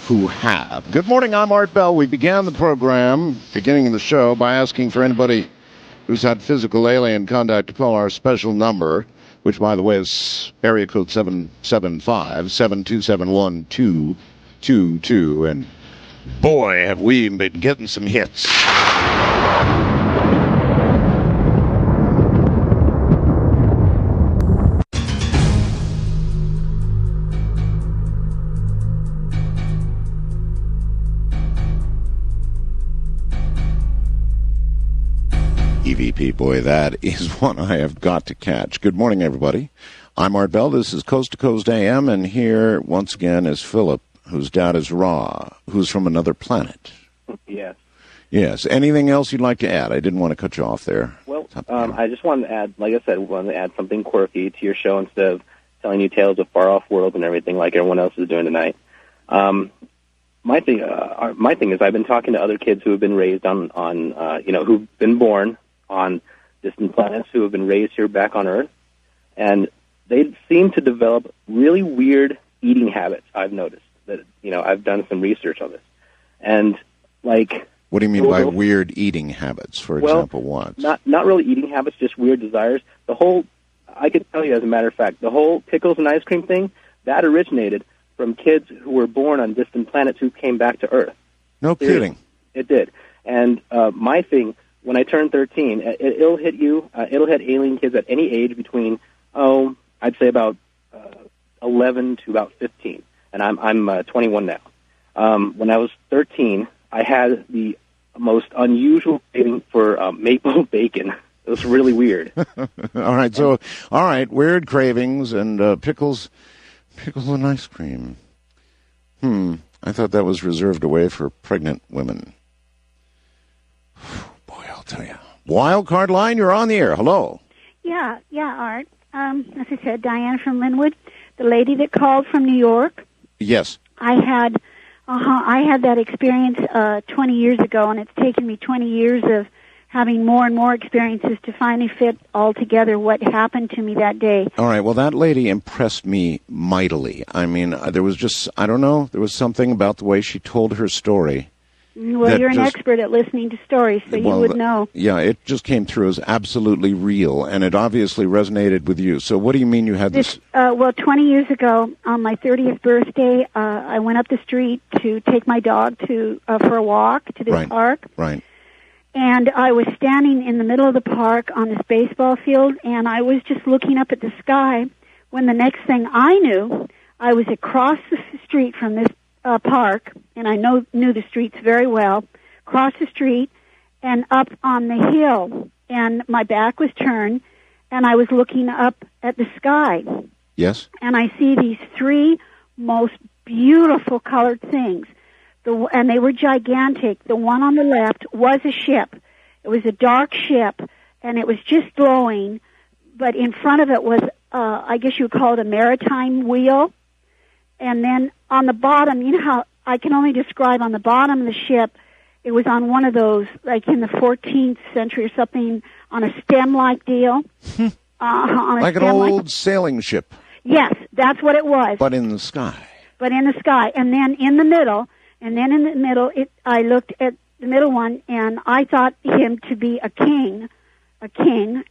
who have. Good morning, I'm Art Bell. We began the program, beginning of the show, by asking for anybody who's had physical alien contact to call our special number, which, by the way, is area code 775-727-1222. And boy, have we been getting some hits. EVP, boy, that is one I have got to catch. Good morning, everybody. I'm Art Bell. This is Coast to Coast AM, and here, once again, is Philip, whose dad is Ra, who's from another planet. Yes. Yes. Anything else you'd like to add? I didn't want to cut you off there. Well, I just wanted to add, like I said, wanted to add something quirky to your show instead of telling you tales of far-off worlds and everything like everyone else is doing tonight. My thing is I've been talking to other kids who have been raised on who've been born on distant planets, who have been raised here back on Earth, and they seem to develop really weird eating habits. I've noticed that, I've done some research on this, and like. What do you mean by weird eating habits? For example, what? Not really eating habits, just weird desires. I could tell you, as a matter of fact, the whole pickles and ice cream thing, that originated from kids who were born on distant planets who came back to Earth. No kidding. It did. And my thing, when I turned 13, it'll hit you. It'll hit alien kids at any age between, I'd say about 11 to about 15. And I'm 21 now. When I was 13, I had the most unusual craving for maple bacon. It was really weird. All right, weird cravings and pickles and ice cream. I thought that was reserved away for pregnant women. Boy, I'll tell you. Wildcard line, you're on the air. Hello. Yeah, Art. As I said, Diane from Linwood, the lady that called from New York. Yes. I had that experience 20 years ago, and it's taken me 20 years of having more and more experiences to finally fit all together what happened to me that day. All right, well, that lady impressed me mightily. I mean, there was just, I don't know, there was something about the way she told her story. Well, you're an expert at listening to stories, so you would know. Yeah, it just came through as absolutely real, and it obviously resonated with you. So what do you mean you had this? Well, 20 years ago, on my 30th birthday, I went up the street to take my dog for a walk to this park. Right. And I was standing in the middle of the park on this baseball field, and I was just looking up at the sky when the next thing I knew, I was across the street from this park, and I knew the streets very well, across the street and up on the hill. And my back was turned, and I was looking up at the sky. Yes. And I see these three most beautiful colored things. And they were gigantic. The one on the left was a ship. It was a dark ship, and it was just glowing. But in front of it was, I guess you would call it a maritime wheel. And then on the bottom, you know how I can only describe on the bottom of the ship, it was on one of those, like in the 14th century or something, on a stem-like deal. Like an old sailing ship. Yes, that's what it was. But in the sky. And then in the middle... I looked at the middle one, and I thought him to be a king,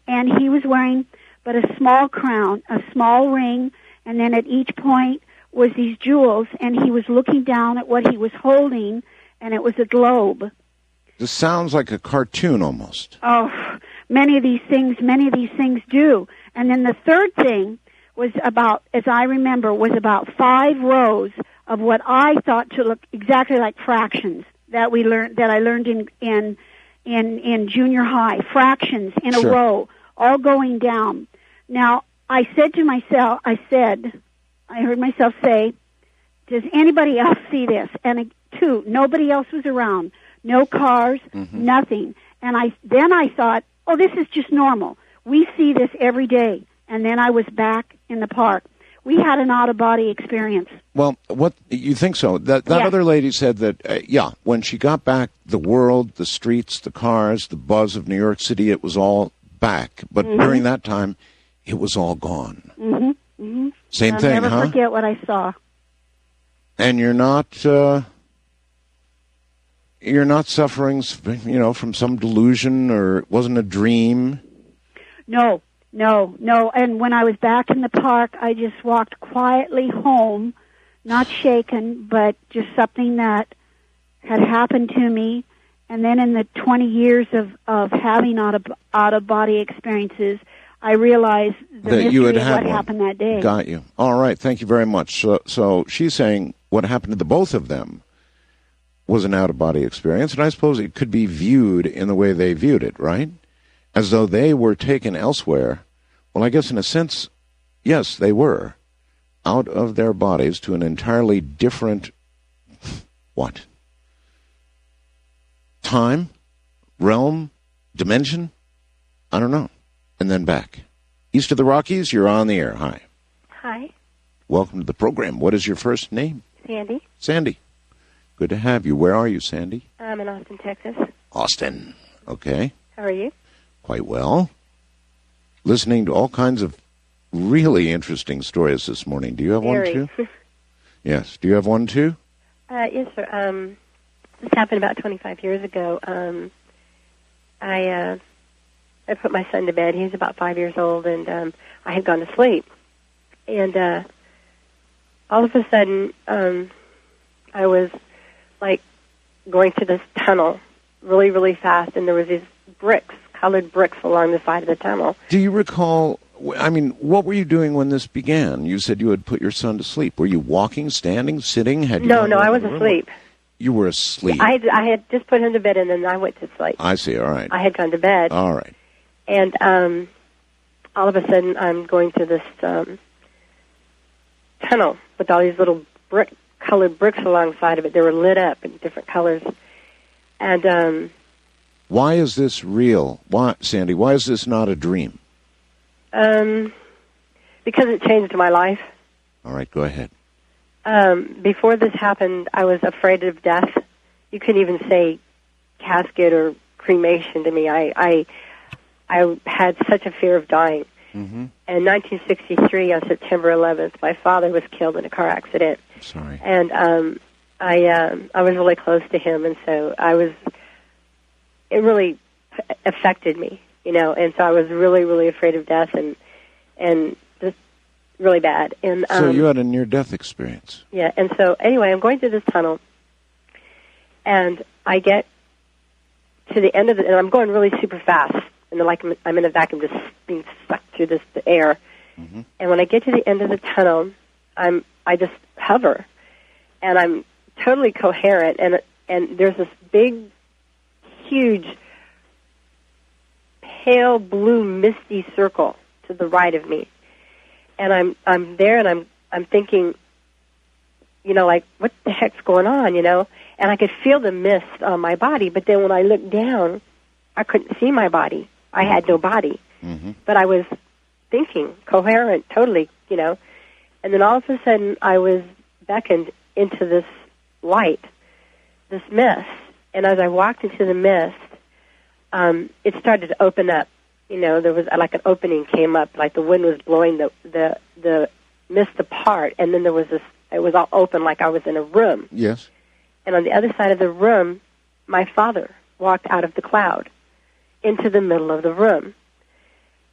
and he was wearing but a small crown, a small ring, and then at each point was these jewels, and he was looking down at what he was holding, and it was a globe. This sounds like a cartoon almost. Oh, many of these things do. And then the third thing was about, as I remember, was about 5 rows of what I thought to look exactly like fractions that I learned in junior high. Fractions in a row, all going down. Now, I said to myself, I heard myself say, does anybody else see this? And 2, nobody else was around. No cars, nothing. And then I thought, oh, this is just normal. We see this every day. And then I was back in the park. We had an out-of-body experience. Well, what you think so? That other lady said that, when she got back, the world, the streets, the cars, the buzz of New York City, it was all back. But during that time, it was all gone. Same thing, I'll never forget what I saw. And you're not suffering, from some delusion, or it wasn't a dream? No. And when I was back in the park, I just walked quietly home, not shaken, but just something that had happened to me. And then in the 20 years of having out-of-body experiences, I realized the mystery of what happened that day. Got you. All right. Thank you very much. So she's saying what happened to the both of them was an out-of-body experience, and I suppose it could be viewed in the way they viewed it, right? As though they were taken elsewhere. Well, I guess in a sense, yes, they were out of their bodies to an entirely different, what? Time? Realm? Dimension? I don't know. And then back. East of the Rockies, you're on the air. Hi. Hi. Welcome to the program. What is your first name? Sandy. Sandy. Good to have you. Where are you, Sandy? I'm in Austin, Texas. Austin. Okay. How are you? Quite well. Listening to all kinds of really interesting stories this morning. Do you have one, too? Yes. Do you have one, too? Yes, sir. This happened about 25 years ago. I put my son to bed. He's about 5 years old, and I had gone to sleep. And all of a sudden, I was, like, going through this tunnel really, really fast, and there was these bricks, colored bricks along the side of the tunnel. Do you recall, what were you doing when this began? You said you had put your son to sleep. Were you walking, standing, sitting? No, I was asleep. You were asleep. I had just put him to bed, and then I went to sleep. I see, all right. I had gone to bed. All right. And all of a sudden, I'm going through this tunnel with all these little colored bricks alongside of it. They were lit up in different colors. And why is this real? Why, Sandy, why is this not a dream? Because it changed my life. All right, go ahead. Before this happened, I was afraid of death. You couldn't even say casket or cremation to me. I had such a fear of dying. In 1963, on September 11th, my father was killed in a car accident. Sorry. And I was really close to him, and so it really affected me, and so I was really, really afraid of death, and just really bad. And so you had a near-death experience. Yeah, and so anyway, I'm going through this tunnel, and I get to the end of it, and I'm going really super fast, and like I'm in a vacuum, just being sucked through the air. And when I get to the end of the tunnel, I just hover, and I'm totally coherent, and there's this big, huge, pale blue, misty circle to the right of me, and I'm there, and I'm thinking, like, what the heck's going on, And I could feel the mist on my body, but then when I looked down, I couldn't see my body. I had no body, but I was thinking, coherent, totally, And then all of a sudden, I was beckoned into this light, this mist. And as I walked into the mist, it started to open up. There was like an opening came up, like the wind was blowing the mist apart, and then there was this. It was all open, like I was in a room. Yes. And on the other side of the room, my father walked out of the cloud into the middle of the room.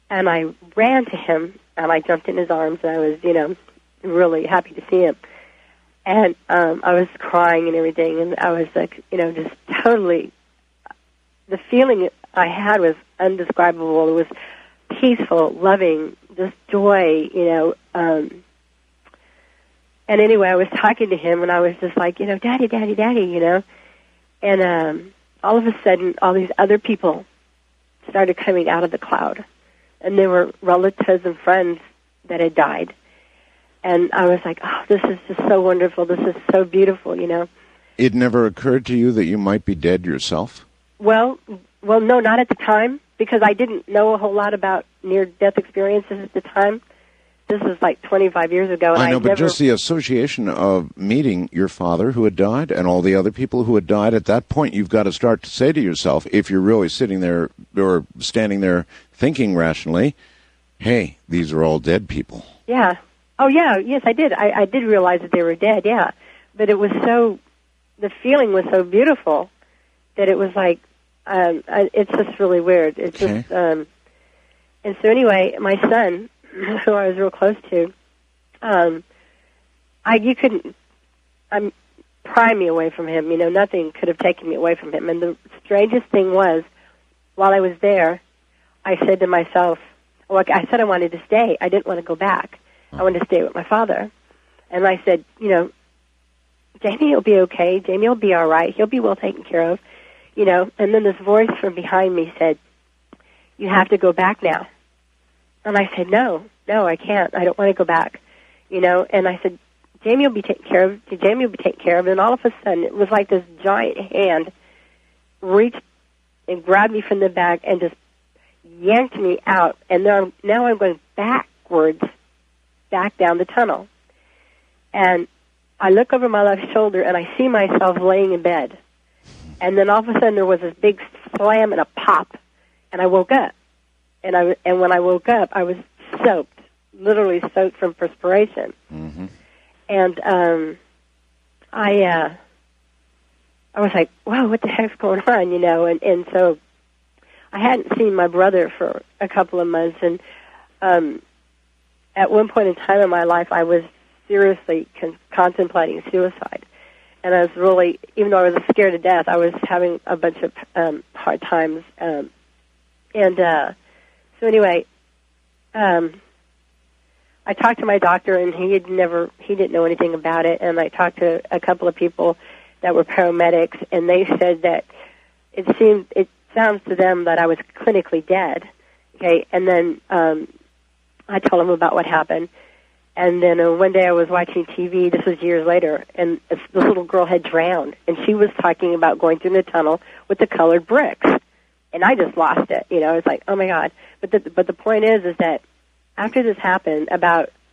And I ran to him, and I jumped in his arms, and I was, really happy to see him. And I was crying and everything, and I was like, just totally, the feeling I had was indescribable. It was peaceful, loving, just joy, And anyway, I was talking to him, and I was just like, Daddy, Daddy, Daddy, And all of a sudden, all these other people started coming out of the cloud. And they were relatives and friends that had died. And I was like, oh, this is just so wonderful. This is so beautiful, It never occurred to you that you might be dead yourself? Well, no, not at the time, because I didn't know a whole lot about near-death experiences at the time. This was like 25 years ago. And I know, but just the association of meeting your father who had died and all the other people who had died, at that point you've got to start to say to yourself, if you're really sitting there or standing there thinking rationally, hey, these are all dead people. Yeah. Oh, yeah, yes, I did. I did realize that they were dead, yeah. But it was the feeling was so beautiful that it was like, it's just really weird. It's just, and so anyway, my son, who I was real close to, you couldn't pry me away from him. Nothing could have taken me away from him. And the strangest thing was, while I was there, I said to myself, I said I wanted to stay. I didn't want to go back. I wanted to stay with my father. And I said, Jamie will be okay. Jamie will be all right. He'll be well taken care of. And then this voice from behind me said, you have to go back now. And I said, no, I can't. I don't want to go back. And I said, Jamie will be taken care of. Jamie will be taken care of. And all of a sudden, it was like this giant hand reached and grabbed me from the back and just yanked me out. And now I'm going backwards, back down the tunnel. And I look over my left shoulder, and I see myself laying in bed. And then all of a sudden, there was this big slam and a pop, and I woke up. And when I woke up, I was soaked, literally soaked from perspiration. Mm-hmm. And I was like, wow, what the heck's going on, And so I hadn't seen my brother for a couple of months, and at one point in time in my life, I was seriously contemplating suicide. And I was really, even though I was scared to death, I was having a bunch of hard times. So anyway, I talked to my doctor, and he didn't know anything about it. And I talked to a couple of people that were paramedics, and they said that it sounds to them that I was clinically dead. Okay, and then I told them about what happened. And then one day I was watching TV, this was years later, and this little girl had drowned, and she was talking about going through the tunnel with the colored bricks. And I just lost it, I was like, oh my God. But the point is that after this happened,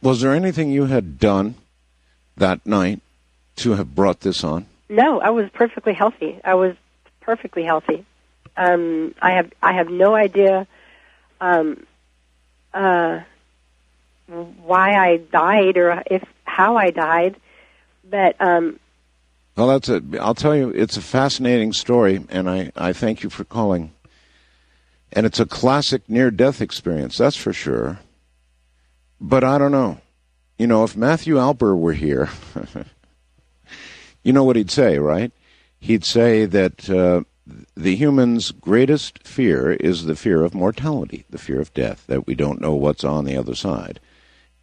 was there anything you had done that night to have brought this on? No, I was perfectly healthy. I was perfectly healthy. I have no idea why I died or how I died, but well, that's it. I'll tell you, it's a fascinating story, and I thank you for calling. And it's a classic near-death experience, that's for sure. But I don't know. If Matthew Alber were here, you know what he'd say, right? He'd say that the human's greatest fear is the fear of mortality, the fear of death, that we don't know what's on the other side.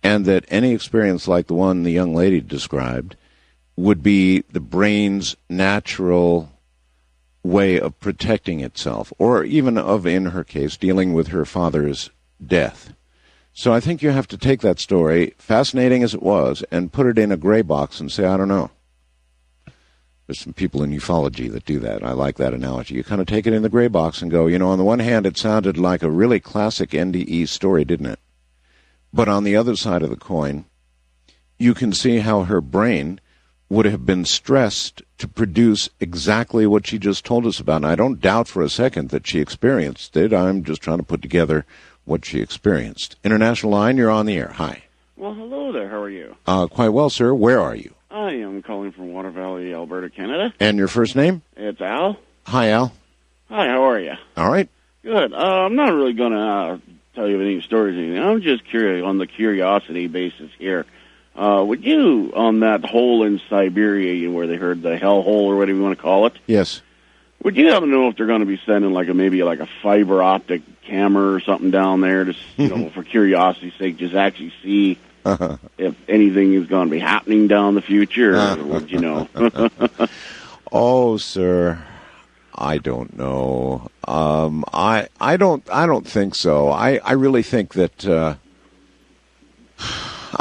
And that any experience like the one the young lady described would be the brain's natural way of protecting itself, or even in her case, dealing with her father's death. So I think you have to take that story, fascinating as it was, and put it in a gray box and say, I don't know. There's some people in ufology that do that. I like that analogy. You kind of take it in the gray box and go, on the one hand, it sounded like a really classic NDE story, didn't it? But on the other side of the coin, you can see how her brain would have been stressed to produce exactly what she just told us about. And I don't doubt for a second that she experienced it. I'm just trying to put together what she experienced. International Line, you're on the air. Hi. Well, hello there. How are you? Quite well, sir. Where are you? I am calling from Water Valley, Alberta, Canada. And your first name? It's Al. Hi, Al. Hi, how are you? All right. Good. I'm not really going to tell you any stories or anything. I'm just curious on the curiosity basis here. Would you, on that hole in Siberia where they heard the hell hole or whatever you want to call it, Yes. would you happen to know if they're going to be sending maybe a fiber optic camera or something down there, just for curiosity's sake, just actually see if anything is going to be happening down the future? Or would you know? Oh, sir, I don't know. I don't think so. I really think that.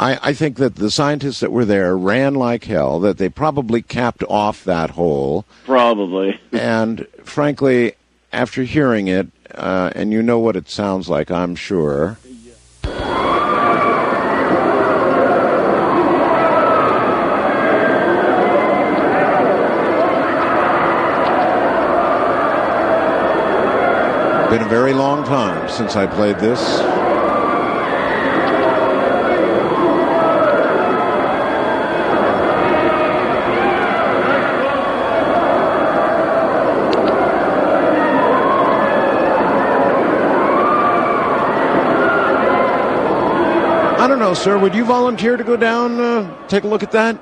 I think that the scientists that were there ran like hell, that they probably capped off that hole. Probably. And frankly, after hearing it, and you know what it sounds like, I'm sure. Been a very long time since I played this. I don't know, sir. Would you volunteer to go down, take a look at that?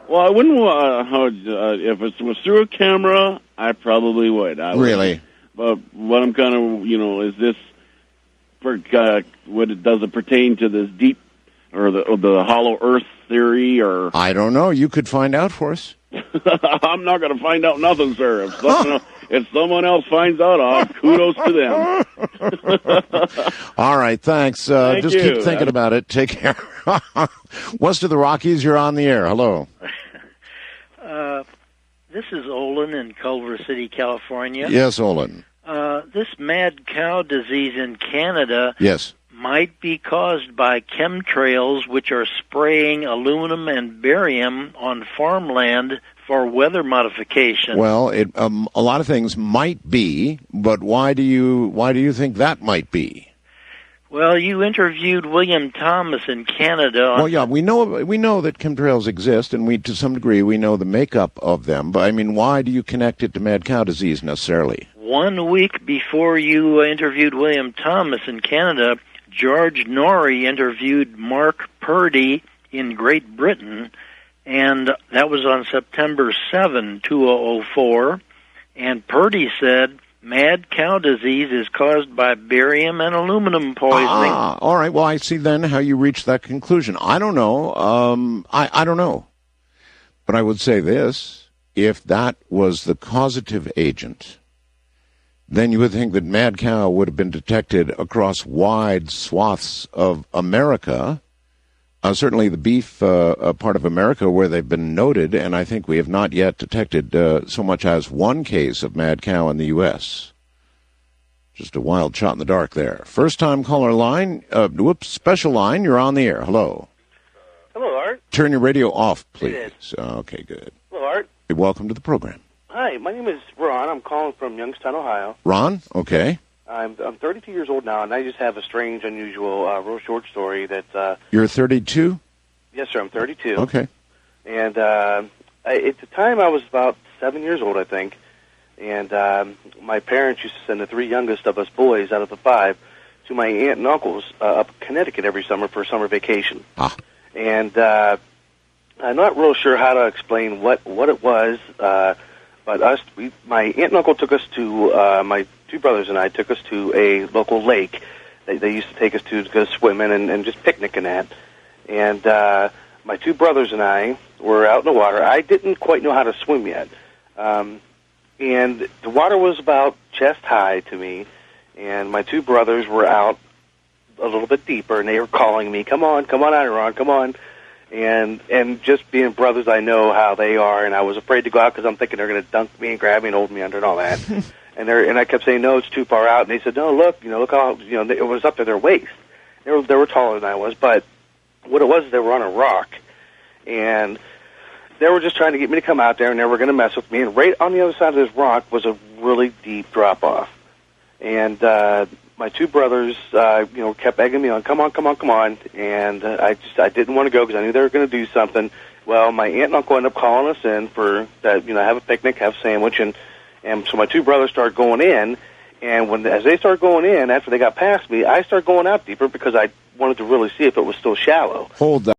Well, I wouldn't. If it was through a camera, I probably would. Really? But what I'm kind of, is this? Does it pertain to this deep or the hollow Earth theory, or? I don't know. You could find out for us. I'm not going to find out nothing, sir. If someone else finds out, kudos to them. All right, thanks. Just keep thinking about it. Take care. West of the Rockies, you're on the air. Hello. This is Olin in Culver City, California. Yes, Olin. This mad cow disease in Canada yes. might be caused by chemtrails, which are spraying aluminum and barium on farmland for weather modification. Well, a lot of things might be, but why do you think that might be? Well, you interviewed William Thomas in Canada. Well, yeah, we know that chemtrails exist, and to some degree we know the makeup of them. But I mean, why do you connect it to mad cow disease necessarily? 1 week before you interviewed William Thomas in Canada, George Norrie interviewed Mark Purdy in Great Britain, and that was on September 7, 2004. And Purdy said mad cow disease is caused by barium and aluminum poisoning. All right. Well, I see then how you reached that conclusion. I don't know. I don't know. But I would say this. If that was the causative agent, then you would think that mad cow would have been detected across wide swaths of America. Certainly the beef part of America where they've been noted, and I think we have not yet detected so much as one case of mad cow in the U.S. Just a wild shot in the dark there. First-time caller line, special line, you're on the air. Hello. Hello, Art. Turn your radio off, please. Okay, good. Hello, Art. Welcome to the program. Hi, my name is Ron. I'm calling from Youngstown, Ohio. Ron? Okay. I'm 32 years old now, and I just have a strange, unusual, real short story that... You're 32? Yes, sir, I'm 32. Okay. And at the time, I was about 7 years old, I think. And my parents used to send the 3 youngest of us boys out of the 5 to my aunt and uncle's up in Connecticut every summer for a summer vacation. And I'm not real sure how to explain what it was, but my aunt and uncle took us to, my 2 brothers and I took us to a local lake. They used to take us to go swimming and just picnicking at. And my 2 brothers and I were out in the water. I didn't quite know how to swim yet. And the water was about chest high to me. And my 2 brothers were out a little bit deeper, and they were calling me, come on, Ron, come on. And just being brothers, I know how they are, and I was afraid to go out because I'm thinking they're going to dunk me and grab me and hold me under and all that. and I kept saying, no, it's too far out. And they said, no, look how, it was up to their waist. They were taller than I was, but what it was is they were on a rock, and they were just trying to get me to come out there, and they were going to mess with me. And right on the other side of this rock was a really deep drop off, and my 2 brothers, kept egging me on, come on, and I didn't want to go because I knew they were going to do something. Well, my aunt and uncle ended up calling us in for that, have a picnic, have a sandwich, and so my 2 brothers started going in, and as they started going in, after they got past me, I started going out deeper because I wanted to really see if it was still shallow. Hold that.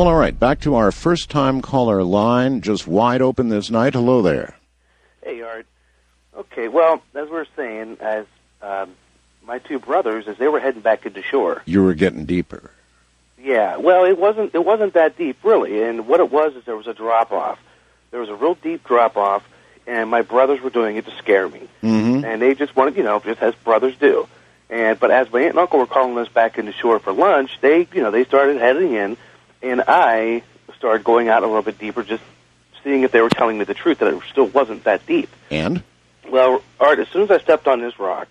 Well, all right, back to our first-time caller line, just wide open this night. Hello there. Hey, Art. Okay, well, as we were saying, as my two brothers, as they were heading back into shore. You were getting deeper. Yeah, well, it wasn't that deep, really. And what it was is there was a drop-off. There was a real deep drop-off, and my brothers were doing it to scare me. Mm-hmm. And they just wanted, just as brothers do. But as my aunt and uncle were calling us back into shore for lunch, they started heading in, and I started going out a little bit deeper, just seeing if they were telling me the truth, that it still wasn't that deep. And? Well, Art, as soon as I stepped on this rock,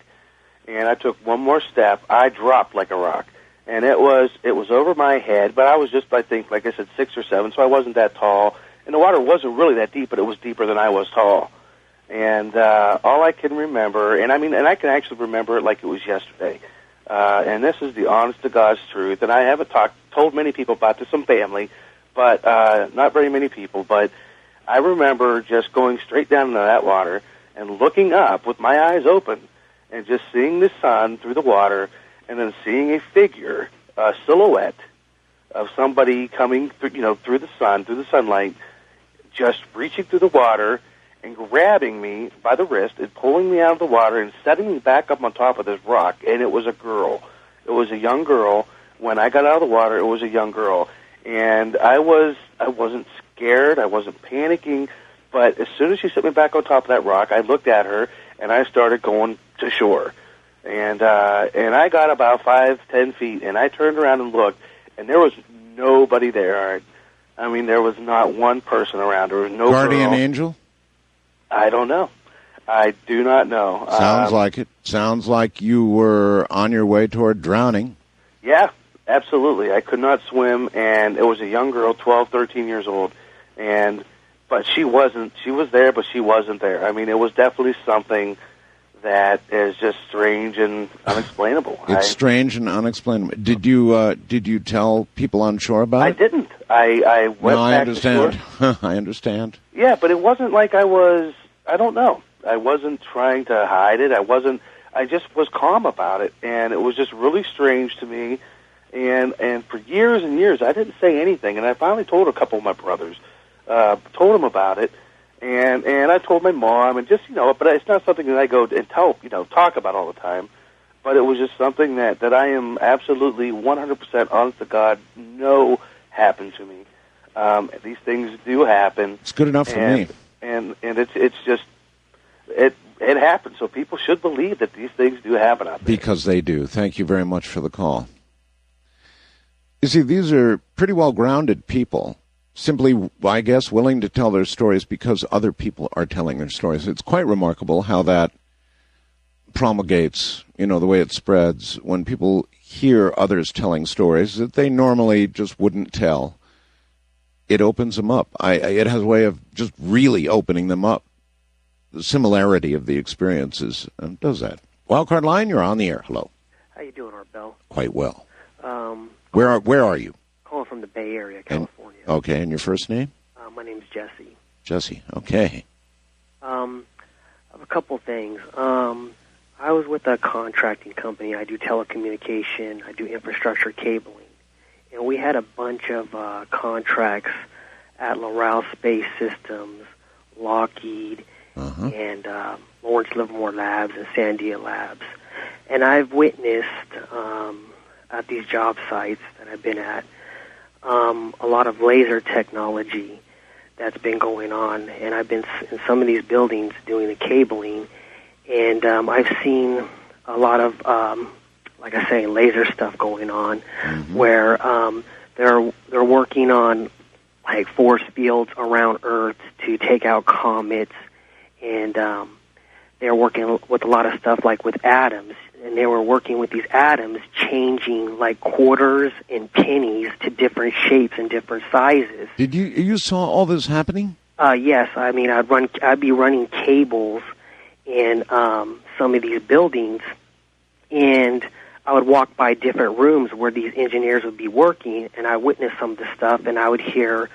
and I took one more step, I dropped like a rock. And it was over my head, but I was just, I think, like I said, 6 or 7, so I wasn't that tall. And the water wasn't really that deep, but it was deeper than I was tall. And all I can remember, and I can actually remember it like it was yesterday. And this is the honest to God's truth. And I haven't told many people about this, some family, but not very many people. But I remember just going straight down into that water and looking up with my eyes open and just seeing the sun through the water, and then seeing a figure, a silhouette of somebody coming through, through the sun, through the sunlight, just reaching through the water and grabbing me by the wrist and pulling me out of the water and setting me back up on top of this rock. And it was a girl. It was a young girl. When I got out of the water, it was a young girl. And I wasn't scared. I wasn't panicking. But as soon as she set me back on top of that rock, I looked at her and I started going to shore. And I got about 5-10 feet, and I turned around and looked, and there was nobody there. I mean, there was not one person around. There was no Guardian girl. angel? I don't know. I do not know. Sounds like it. Sounds like you were on your way toward drowning. Yeah, absolutely. I could not swim, and it was a young girl, 12, 13 years old, but she wasn't. She was there, but she wasn't there. I mean, it was definitely something that is just strange and unexplainable. It's strange and unexplainable. Did you tell people on shore about it? I didn't. I went back I understand. to shore. I understand. Yeah, but it wasn't like I was, I don't know. I wasn't trying to hide it. I just was calm about it, and it was just really strange to me. And for years and years, I didn't say anything, and I finally told a couple of my brothers, told them about it. And I told my mom, and just, but it's not something that I go and talk about all the time. But it was just something that I am absolutely 100% honest to God know happened to me. These things do happen. It's good enough for me. And it's just, it happens. So people should believe that these things do happen out there. Because they do. Thank you very much for the call. You see, these are pretty well-grounded people. Simply, I guess, willing to tell their stories because other people are telling their stories. It's quite remarkable how that promulgates, the way it spreads. When people hear others telling stories that they normally just wouldn't tell, it opens them up. It has a way of just really opening them up. The similarity of the experiences does that. Wildcard Line, you're on the air. Hello. How you doing, Art Bell? Quite well. Where are you? Calling from the Bay Area, California. Okay, and your first name? My name's Jesse. Jesse, okay. I have a couple things. I was with a contracting company. I do telecommunication. I do infrastructure cabling. And we had a bunch of contracts at Loral Space Systems, Lockheed, and Lawrence Livermore Labs and Sandia Labs. And I've witnessed at these job sites that I've been at a lot of laser technology that's been going on, and I've been in some of these buildings doing the cabling, and I've seen a lot of, like I say, laser stuff going on, where they're working on like force fields around Earth to take out comets, and they're working with a lot of stuff like with atoms. And they were working with these atoms, changing like quarters and pennies to different shapes and different sizes. Did you saw all this happening? Yes, I mean I'd be running cables in some of these buildings, and I would walk by different rooms where these engineers would be working, and I witnessed some of the stuff, and I would hear,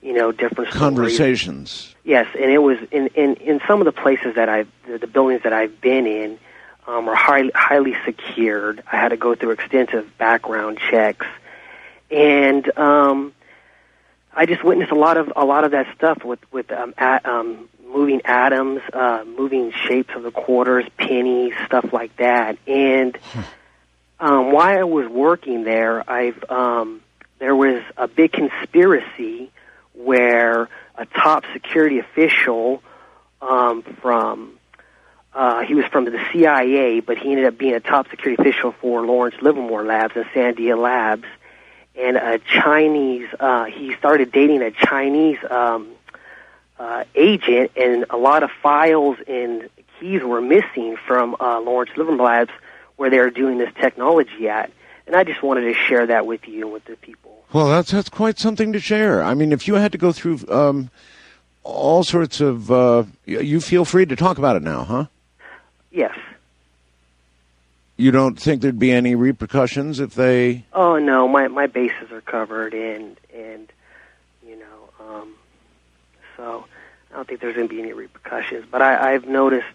different conversations. Stories. Yes, and it was in some of the places that the buildings that I've been in. Are highly secured. I had to go through extensive background checks, and I just witnessed a lot of that stuff with moving atoms, moving shapes of the quarters, pennies, stuff like that. And while I was working there, there was a big conspiracy where a top security official he was from the CIA, but he ended up being a top security official for Lawrence Livermore Labs and Sandia Labs. And a Chinese, he started dating a Chinese agent, and a lot of files and keys were missing from Lawrence Livermore Labs where they were doing this technology at. And I just wanted to share that with you and with the people. Well, that's quite something to share. I mean, if you had to go through all sorts of, you feel free to talk about it now, huh? Yes. You don't think there'd be any repercussions if they... Oh, no, my bases are covered, and so I don't think there's going to be any repercussions. But I've noticed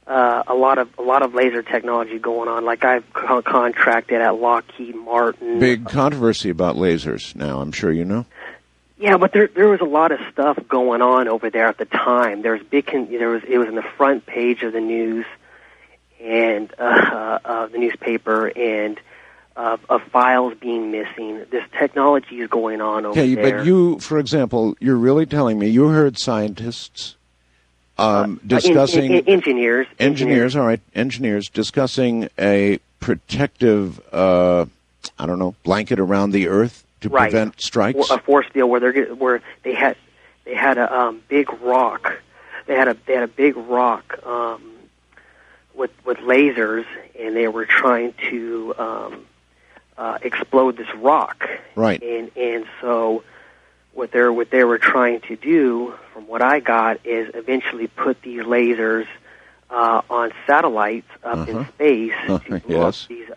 a lot of laser technology going on. Like I've contracted at Lockheed Martin. Big controversy about lasers now, I'm sure you know. Yeah, but there was a lot of stuff going on over there at the time. It was in the front page of the news and the newspaper, and of files being missing. This technology is going on over there. Okay, but you, for example, you're really telling me you heard scientists discussing... Engineers. Engineers, all right, engineers discussing a protective, blanket around the Earth to prevent strikes? A force field where they had a big rock. They had a big rock with lasers, and they were trying to explode this rock. Right. And so what they were trying to do, from what I got, is eventually put these lasers on satellites up in space to blow up these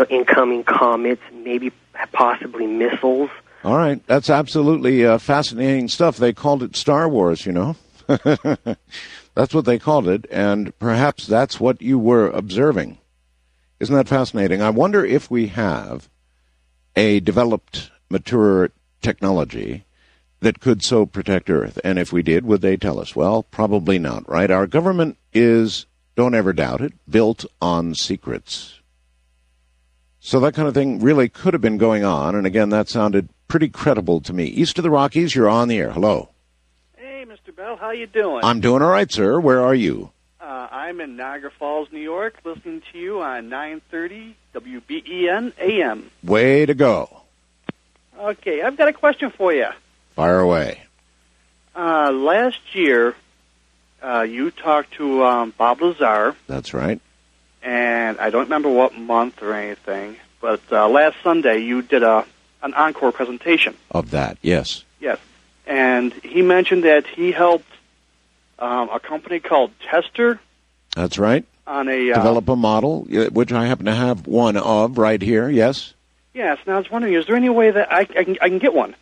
incoming comets, maybe possibly missiles. All right, that's absolutely fascinating stuff. They called it Star Wars, you know. That's what they called it, and perhaps that's what you were observing. Isn't that fascinating? I wonder if we have a developed, mature technology that could so protect Earth, and if we did, would they tell us? Well, probably not, right? Our government is, don't ever doubt it, built on secrets. So that kind of thing really could have been going on, and again, that sounded pretty credible to me. East of the Rockies, you're on the air. Hello. Hey, Mr. Bell, how you doing? I'm doing all right, sir. Where are you? I'm in Niagara Falls, New York, listening to you on 930 WBEN AM. Way to go. Okay, I've got a question for you. Fire away. Last year, you talked to Bob Lazar. That's right. And I don't remember what month or anything, but last Sunday you did an encore presentation. Of that, yes. Yes. And he mentioned that he helped a company called Tester. That's right. On a develop a model, which I happen to have one of right here, yes? Yes, and I was wondering, is there any way that I can get one?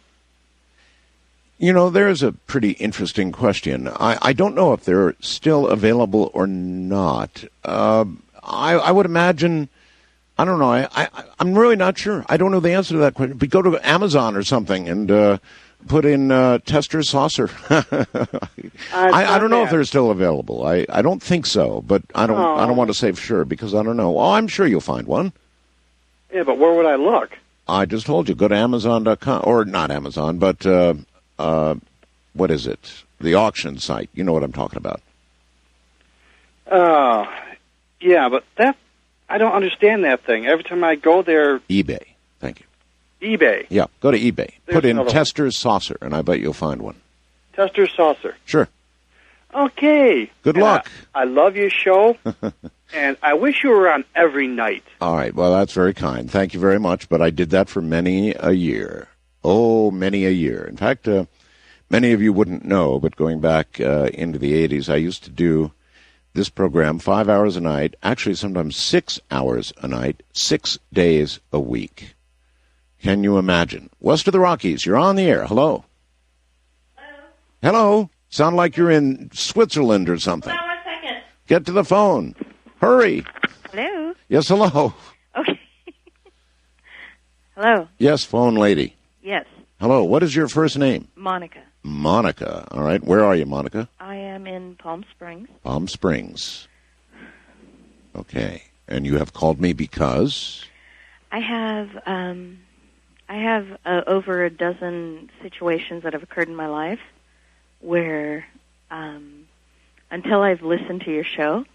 You know, there's a pretty interesting question. I don't know if they're still available or not. I would imagine, I don't know, I'm really not sure. I don't know the answer to that question. But go to Amazon or something and put in Tester Saucer. I don't know if they're still available. I don't think so, but I don't want to say for sure because I don't know. Oh, I'm sure you'll find one. Yeah, but where would I look? I just told you, go to Amazon.com, or not Amazon, but what is it? The auction site. You know what I'm talking about. Yeah, but I don't understand that thing. Every time I go there... eBay. Thank you. eBay? Yeah, go to eBay. There's put in another Tester Saucer, and I bet you'll find one. Tester Saucer. Sure. Okay. Good luck. I love your show, and I wish you were on every night. All right, well, that's very kind. Thank you very much, but I did that for many a year. Oh, many a year. In fact, many of you wouldn't know, but going back into the 80s, I used to do this program 5 hours a night, actually sometimes 6 hours a night, 6 days a week. Can you imagine? West of the Rockies, you're on the air. Hello. Hello. Sound like you're in Switzerland or something. Hold on 1 second. Get to the phone. Hurry. Hello. Yes, hello. Okay. Hello. Yes, phone lady. Yes. Hello. What is your first name? Monica. Monica. All right. Where are you, Monica? I am in Palm Springs. Palm Springs. Okay. And you have called me because? I have over a dozen situations that have occurred in my life where, until I've listened to your show,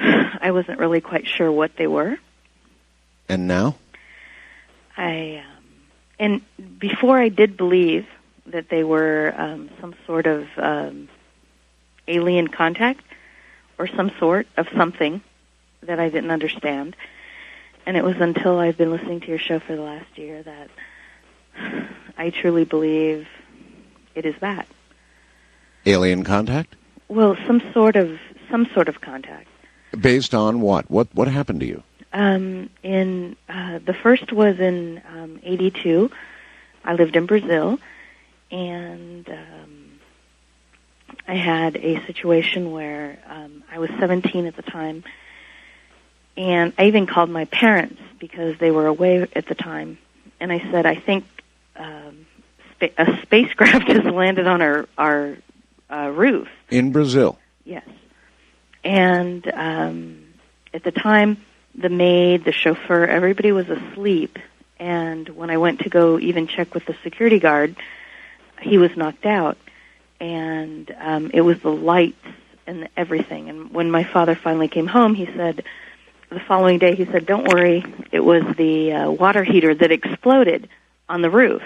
I wasn't really quite sure what they were. And now? And before I did believe that they were some sort of alien contact or some sort of something that I didn't understand. And it was until I've been listening to your show for the last year that I truly believe it is that. Alien contact? Well, some sort of contact. Based on what? What happened to you? The first was in 82. I lived in Brazil, and I had a situation where I was 17 at the time, and I even called my parents because they were away at the time, and I said, I think a spacecraft has landed on our roof. In Brazil? Yes. And at the time, the maid, the chauffeur, everybody was asleep. And when I went to go even check with the security guard, he was knocked out. And it was the lights and everything. And when my father finally came home, he said, the following day, he said, don't worry, it was the water heater that exploded on the roof.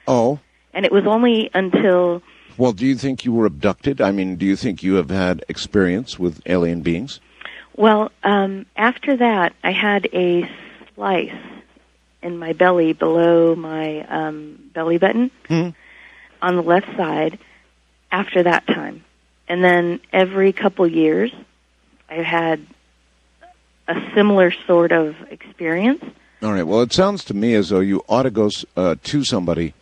Oh. And it was only until... Well, do you think you were abducted? I mean, do you think you have had experience with alien beings? Well, after that, I had a slice in my belly below my belly button on the left side after that time. And then every couple years, I've had a similar sort of experience. All right. Well, it sounds to me as though you ought to go to somebody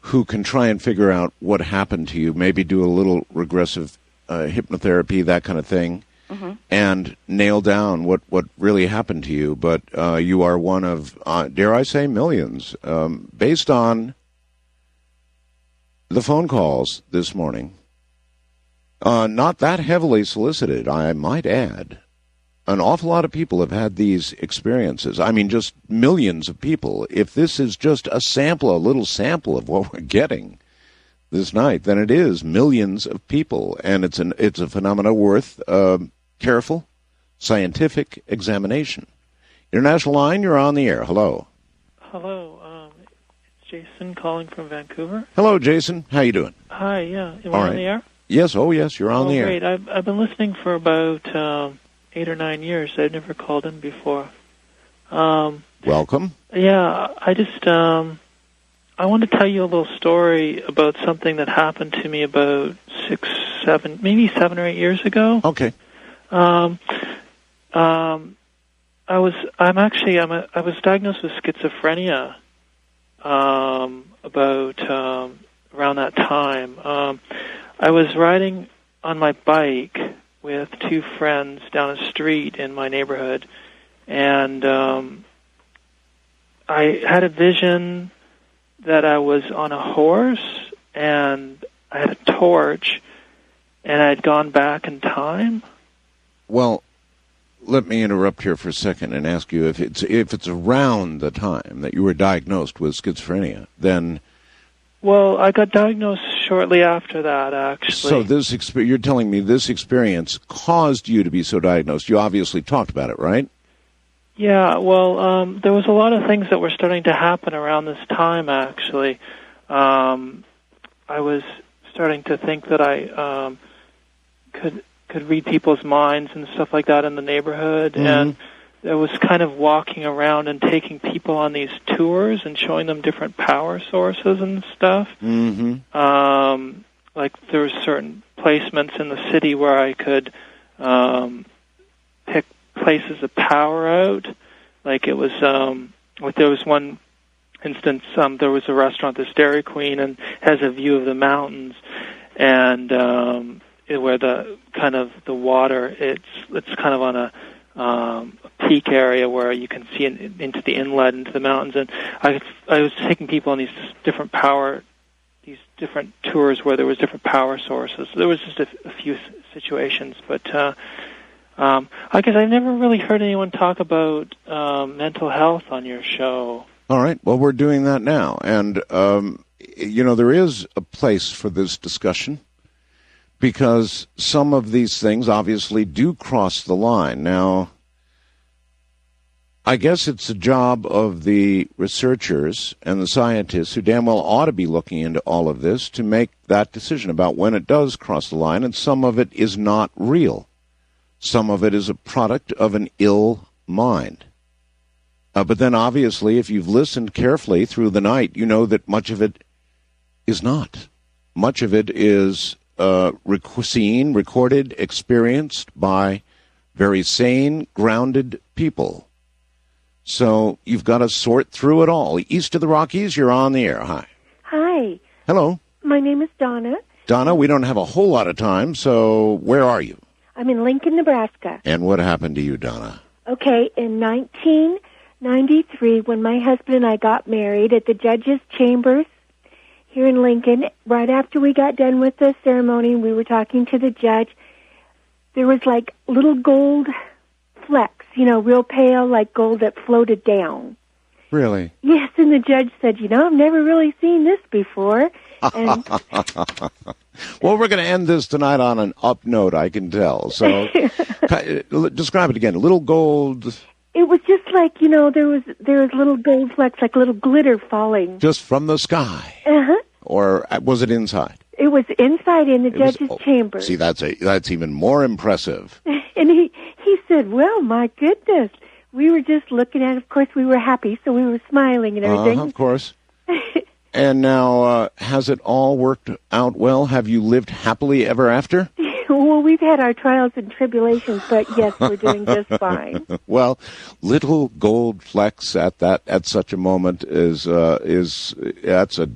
who can try and figure out what happened to you, maybe do a little regressive hypnotherapy, that kind of thing, and nail down what really happened to you. But you are one of, dare I say, millions. Based on the phone calls this morning, not that heavily solicited, I might add. An awful lot of people have had these experiences. I mean, just millions of people. If this is just a little sample of what we're getting this night, then it is millions of people, and it's a phenomena worth careful, scientific examination. International line, you're on the air. Hello. Hello. It's Jason calling from Vancouver. Hello, Jason. How you doing? Hi. Yeah. Am All I right. on the air? Yes. Oh, yes. You're on the air. Great. I've been listening for about 8 or 9 years. I've never called in before. Welcome. Yeah, I just I want to tell you a little story about something that happened to me about 7 or 8 years ago. Okay. I was diagnosed with schizophrenia about around that time. I was riding on my bike with 2 friends down a street in my neighborhood, and I had a vision that I was on a horse, and I had a torch, and I had gone back in time. Well, let me interrupt here for a second and ask you if it's around the time that you were diagnosed with schizophrenia, then... Well, I got diagnosed shortly after that, actually. So you're telling me this experience caused you to be so diagnosed. You obviously talked about it, right? Yeah, well, there was a lot of things that were starting to happen around this time, actually. I was starting to think that I could read people's minds and stuff like that in the neighborhood, and I was kind of walking around and taking people on these tours and showing them different power sources and stuff. Like there were certain placements in the city where I could pick places of power out. Like it was, like there was one instance, there was a restaurant, this Dairy Queen, and has a view of the mountains, and where the kind of the water, it's kind of on a peak area where you can see into the inlet, into the mountains. And I was taking people on these different tours where there was different power sources. There was just a few situations, but I guess I've never really heard anyone talk about mental health on your show. All right. Well, we're doing that now. And, there is a place for this discussion because some of these things obviously do cross the line. Now, I guess it's the job of the researchers and the scientists who damn well ought to be looking into all of this to make that decision about when it does cross the line, and some of it is not real. Some of it is a product of an ill mind. But then, obviously, if you've listened carefully through the night, you know that much of it is not. Much of it is seen, recorded, experienced by very sane, grounded people. So you've got to sort through it all. East of the Rockies, you're on the air. Hi. Hi. Hello. My name is Donna. Donna, we don't have a whole lot of time, so where are you? I'm in Lincoln, Nebraska. And what happened to you, Donna? Okay, in 1993, when my husband and I got married at the Judge's Chambers here in Lincoln, right after we got done with the ceremony, we were talking to the judge. There was like little gold flecks, real pale, like gold that floated down. Really? Yes, and the judge said, I've never really seen this before. And well, we're going to end this tonight on an up note, I can tell. So describe it again. Little gold. It was just like, there was little gold flecks, like little glitter falling. Just from the sky? Uh-huh. Or was it inside? It was inside in the judge's chamber. See, that's even more impressive. And he said, well, my goodness. We were just looking at it. Of course, we were happy, so we were smiling and everything. Of course. And now, has it all worked out well? Have you lived happily ever after? Well, we've had our trials and tribulations, but yes, we're doing just fine. Well, little gold flecks at such a moment is that's a